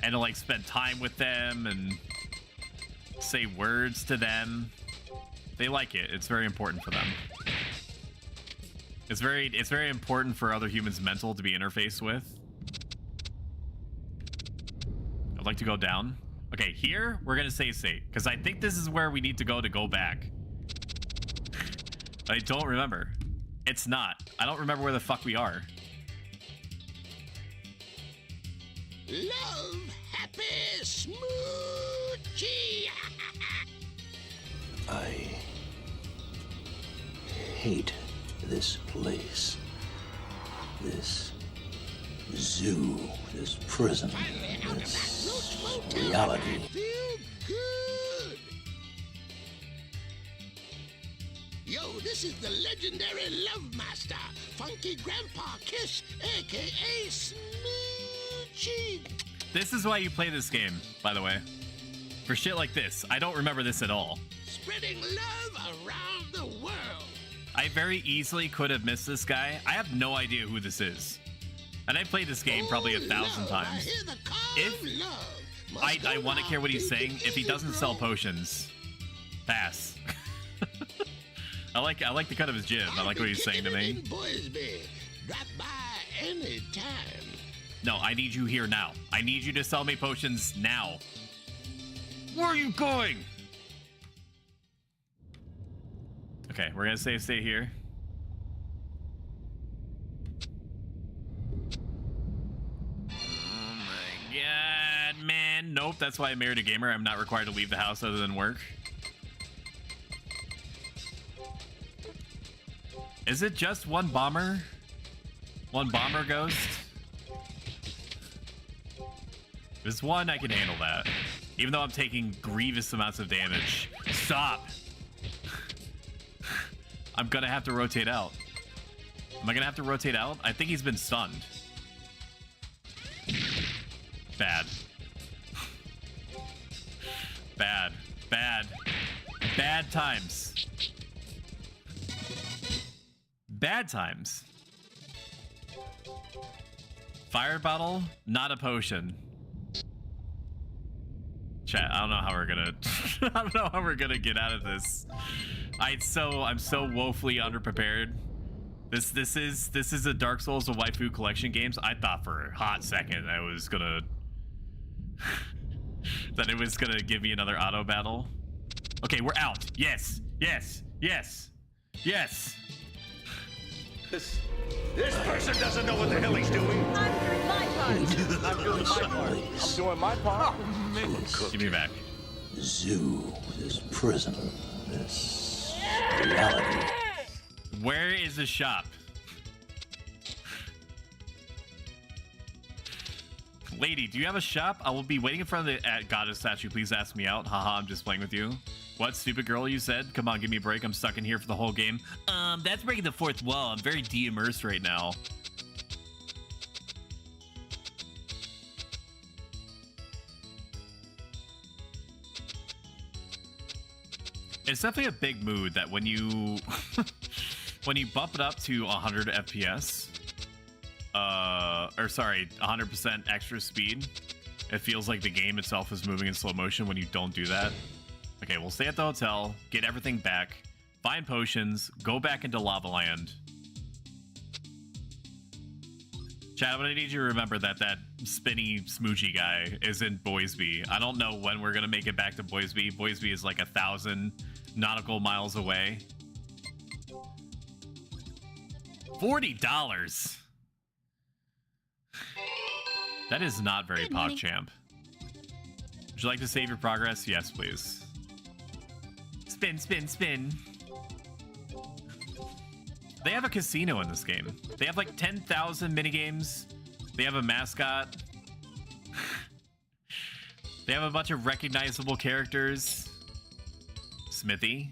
And to like spend time with them and say words to them. They like it. It's very important for them. It's very important for other humans' mental to be interfaced with. I'd like to go down. Okay, here we're gonna save state because I think this is where we need to go back. I don't remember. It's not. I don't remember where the fuck we are. Love, happy, smoochie. I hate this place. This zoo, this prison, this reality. I feel good. Yo, this is the legendary Love Master, Funky Grandpa Kiss, aka Smoochie. This is why you play this game, by the way. For shit like this. I don't remember this at all. Spreading love around the world. I very easily could have missed this guy. I have no idea who this is. And I played this game probably 1,000 times. If I want to care what he's saying, if he doesn't sell potions, pass. I like the cut of his jib. I like what he's saying to me. Drop by anytime. No, I need you here now. I need you to sell me potions now. Where are you going? Okay, we're gonna save state here. Oh my god, man. Nope, that's why I married a gamer. I'm not required to leave the house other than work. Is it just one bomber? One bomber ghost? If it's one, I can handle that. Even though I'm taking grievous amounts of damage. Stop! I'm gonna have to rotate out. Am I gonna have to rotate out? I think he's been stunned. Bad. Bad. Bad. Bad times. Bad times. Fire bottle, not a potion. Chat, I don't know how we're gonna I don't know how we're gonna get out of this. I'm so woefully underprepared. This is a Dark Souls of waifu collection games. I thought for a hot second I was gonna that it was gonna give me another auto battle. Okay, we're out. Yes, yes, yes, yes. This person doesn't know what the hell he's doing. I'm doing my part. I'm doing my part. I'm doing my part. Oh, man. Give me back. Zoo, this prison, this reality. Where is the shop? Lady, do you have a shop? I will be waiting in front of the goddess statue. Please ask me out. Haha, I'm just playing with you. What, stupid girl, you said? Come on, give me a break. I'm stuck in here for the whole game. That's breaking the fourth wall. I'm very de-immersed right now. It's definitely a big mood that when you when you bump it up to 100 FPS, or sorry, 100% extra speed, it feels like the game itself is moving in slow motion when you don't do that. Okay, we'll stay at the hotel, get everything back, find potions, go back into Lava Land. Chad, but I need you to remember that that spinny smoochy guy is in Boisby. I don't know when we're gonna make it back to Boisby. Boisby is like 1,000 nautical miles away. $40. That is not very PogChamp. Would you like to save your progress? Yes, please. Spin, spin, spin. They have a casino in this game. They have like 10,000 minigames. They have a mascot. They have a bunch of recognizable characters. Smithy.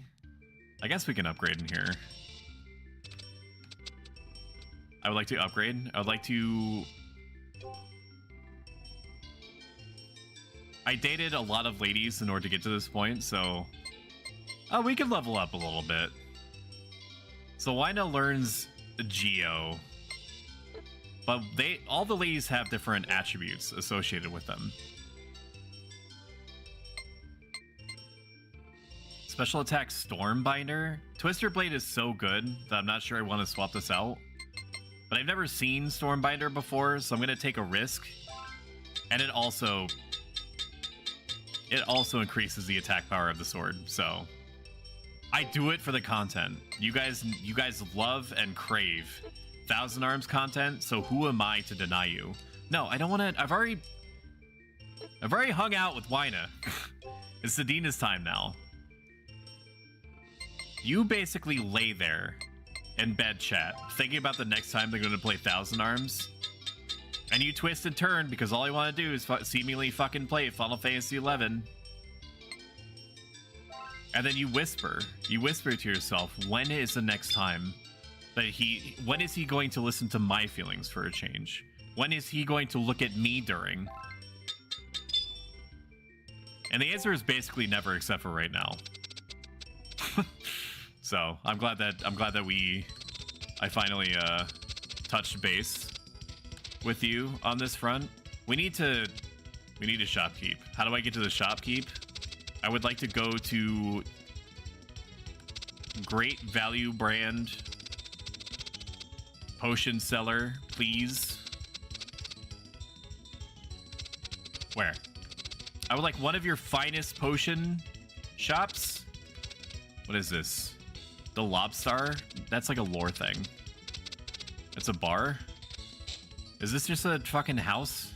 I guess we can upgrade in here. I would like to upgrade. I would like to... I dated a lot of ladies in order to get to this point, so... Oh, we can level up a little bit. So Wina learns Geo. But all the ladies have different attributes associated with them. Special attack Stormbinder. Twister Blade is so good that I'm not sure I want to swap this out. But I've never seen Stormbinder before, so I'm going to take a risk. And it also increases the attack power of the sword, so I do it for the content. You guys love and crave Thousand Arms content, so who am I to deny you? No, I don't want to. I've already hung out with Wina. It's Sedina's time now. You basically lay there in bed, chat, thinking about the next time they're going to play Thousand Arms, and you twist and turn because all you want to do is seemingly fucking play Final Fantasy XI. And then you whisper to yourself, when is the next time that when is he going to listen to my feelings for a change? When is he going to look at me during? And the answer is basically never, except for right now. So I'm glad that I finally touched base with you on this front. We need to shopkeep. How do I get to the shopkeep? I would like to go to Great Value Brand Potion Seller, please. Where? I would like one of your finest potion shops. What is this? The Lobstar? That's like a lore thing. It's a bar? Is this just a fucking house?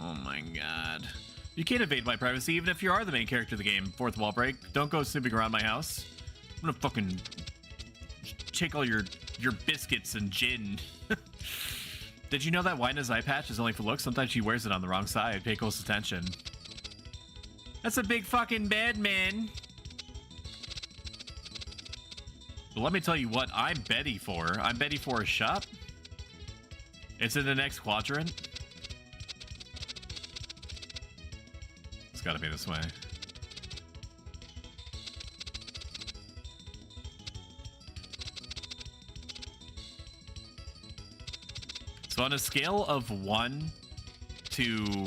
Oh my god. You can't invade my privacy even if you are the main character of the game. Fourth wall break. Don't go snooping around my house. I'm gonna fucking take all your biscuits and gin. Did you know that Wina's eye patch is only for looks? Sometimes she wears it on the wrong side. Pay close attention. That's a big fucking bed, man. But let me tell you what I'm Betty for. I'm Betty for a shop. It's in the next quadrant. It's gotta be this way. So on a scale of 1 to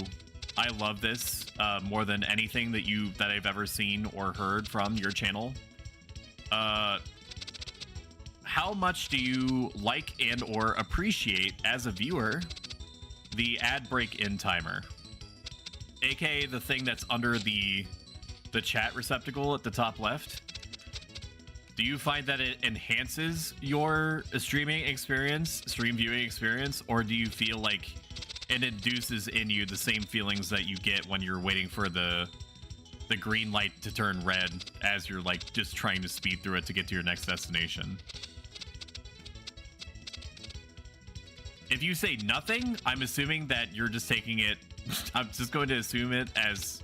I love this more than anything that I've ever seen or heard from your channel, how much do you like and or appreciate as a viewer the ad break-in timer? AKA the thing that's under the chat receptacle at the top left. Do you find that it enhances your streaming experience, stream viewing experience, or do you feel like it induces in you the same feelings that you get when you're waiting for the green light to turn red as you're like just trying to speed through it to get to your next destination? If you say nothing, I'm assuming that you're just taking it. I'm just going to assume it as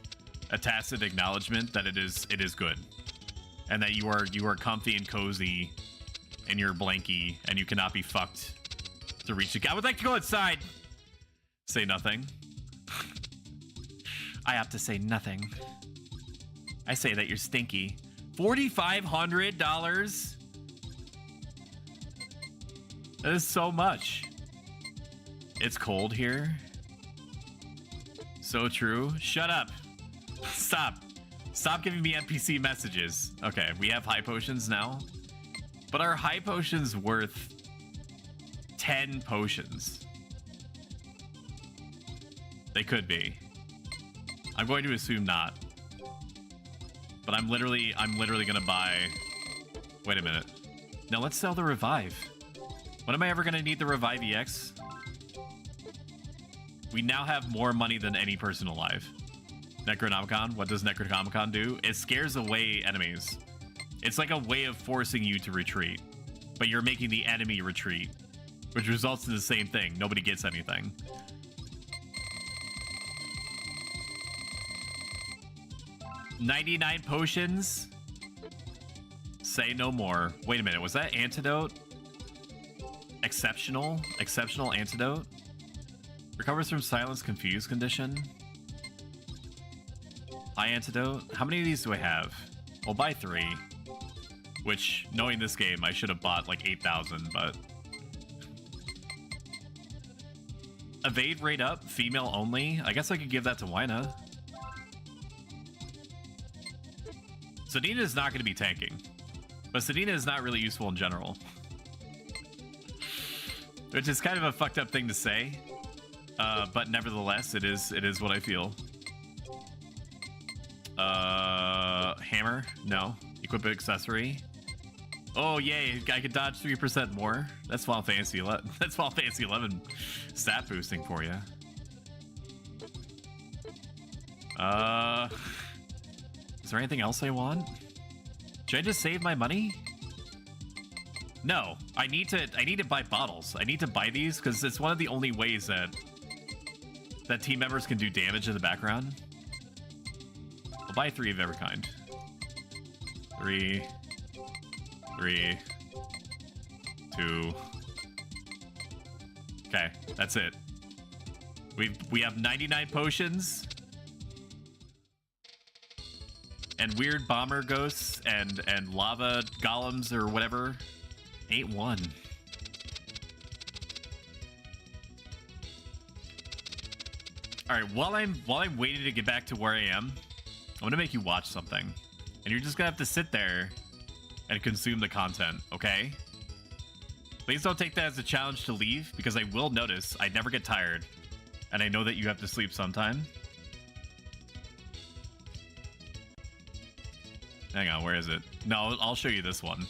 a tacit acknowledgement that it is good, and that you are comfy and cozy in your blankie, and you cannot be fucked to reach the. I would like to go outside. Say nothing. I have to say nothing. I say that you're stinky. $4,500. That is so much. It's cold here. So true. Shut up. Stop. Stop giving me NPC messages. Okay, we have high potions now. But are high potions worth 10 potions? They could be. I'm going to assume not. But I'm literally gonna buy. Wait a minute. No, let's sell the revive. When am I ever gonna need the revive EX? We now have more money than any person alive. Necronomicon. What does Necronomicon do? It scares away enemies. It's like a way of forcing you to retreat, but you're making the enemy retreat, which results in the same thing. Nobody gets anything. $99 potions. Say no more. Wait a minute. Was that antidote? Exceptional antidote. Recovers from silence confused condition. High antidote. How many of these do I have? I'll buy 3. Which, knowing this game, I should have bought like 8,000, but... Evade rate up, female only. I guess I could give that to Wyna. Sedina is not going to be tanking. But Sedina is not really useful in general. Which is kind of a fucked up thing to say. But nevertheless, it is what I feel. Hammer? No. Equip accessory. Oh yay, I could dodge 3% more. That's Final Fantasy 11. That's Final Fantasy 11 stat boosting for you. Is there anything else I want? Should I just save my money? No, I need to buy bottles. I need to buy these because it's one of the only ways that team members can do damage in the background. I'll buy 3 of every kind. 3, 2. Okay, that's it. We have 99 potions. And weird bomber ghosts and lava golems or whatever. 8-1. All right, while I'm waiting to get back to where I am, I'm gonna make you watch something, and you're just gonna have to sit there and consume the content, okay? Please don't take that as a challenge to leave, because I will notice I never get tired, and I know that you have to sleep sometime. Hang on, where is it? No, I'll show you this one.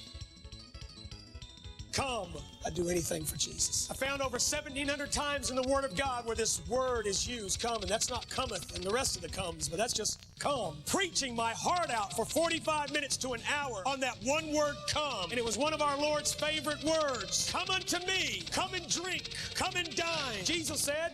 Come. I'd do anything for Jesus. I found over 1,700 times in the Word of God where this word is used, come, and that's not cometh and the rest of the comes, but that's just come. Preaching my heart out for 45 minutes to an hour on that one word, come. And it was one of our Lord's favorite words. Come unto me. Come and drink. Come and dine. Jesus said,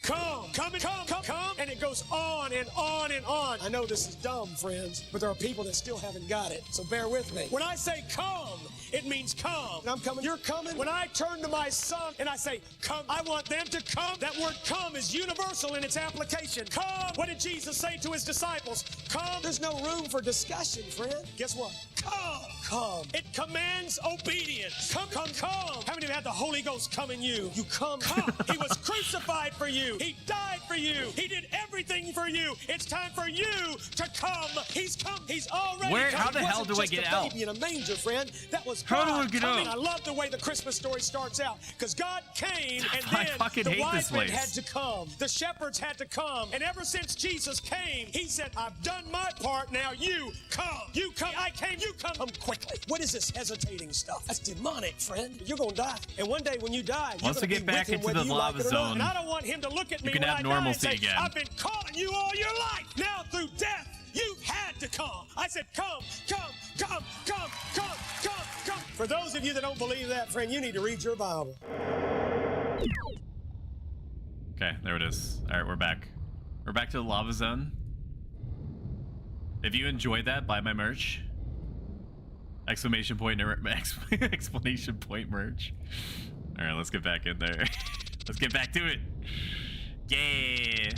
come, come, and come, come, come. And it goes on and on and on. I know this is dumb, friends, but there are people that still haven't got it, so bear with me. When I say come, it means come. And I'm coming, you're coming. When I turn to my son and I say, come, I want them to come. That word come is universal in its application. Come. What did Jesus say to his disciples? Come. There's no room for discussion, friend. Guess what? Come. Come. It commands obedience. Come, come, come. How many have had the Holy Ghost come in you? You come. Come. He was crucified for you. He died for you. He did everything for you. It's time for you to come. He's come. He's already come. How the hell do I get out? Baby in a manger, friend. That was how do I get out? I love the way the Christmas story starts out, because God came and then the hate wise men had to come. The shepherds had to come. And ever since Jesus came, he said, I've done my part. Now you come. You come. I came. You come. Come quickly. What is this hesitating stuff? That's demonic, friend. You're going to die. And one day when you die, once we get back into the lava zone, and I don't want him to look at me you can have normalcy again. I've been calling you all your life. Now through death, you had to come. I said, come, come, come, come, come, come, come. For those of you that don't believe that, friend, you need to read your Bible. Okay, there it is. All right, we're back. We're back to the lava zone. If you enjoyed that, buy my merch. Exclamation point, explanation point merch. All right, let's get back in there. Let's get back to it. Yeah.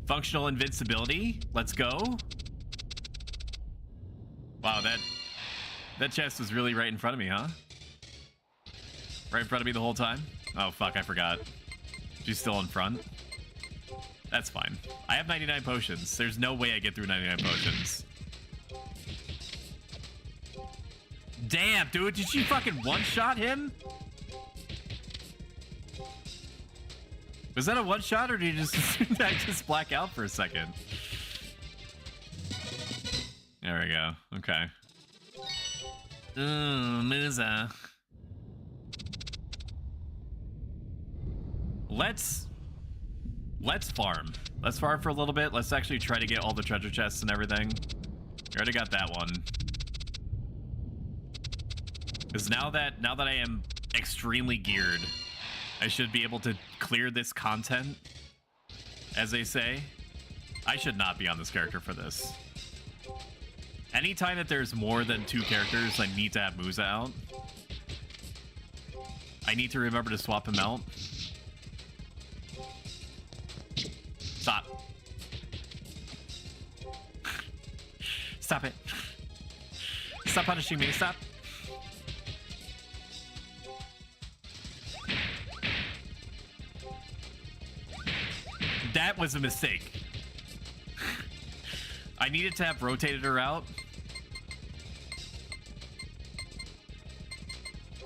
Functional invincibility. Let's go. Wow, that chest was really right in front of me, huh? Right in front of me the whole time? Oh, fuck, I forgot. She's still in front. That's fine. I have 99 potions. There's no way I get through 99 potions. Damn, dude, did she fucking one-shot him? Was that a one-shot, or did you just, I just black out for a second? There we go. Okay. Ooh, Musa. Let's farm. Let's farm for a little bit. Let's actually try to get all the treasure chests and everything. We already got that one. Because now that I am extremely geared, I should be able to clear this content, as they say. I should not be on this character for this. Anytime that there's more than 2 characters, I need to have Musa out. I need to remember to swap him out. Stop. Stop it. Stop punishing me. Stop. That was a mistake. I needed to have rotated her out.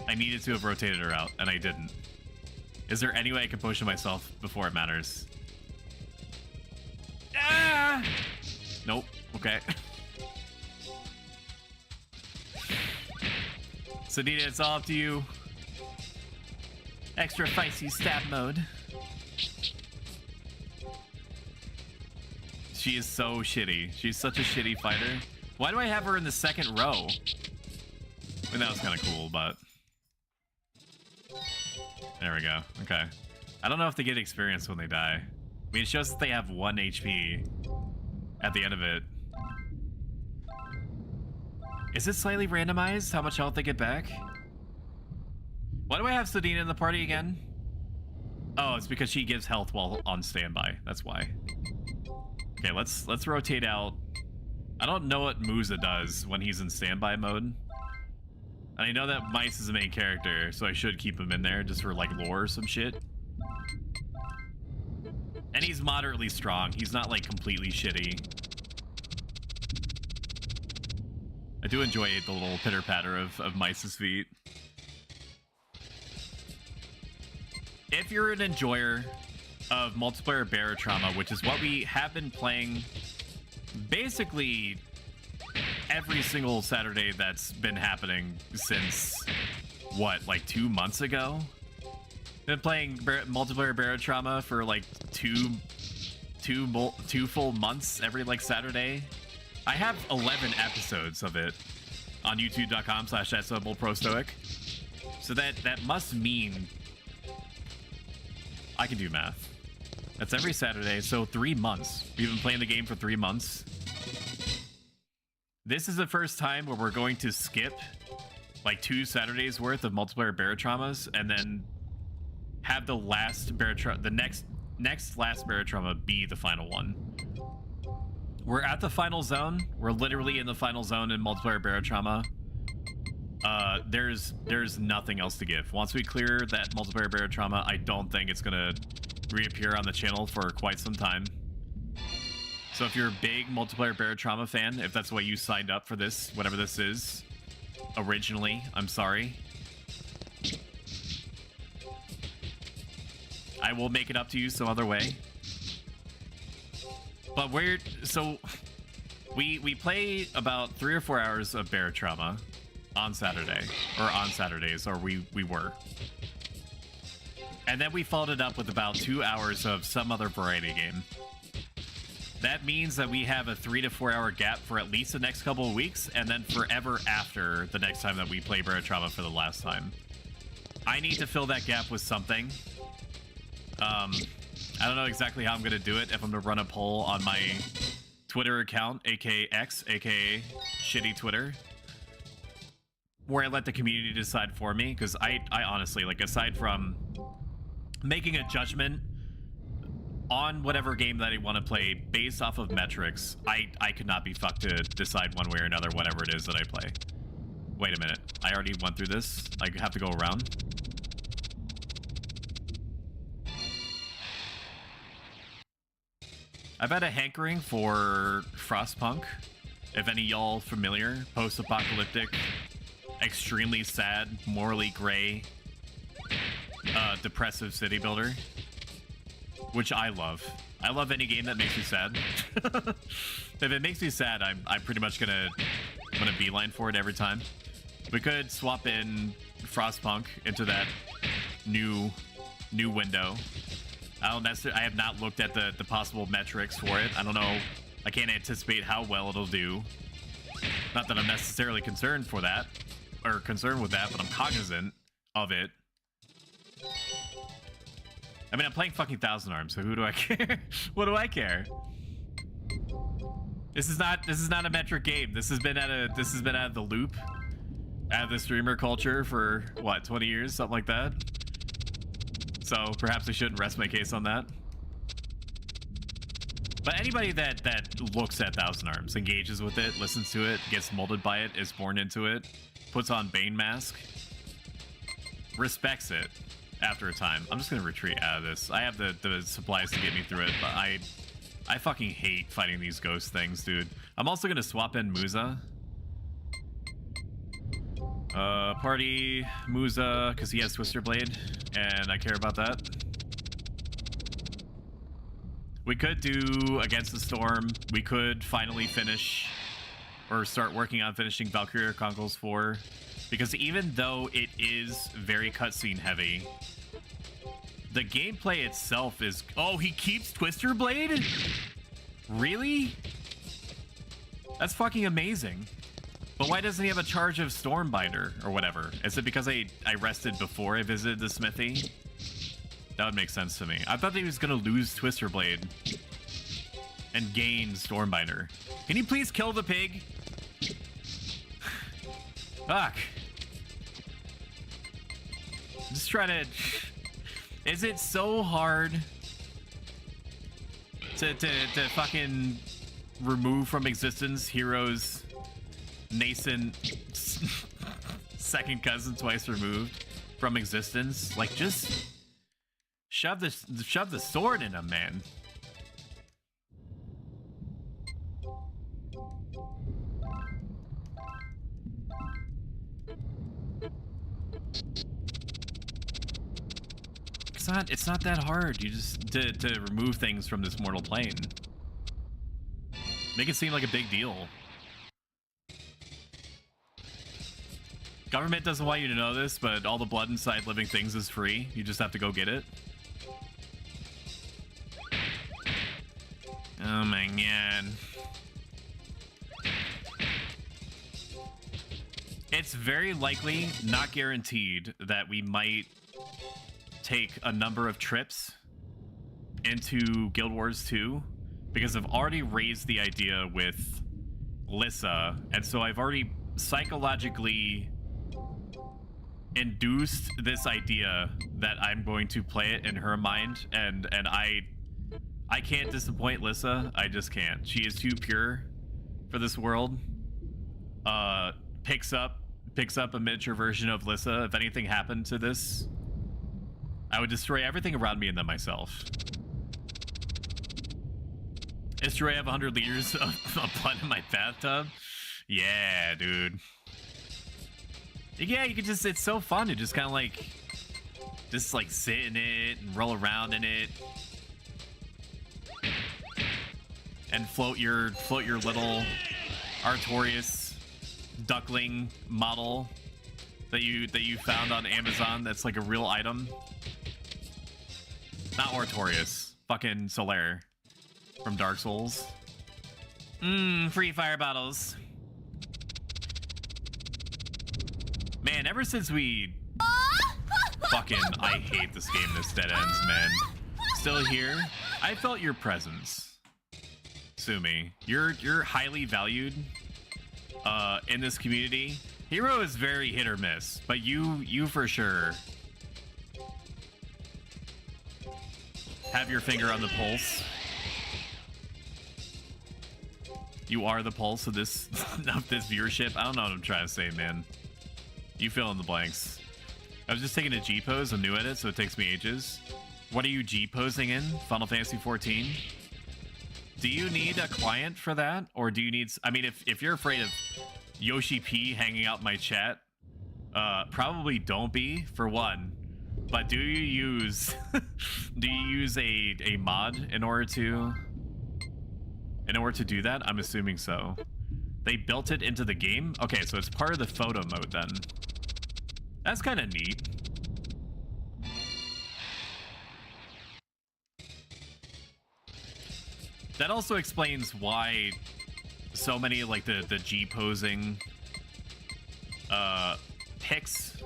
I needed to have rotated her out, and I didn't. Is there any way I can potion myself before it matters? Ah! Nope. Okay. Sedina, it's all up to you. Extra feisty stab mode. She is so shitty. She's such a shitty fighter. Why do I have her in the second row? I mean, that was kind of cool, but... There we go. Okay. I don't know if they get experience when they die. I mean, it shows that they have 1 HP at the end of it. Is it slightly randomized how much health they get back? Why do I have Sedina in the party again? Oh, it's because she gives health while on standby. That's why. Okay, let's rotate out. I don't know what Musa does when he's in standby mode. And I know that Mice is the main character, so I should keep him in there just for like lore or some shit. And he's moderately strong. He's not like completely shitty. I do enjoy the little pitter-patter of Mice's feet. If you're an enjoyer of multiplayer Barotrauma, which is what we have been playing basically every single Saturday that's been happening since, what, like 2 months ago? Been playing multiplayer Barotrauma for like two full months every like Saturday. I have 11 episodes of it on youtube.com/@prostoic. So that must mean I can do math. That's every Saturday, so 3 months. We've been playing the game for 3 months. This is the first time where we're going to skip like 2 Saturdays worth of multiplayer Barotraumas and then have the last the next last Barotrauma be the final one. We're at the final zone. We're literally in the final zone in multiplayer Barotrauma. There's nothing else to give. Once we clear that multiplayer Barotrauma, I don't think it's gonna reappear on the channel for quite some time. So if you're a big multiplayer Barotrauma fan, if that's why you signed up for this, whatever this is, originally, I'm sorry. I will make it up to you some other way. But we play about 3 or 4 hours of Barotrauma on Saturday, or on Saturdays, or we were. And then we followed it up with about 2 hours of some other variety game. That means that we have a 3 to 4 hour gap for at least the next couple of weeks, and then forever after the next time that we play Barotrauma for the last time. I need to fill that gap with something. I don't know exactly how I'm gonna do it. If I'm gonna run a poll on my Twitter account, aka X, aka shitty Twitter, where I let the community decide for me, because I honestly, like, aside from making a judgment on whatever game that I want to play based off of metrics, I could not be fucked to decide one way or another whatever it is that I play. Wait a minute, I already went through this. I have to go around. I've had a hankering for Frostpunk. If any y'all familiar, post-apocalyptic, extremely sad, morally gray, depressive city builder, which I love. I love any game that makes me sad. If it makes me sad, I'm pretty much gonna beeline for it every time. We could swap in Frostpunk into that new window. I have not looked at the possible metrics for it. I don't know. I can't anticipate how well it'll do. Not that I'm necessarily concerned for that, or concerned with that, but I'm cognizant of it. I mean, I'm playing fucking Thousand Arms, so who do I care? What do I care? This is not a metric game. This has been out of the loop, out of the streamer culture for what, 20 years, something like that. So perhaps I shouldn't rest my case on that. But anybody that looks at Thousand Arms, engages with it, listens to it, gets molded by it, is born into it, puts on Bane Mask, respects it after a time. I'm just gonna retreat out of this. I have the supplies to get me through it, but I fucking hate fighting these ghost things, dude. I'm also gonna swap in Musa. Party Musa, because he has Twister Blade, and I care about that. We could do Against the Storm. We could finally finish, or start working on finishing Valkyria Chronicles 4, because even though it is very cutscene heavy, the gameplay itself is... Oh, he keeps Twister Blade? Really? That's fucking amazing. But why doesn't he have a charge of Stormbinder or whatever? Is it because I rested before I visited the smithy? That would make sense to me. I thought that he was gonna lose Twister Blade and gain Stormbinder. Can you please kill the pig? Fuck. Just try to... Is it so hard to fucking remove from existence Hero's nascent second cousin twice removed from existence? Like, just shove the sword in him, man. It's not that hard. You just to remove things from this mortal plane. Make it seem like a big deal. Government doesn't want you to know this, but all the blood inside living things is free. You just have to go get it. Oh my god. It's very likely, not guaranteed, that we might take a number of trips into Guild Wars 2, because I've already raised the idea with Lissa, and so I've already psychologically induced this idea that I'm going to play it in her mind, and I can't disappoint Lissa. I just can't. She is too pure for this world. Picks up a miniature version of Lissa. If anything happened to this, I would destroy everything around me and then myself. Destroy, I have 100 liters of blood in my bathtub. Yeah, dude. Yeah, you could just, it's so fun to just kind of like, sit in it and roll around in it. And float your little Artorias duckling model that you found on Amazon that's like a real item. Not Artorias, fucking Solaire from Dark Souls. Free fire bottles. Man, ever since we I hate this game. This dead ends, man. Still here. I felt your presence, Sumi. You're highly valued in this community. Hero is very hit or miss, but you for sure have your finger on the pulse. You are the pulse of this viewership. I don't know what I'm trying to say, man. You fill in the blanks. I was just taking a G pose. I'm new at it, so it takes me ages. What are you G posing in? Final Fantasy 14? Do you need a client for that, or do you need? I mean, if you're afraid of Yoshi P hanging out my chat, probably don't be, for one. But do you use a mod in order to do that? I'm assuming so. They built it into the game? Okay, so it's part of the photo mode then. That's kind of neat. That also explains why so many like the G posing pics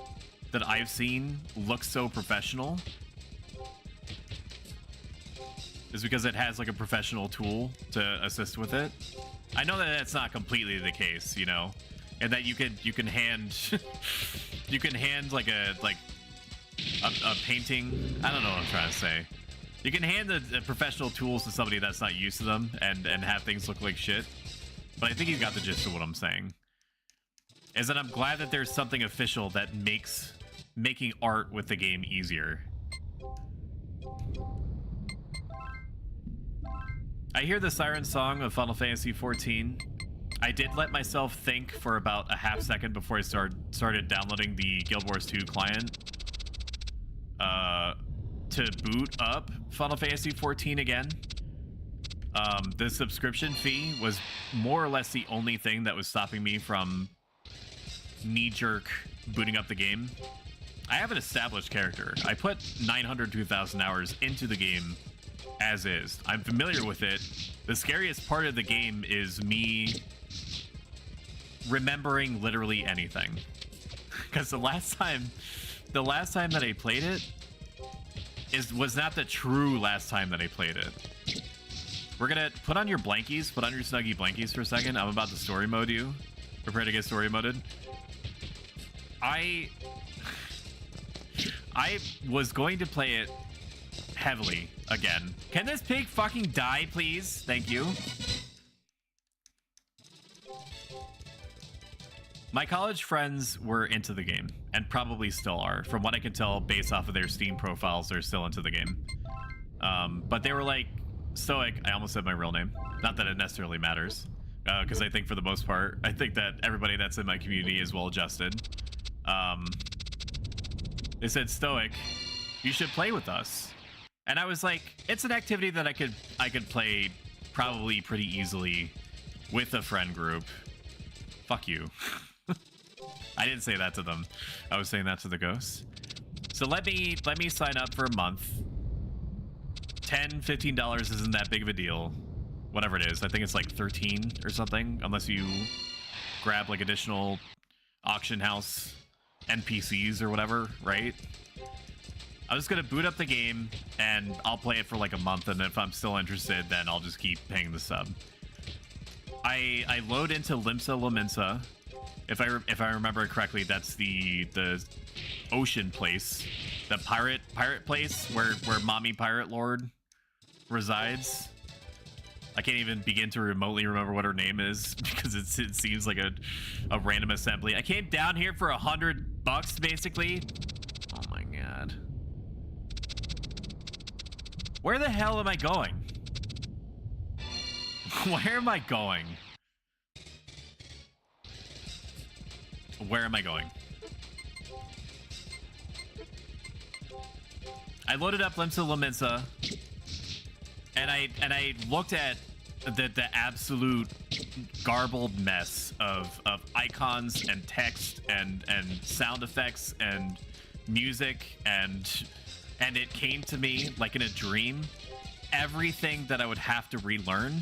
that I've seen look so professional. Is because it has like a professional tool to assist with it. I know that that's not completely the case, you know, and that you can hand like a painting. I don't know what I'm trying to say. You can hand the professional tools to somebody that's not used to them and have things look like shit. But I think you got the gist of what I'm saying. Is that I'm glad that there's something official that makes making art with the game easier. I hear the siren song of Final Fantasy 14. I did let myself think for about a half second before I started downloading the Guild Wars 2 client to boot up Final Fantasy 14 again. The subscription fee was more or less the only thing that was stopping me from knee-jerk booting up the game. I have an established character. I put 900 to 1,000 hours into the game as is. I'm familiar with it. The scariest part of the game is me remembering literally anything. Because the last time that I played it was not the true last time that I played it. We're gonna put on your blankies, put on your snuggy blankies for a second. I'm about to story mode you. Prepare to get story moded. I was going to play it heavily again. Can this pig fucking die, please? Thank you. My college friends were into the game, and probably still are. From what I can tell, based off of their Steam profiles, they're still into the game. But they were like, Stoic, I almost said my real name. Not that it necessarily matters, because I think for the most part, I think that everybody that's in my community is well-adjusted. They said, Stoic, you should play with us. And I was like, it's an activity that I could play probably pretty easily with a friend group. Fuck you. I didn't say that to them. I was saying that to the ghosts. So let me sign up for a month. $10, $15 isn't that big of a deal. Whatever it is. I think it's like 13 or something, unless you grab like additional auction house NPCs or whatever, right? I'm just gonna boot up the game and I'll play it for like a month, and if I'm still interested, then I'll just keep paying the sub. I load into Limsa Lominsa. If I remember correctly, that's the ocean place, the pirate place where Mommy Pirate Lord resides. I can't even begin to remotely remember what her name is because it seems like a random assembly. I came down here for $100 basically. Oh my god. Where the hell am I going? Where am I going? Where am I going? I loaded up Limsa Lominsa, and I looked at the absolute garbled mess of icons and text and sound effects and music, and it came to me like in a dream, everything that I would have to relearn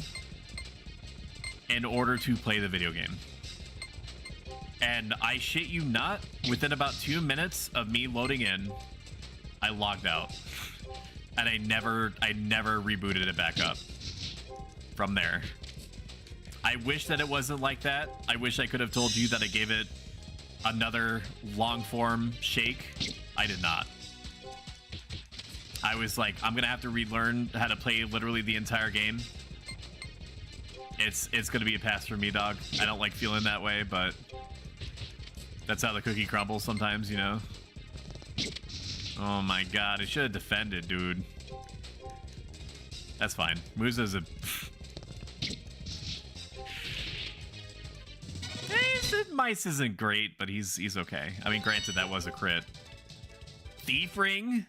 in order to play the video game. And I shit you not, within about 2 minutes of me loading in, I logged out. And I never rebooted it back up from there. I wish that it wasn't like that. I wish I could have told you that I gave it another long form shake. I did not. I was like, I'm gonna have to relearn how to play literally the entire game. It's gonna be a pass for me, dog. I don't like feeling that way, but that's how the cookie crumbles sometimes, you know? Oh my god, I should have defended, dude. That's fine. Muzo's a... Mice isn't great, but he's okay. I mean, granted, that was a crit. Thief ring?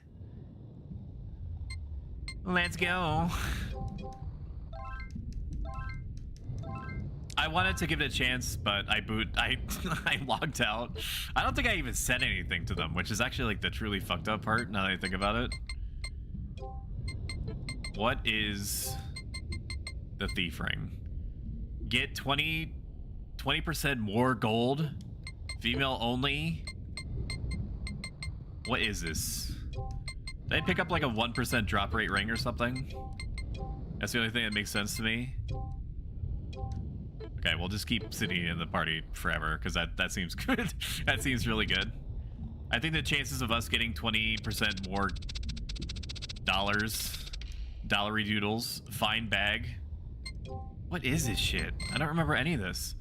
Let's go. I wanted to give it a chance, but I logged out. I don't think I even said anything to them, which is actually like the truly fucked up part now that I think about it. What is the thief ring? Get 20% more gold. Female only. What is this? Did I pick up like a 1% drop rate ring or something? That's the only thing that makes sense to me. Okay, we'll just keep sitting in the party forever because that seems good. That seems really good. I think the chances of us getting 20% more dollary doodles, fine bag. What is this shit? I don't remember any of this.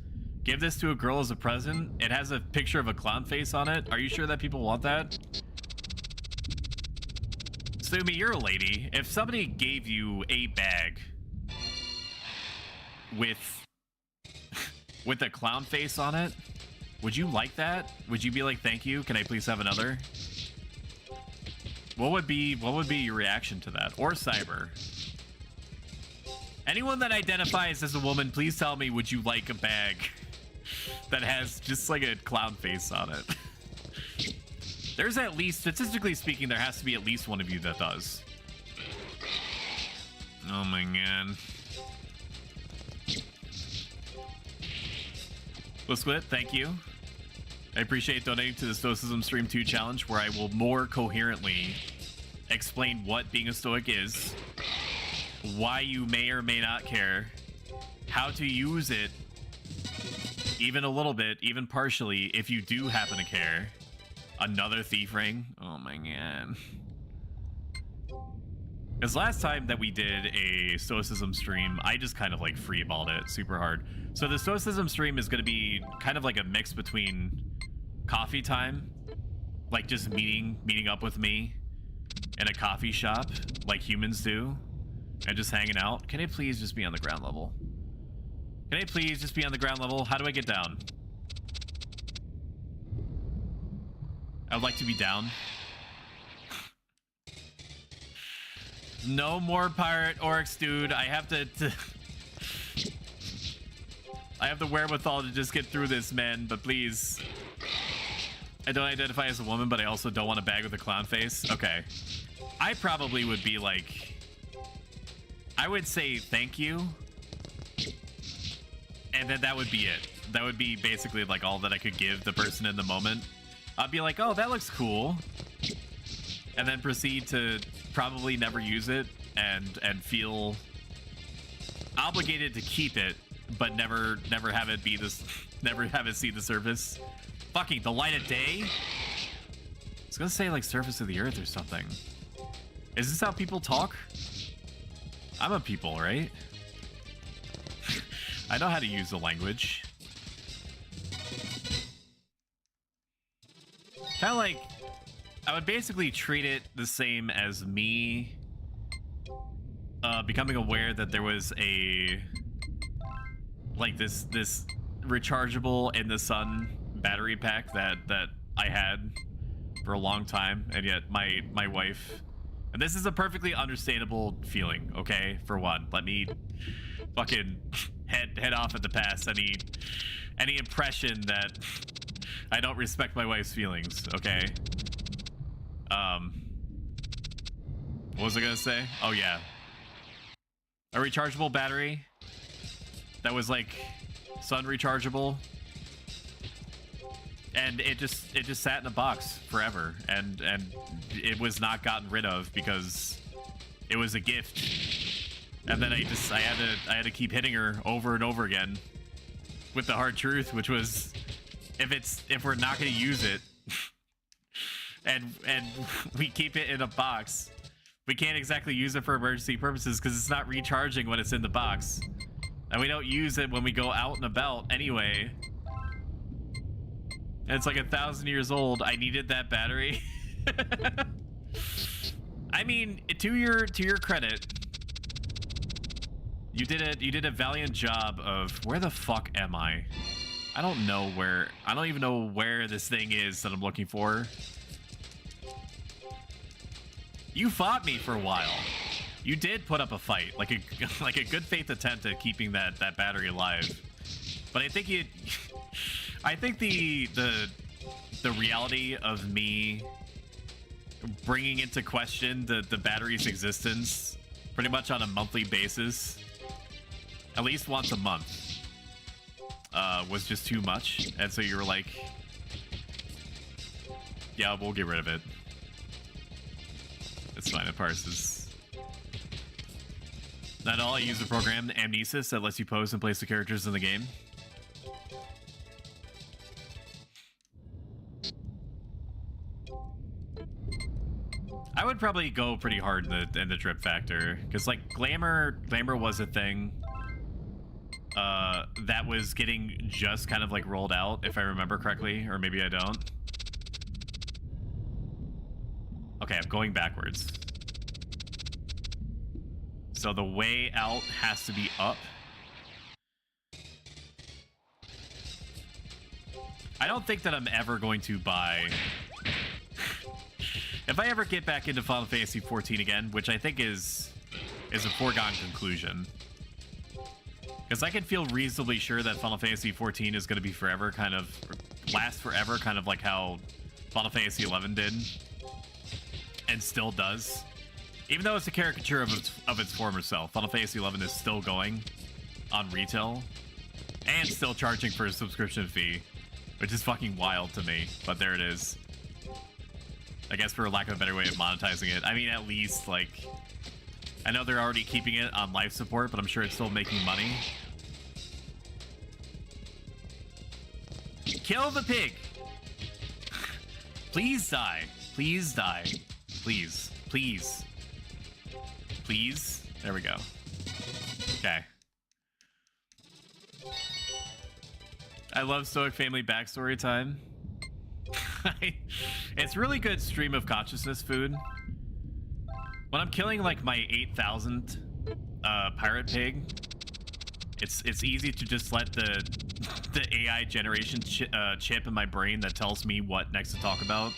Give this to a girl as a present. It has a picture of a clown face on it. Are you sure that people want that? Sumi, you're a lady. If somebody gave you a bag with a clown face on it, would you like that? Would you be like, thank you, can I please have another? What would be your reaction to that? Or Cyber? Anyone that identifies as a woman, please tell me, would you like a bag that has just like a clown face on it? There's at least, statistically speaking, there has to be at least one of you that does. Oh my god. Squid, thank you. I appreciate donating to the Stoicism Stream 2 challenge, where I will more coherently explain what being a Stoic is, why you may or may not care, how to use it, even a little bit, even partially, if you do happen to care. Another thief ring. Oh my god. Because last time that we did a Stoicism stream, I just kind of like freeballed it super hard. So the Stoicism stream is going to be kind of like a mix between coffee time, like just meeting up with me in a coffee shop like humans do, and just hanging out. Can it please just be on the ground level? Can it please just be on the ground level? How do I get down? I would like to be down. No more pirate orcs, dude. I have to I have the wherewithal to just get through this, man, but please. I don't identify as a woman, but I also don't want a bag with a clown face. Okay. I probably would be like, I would say thank you. And then that would be it. That would be basically like all that I could give the person in the moment. I'd be like, oh, that looks cool. And then proceed to probably never use it and feel obligated to keep it, but never have it be this, never have it see the surface. Fucking the light of day? I was gonna say like surface of the earth or something. Is this how people talk? I'm a people, right? I know how to use the language. Kind of like, I would basically treat it the same as me becoming aware that there was a, like this rechargeable in the sun battery pack that I had for a long time, and yet my wife, and this is a perfectly understandable feeling, okay? For one, let me fucking head off at the pass any impression that I don't respect my wife's feelings, okay? What was I gonna say? Oh yeah. A rechargeable battery that was like sun rechargeable. And it just sat in a box forever, and it was not gotten rid of because it was a gift. And then I had to keep hitting her over and over again with the hard truth, which was if we're not going to use it and we keep it in a box, we can't exactly use it for emergency purposes because it's not recharging when it's in the box, and we don't use it when we go out and about anyway. And it's like 1,000 years old. I needed that battery. I mean, to your credit, you did a valiant job of where the fuck am I? I don't even know where this thing is that I'm looking for. You fought me for a while. You did put up a fight, like a good faith attempt at keeping that battery alive. But I think the reality of me bringing into question the battery's existence pretty much on a monthly basis, at least once a month, was just too much. And so you were like, yeah, we'll get rid of it. It's fine, it parses. Not all. I use the program Amnesis that lets you pose and place the characters in the game. I would probably go pretty hard in the drip factor, because like glamour was a thing that was getting just kind of like rolled out, if I remember correctly, or maybe I don't. Okay, I'm going backwards. So the way out has to be up. I don't think that I'm ever going to buy... If I ever get back into Final Fantasy XIV again, which I think is a foregone conclusion, because I can feel reasonably sure that Final Fantasy XIV is going to be forever, kind of last forever, kind of like how Final Fantasy XI did, and still does. Even though it's a caricature of its former self, Final Fantasy XI is still going on retail and still charging for a subscription fee, which is fucking wild to me. But there it is. I guess for lack of a better way of monetizing it. I mean, at least, like, I know they're already keeping it on life support, but I'm sure it's still making money. Kill the pig! Please die. Please die. Please. Please. Please. There we go. Okay. I love Stoic Family backstory time. It's really good stream of consciousness food. When I'm killing like my 8,000 pirate pig, it's easy to just let the AI generation chip in my brain that tells me what next to talk about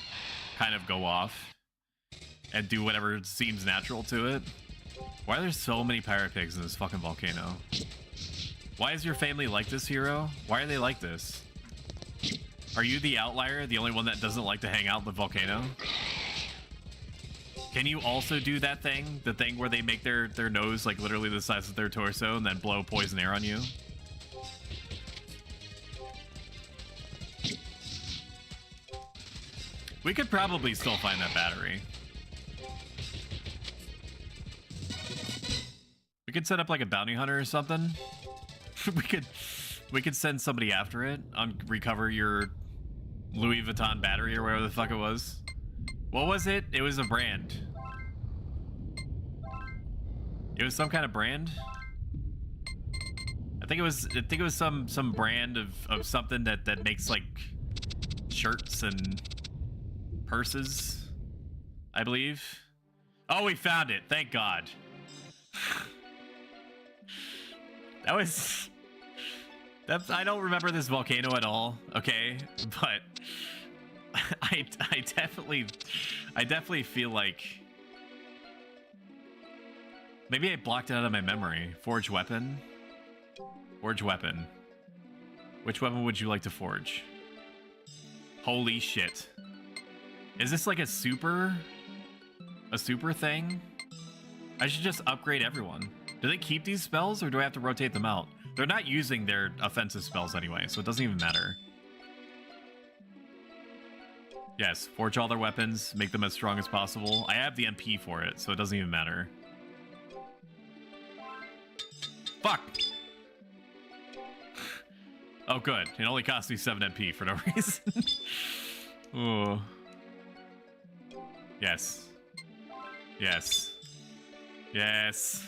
kind of go off and do whatever seems natural to it. Why are there so many pirate pigs in this fucking volcano? Why is your family like this, hero? Why are they like this? Are you the outlier, the only one that doesn't like to hang out in the volcano? Can you also do that thing? The thing where they make their nose like literally the size of their torso and then blow poison air on you? We could probably still find that battery. We could set up like a bounty hunter or something. we could send somebody after it on recover your Louis Vuitton battery or whatever the fuck it was. What was it? It was a brand. It was some kind of brand. I think it was some brand of something that makes like shirts and purses, I believe. Oh, we found it. Thank God. I don't remember this volcano at all, okay? But I definitely feel like maybe I blocked it out of my memory. Forge weapon. Forge weapon. Which weapon would you like to forge? Holy shit. Is this like a super thing? I should just upgrade everyone. Do they keep these spells or do I have to rotate them out? They're not using their offensive spells anyway, so it doesn't even matter. Yes, forge all their weapons, make them as strong as possible. I have the MP for it, so it doesn't even matter. Fuck! Oh, good. It only cost me 7 MP for no reason. Oh. Yes. Yes. Yes.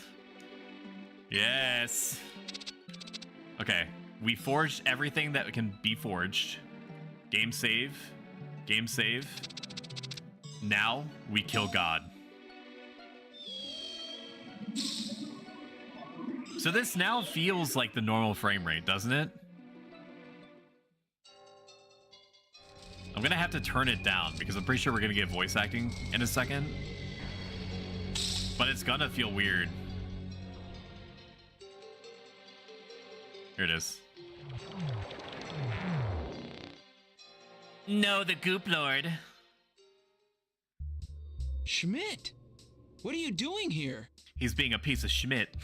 Yes. Okay. We forged everything that can be forged. Game save. Game save. Now we kill God. So this now feels like the normal frame rate, doesn't it? I'm gonna have to turn it down because I'm pretty sure we're gonna get voice acting in a second. But it's gonna feel weird. Here it is. No, the Goop Lord. Schmidt, what are you doing here? He's being a piece of Schmidt.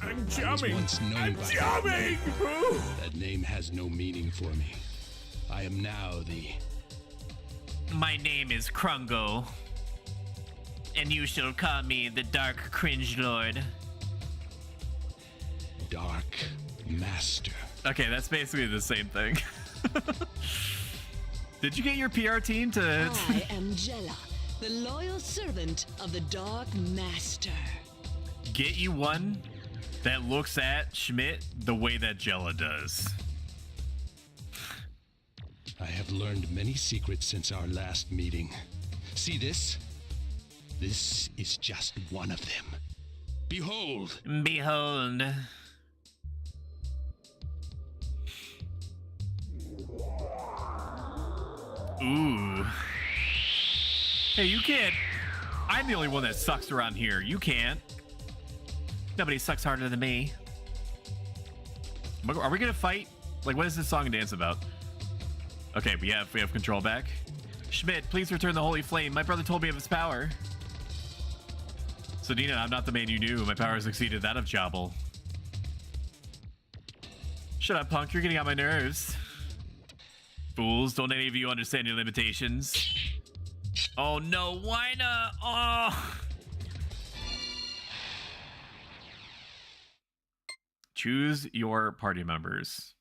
I'm jamming. I'm jamming. That name has no meaning for me. I am now the... My name is Krungo, and you shall call me the Dark Cringe Lord. Dark Master. Okay, that's basically the same thing. Did you get your PR team to... I am Jella, the loyal servant of the Dark Master. Get you one that looks at Schmidt the way that Jella does. I have learned many secrets since our last meeting. See this? This is just one of them. Behold! Behold. Ooh. Hey, you can't. I'm the only one that sucks around here. You can't. Nobody sucks harder than me. Are we gonna fight? Like, what is this song and dance about? Okay, we have control back. Schmidt, please return the holy flame. My brother told me of its power. So Dina, I'm not the man you knew. My power has exceeded that of Jabal. Shut up, punk. You're getting on my nerves. Fools, don't any of you understand your limitations? Oh no, why not? Oh. Choose your party members.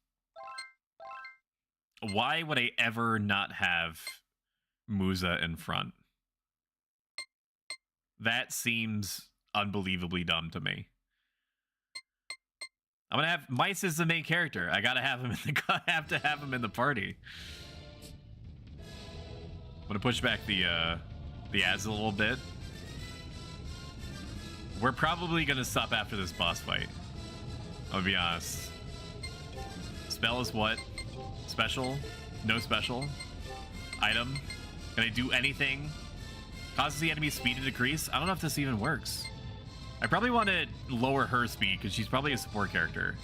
Why would I ever not have Musa in front? That seems unbelievably dumb to me. I'm gonna have Mice as the main character. I gotta have him in the have to have him in the party. I'm gonna push back the ads a little bit. We're probably gonna stop after this boss fight. I'll be honest. Spell is what? Special? No special? Item? Can I do anything? Causes the enemy's speed to decrease? I don't know if this even works. I probably want to lower her speed because she's probably a support character.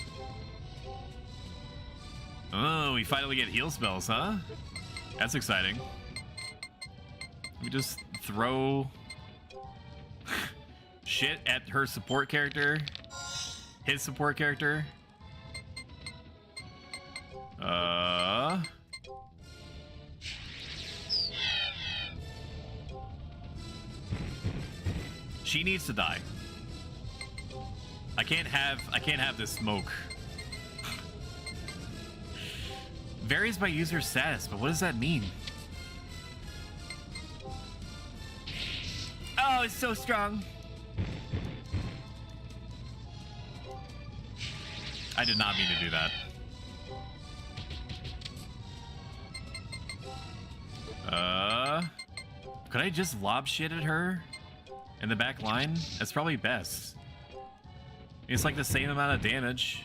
Oh, we finally get heal spells, huh? That's exciting. We just throw shit at her support character. His support character. She needs to die. I can't have this smoke. Varies by user status, but what does that mean? Oh, it's so strong. I did not mean to do that. Could I just lob shit at her in the back line? That's probably best. It's like the same amount of damage,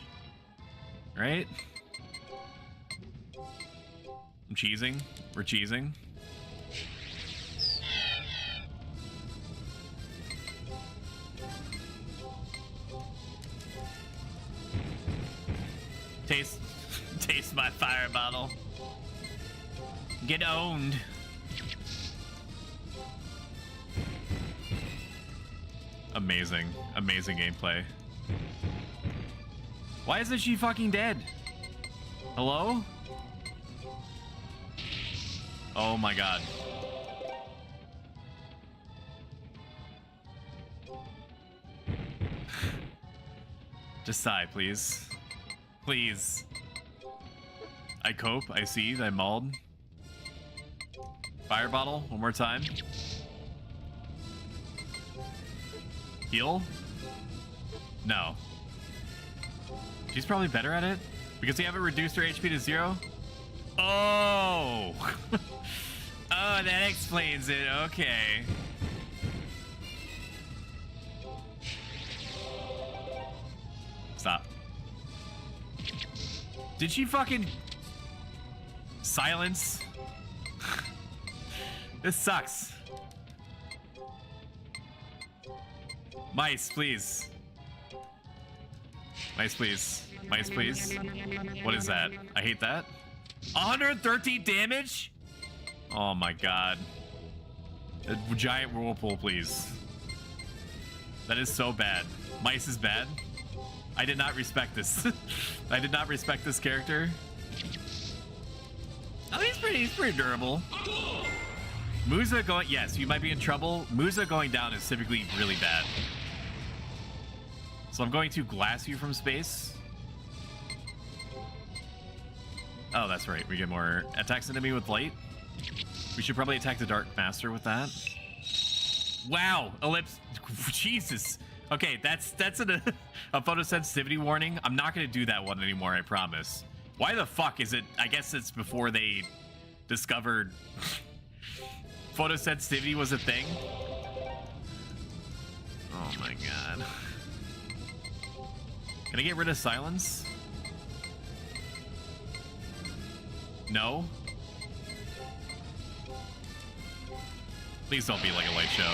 right? I'm cheesing. We're cheesing. Taste my fire bottle. Get owned. Amazing, amazing gameplay. Why isn't she fucking dead? Hello? Oh my god. Just sigh, please. Please. I cope. I see. I mauled. Fire bottle. One more time. Heal? No. She's probably better at it. Because we haven't reduced her HP to 0? Oh! Oh, that explains it. Okay. Stop. Did she fucking... silence? This sucks. Mice, please. Mice, please. Mice, please. What is that? I hate that. 113 damage? Oh my god. A giant whirlpool, please. That is so bad. Mice is bad. I did not respect this. I did not respect this character. Oh, he's pretty durable. Musa going, yes, you might be in trouble. Musa going down is typically really bad. So I'm going to glass you from space. Oh, that's right. We get more attacks into me with light. We should probably attack the Dark Master with that. Wow, ellipse. Jesus. Okay, that's a photosensitivity warning. I'm not going to do that one anymore, I promise. Why the fuck is it? I guess it's before they discovered photosensitivity was a thing. Oh my god. Can I get rid of silence? No? Please don't be like a light show.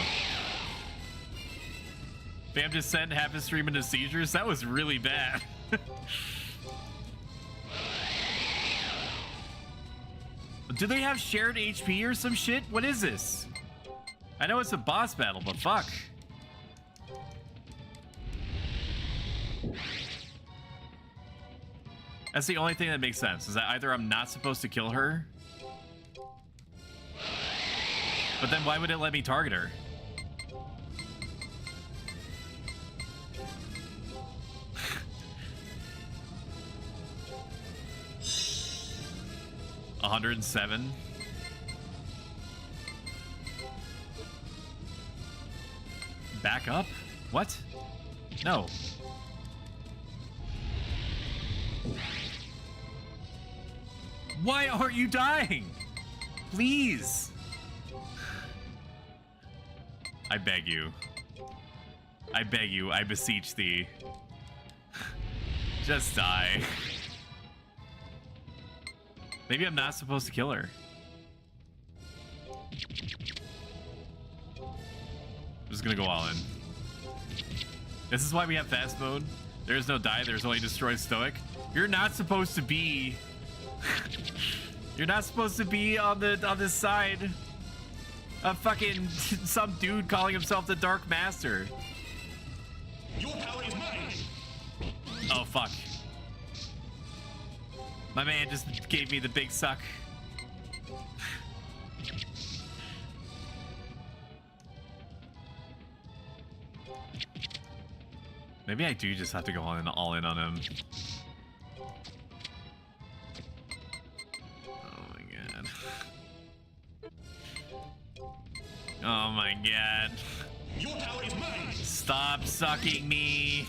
Bam just sent half his stream into seizures? That was really bad. Do they have shared HP or some shit? What is this? I know it's a boss battle, but fuck. That's the only thing that makes sense, is that either I'm not supposed to kill her, but then why would it let me target her? $107. Back up? What? No. Why aren't you dying? Please. I beg you. I beg you. I beseech thee. Just die. Maybe I'm not supposed to kill her. I'm just gonna go all in. This is why we have fast mode. There's no die, there's only destroy stoic. You're not supposed to be... You're not supposed to be on this side of fucking some dude calling himself the Dark Master. Your power is mine. Oh fuck. My man just gave me the big suck. Maybe I do just have to go on and all in on him. Oh my god. Oh my god. Your power is mine. Stop sucking me.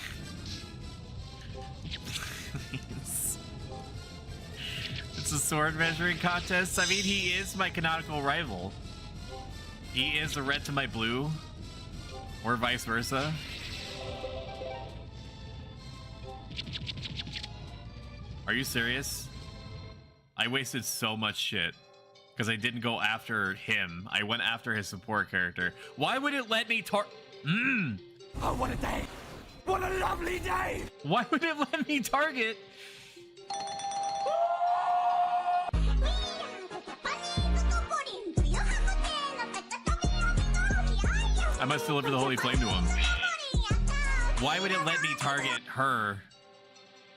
It's a sword measuring contest. I mean, he is my canonical rival. He is a red to my blue, or vice versa. Are you serious? I wasted so much shit because I didn't go after him. I went after his support character. Why would it let me Oh, what a day! What a lovely day! Why would it let me target? I must deliver the holy flame to him. Why would it let me target her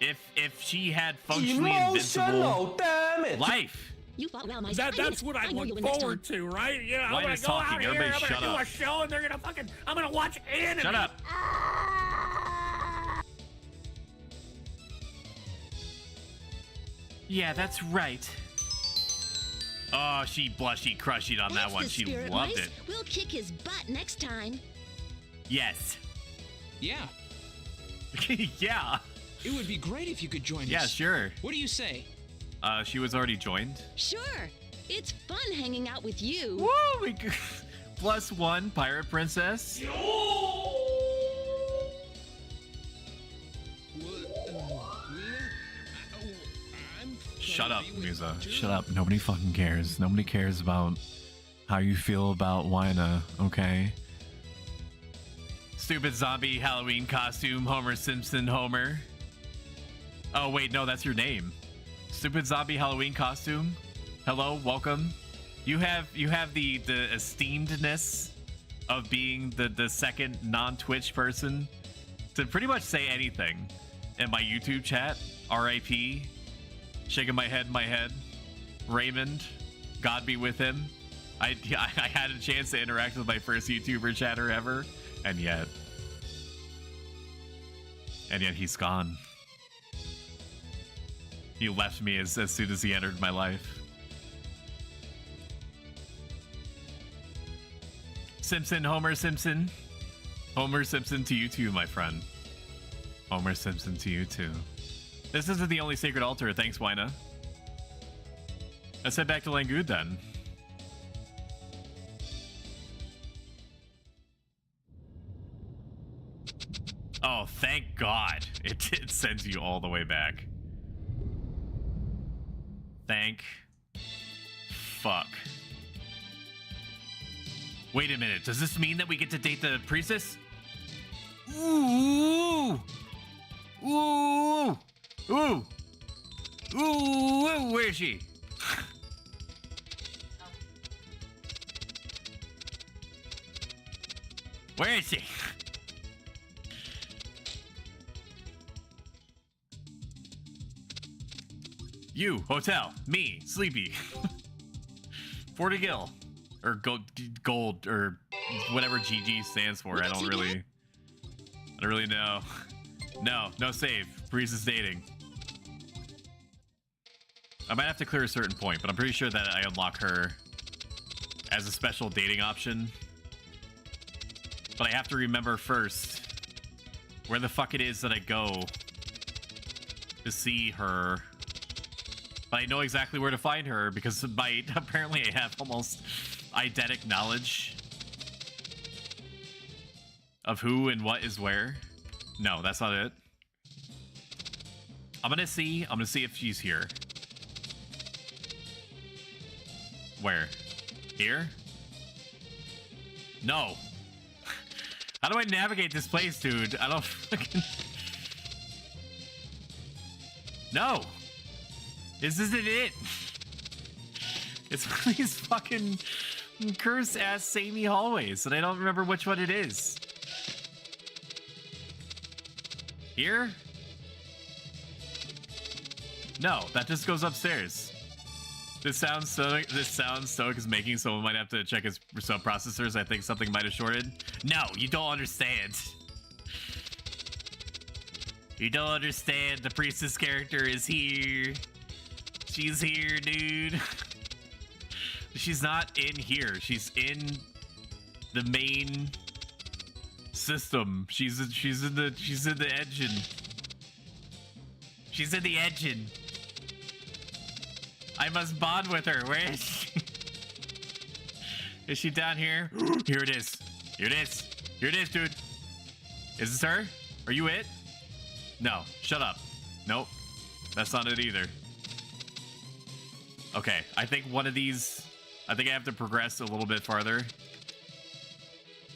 if she had functionally invincible life? You fought well, my That's what I look forward to, right? Yeah, I'm gonna go out here, I'm gonna do a show, and they're gonna I'm gonna watch anime. Shut up. Yeah, that's right. Oh, she blushy crushed on that one. She loved it. We'll kick his butt next time. Yes. Yeah. Yeah. It would be great if you could join us. Yeah, sure. What do you say? She was already joined. Sure. It's fun hanging out with you. Woo! We +1 pirate princess. Shut up, Musa. Shut up. Nobody fucking cares. Nobody cares about how you feel about Wina, okay? Stupid zombie Halloween costume, Homer Simpson Homer. Oh, wait, no, that's your name. Stupid zombie Halloween costume. Hello, welcome. You have the esteemedness of being the second non-Twitch person to pretty much say anything in my YouTube chat. R.I.P. Shaking my head. Raymond, God be with him. I had a chance to interact with my first YouTuber chatter ever, and yet he's gone. He left me as soon as he entered my life. Simpson, Homer Simpson. Homer Simpson to you too, my friend. Homer Simpson to you too. This isn't the only sacred altar. Thanks, Wina. Let's head back to Langood then. Oh, thank God. It sends you all the way back. Thank fuck. Wait a minute. Does this mean that we get to date the priestess? Ooh! Ooh! Ooh! Ooh! Where is she? Where is she? You, hotel, me, sleepy. Fortigill. Or gold, or whatever GG stands for. I don't really know. No save. Breeze is dating. I might have to clear a certain point, but I'm pretty sure that I unlock her as a special dating option. But I have to remember first where the fuck it is that I go to see her. But I know exactly where to find her because apparently I have almost eidetic knowledge of who and what is where. No, that's not it. I'm gonna see if she's here. Where? Here? No. How do I navigate this place, dude? I don't fucking... No! This isn't it! It's one of these fucking cursed-ass samey hallways, and I don't remember which one it is. Here? No, that just goes upstairs. This sounds Stoic is making, someone might have to check his sub processors. I think something might have shorted. No, you don't understand. You don't understand. The priestess character is here. She's here, dude. She's not in here. She's in the main system. She's in the engine. She's in the engine. I must bond with her. Where is she? Is she down here? Here it is. Here it is. Here it is, dude. Is this her? Are you it? No. Shut up. Nope. That's not it either. Okay. I think one of these... I think I have to progress a little bit farther.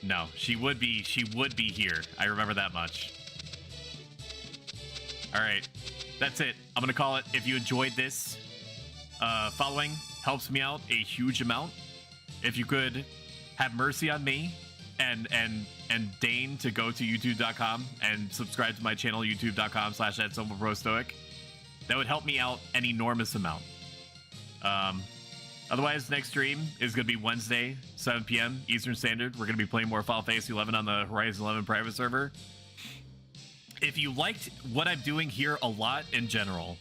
No. She would be here. I remember that much. Alright. That's it. I'm gonna call it. If you enjoyed this... following helps me out a huge amount. If you could have mercy on me and deign to go to youtube.com and subscribe to my channel, youtube.com/@SomaProStoic, that would help me out an enormous amount. Otherwise, next stream is going to be Wednesday, 7 p.m. Eastern Standard. We're going to be playing more Final Fantasy 11 on the Horizon 11 private server. If you liked what I'm doing here a lot in general,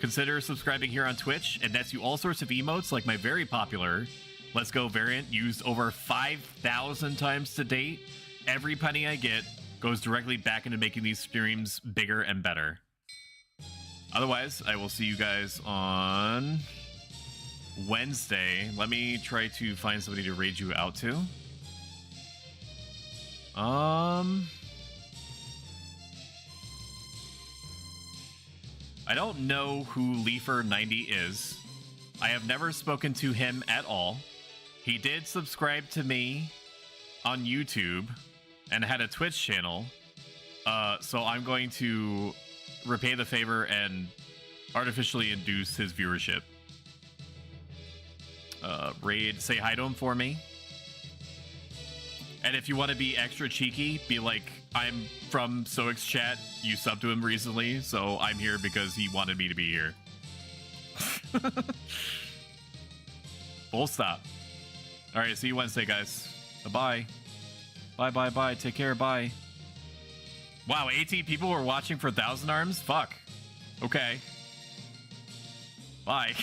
consider subscribing here on Twitch. And that's you all sorts of emotes, like my very popular Let's Go variant, used over 5,000 times to date. Every penny I get goes directly back into making these streams bigger and better. Otherwise, I will see you guys on Wednesday. Let me try to find somebody to raid you out to. I don't know who Leafer90 is. I have never spoken to him at all. He did subscribe to me on YouTube and had a Twitch channel. So I'm going to repay the favor and artificially induce his viewership. Raid, say hi to him for me. And if you want to be extra cheeky, be like, I'm from Soic's chat, you subbed to him recently, so I'm here because he wanted me to be here. Full stop. Alright, see you Wednesday, guys. Bye-bye. Bye-bye-bye. Take care, bye. Wow, 18 people were watching for 1,000 Arms? Fuck. Okay. Bye.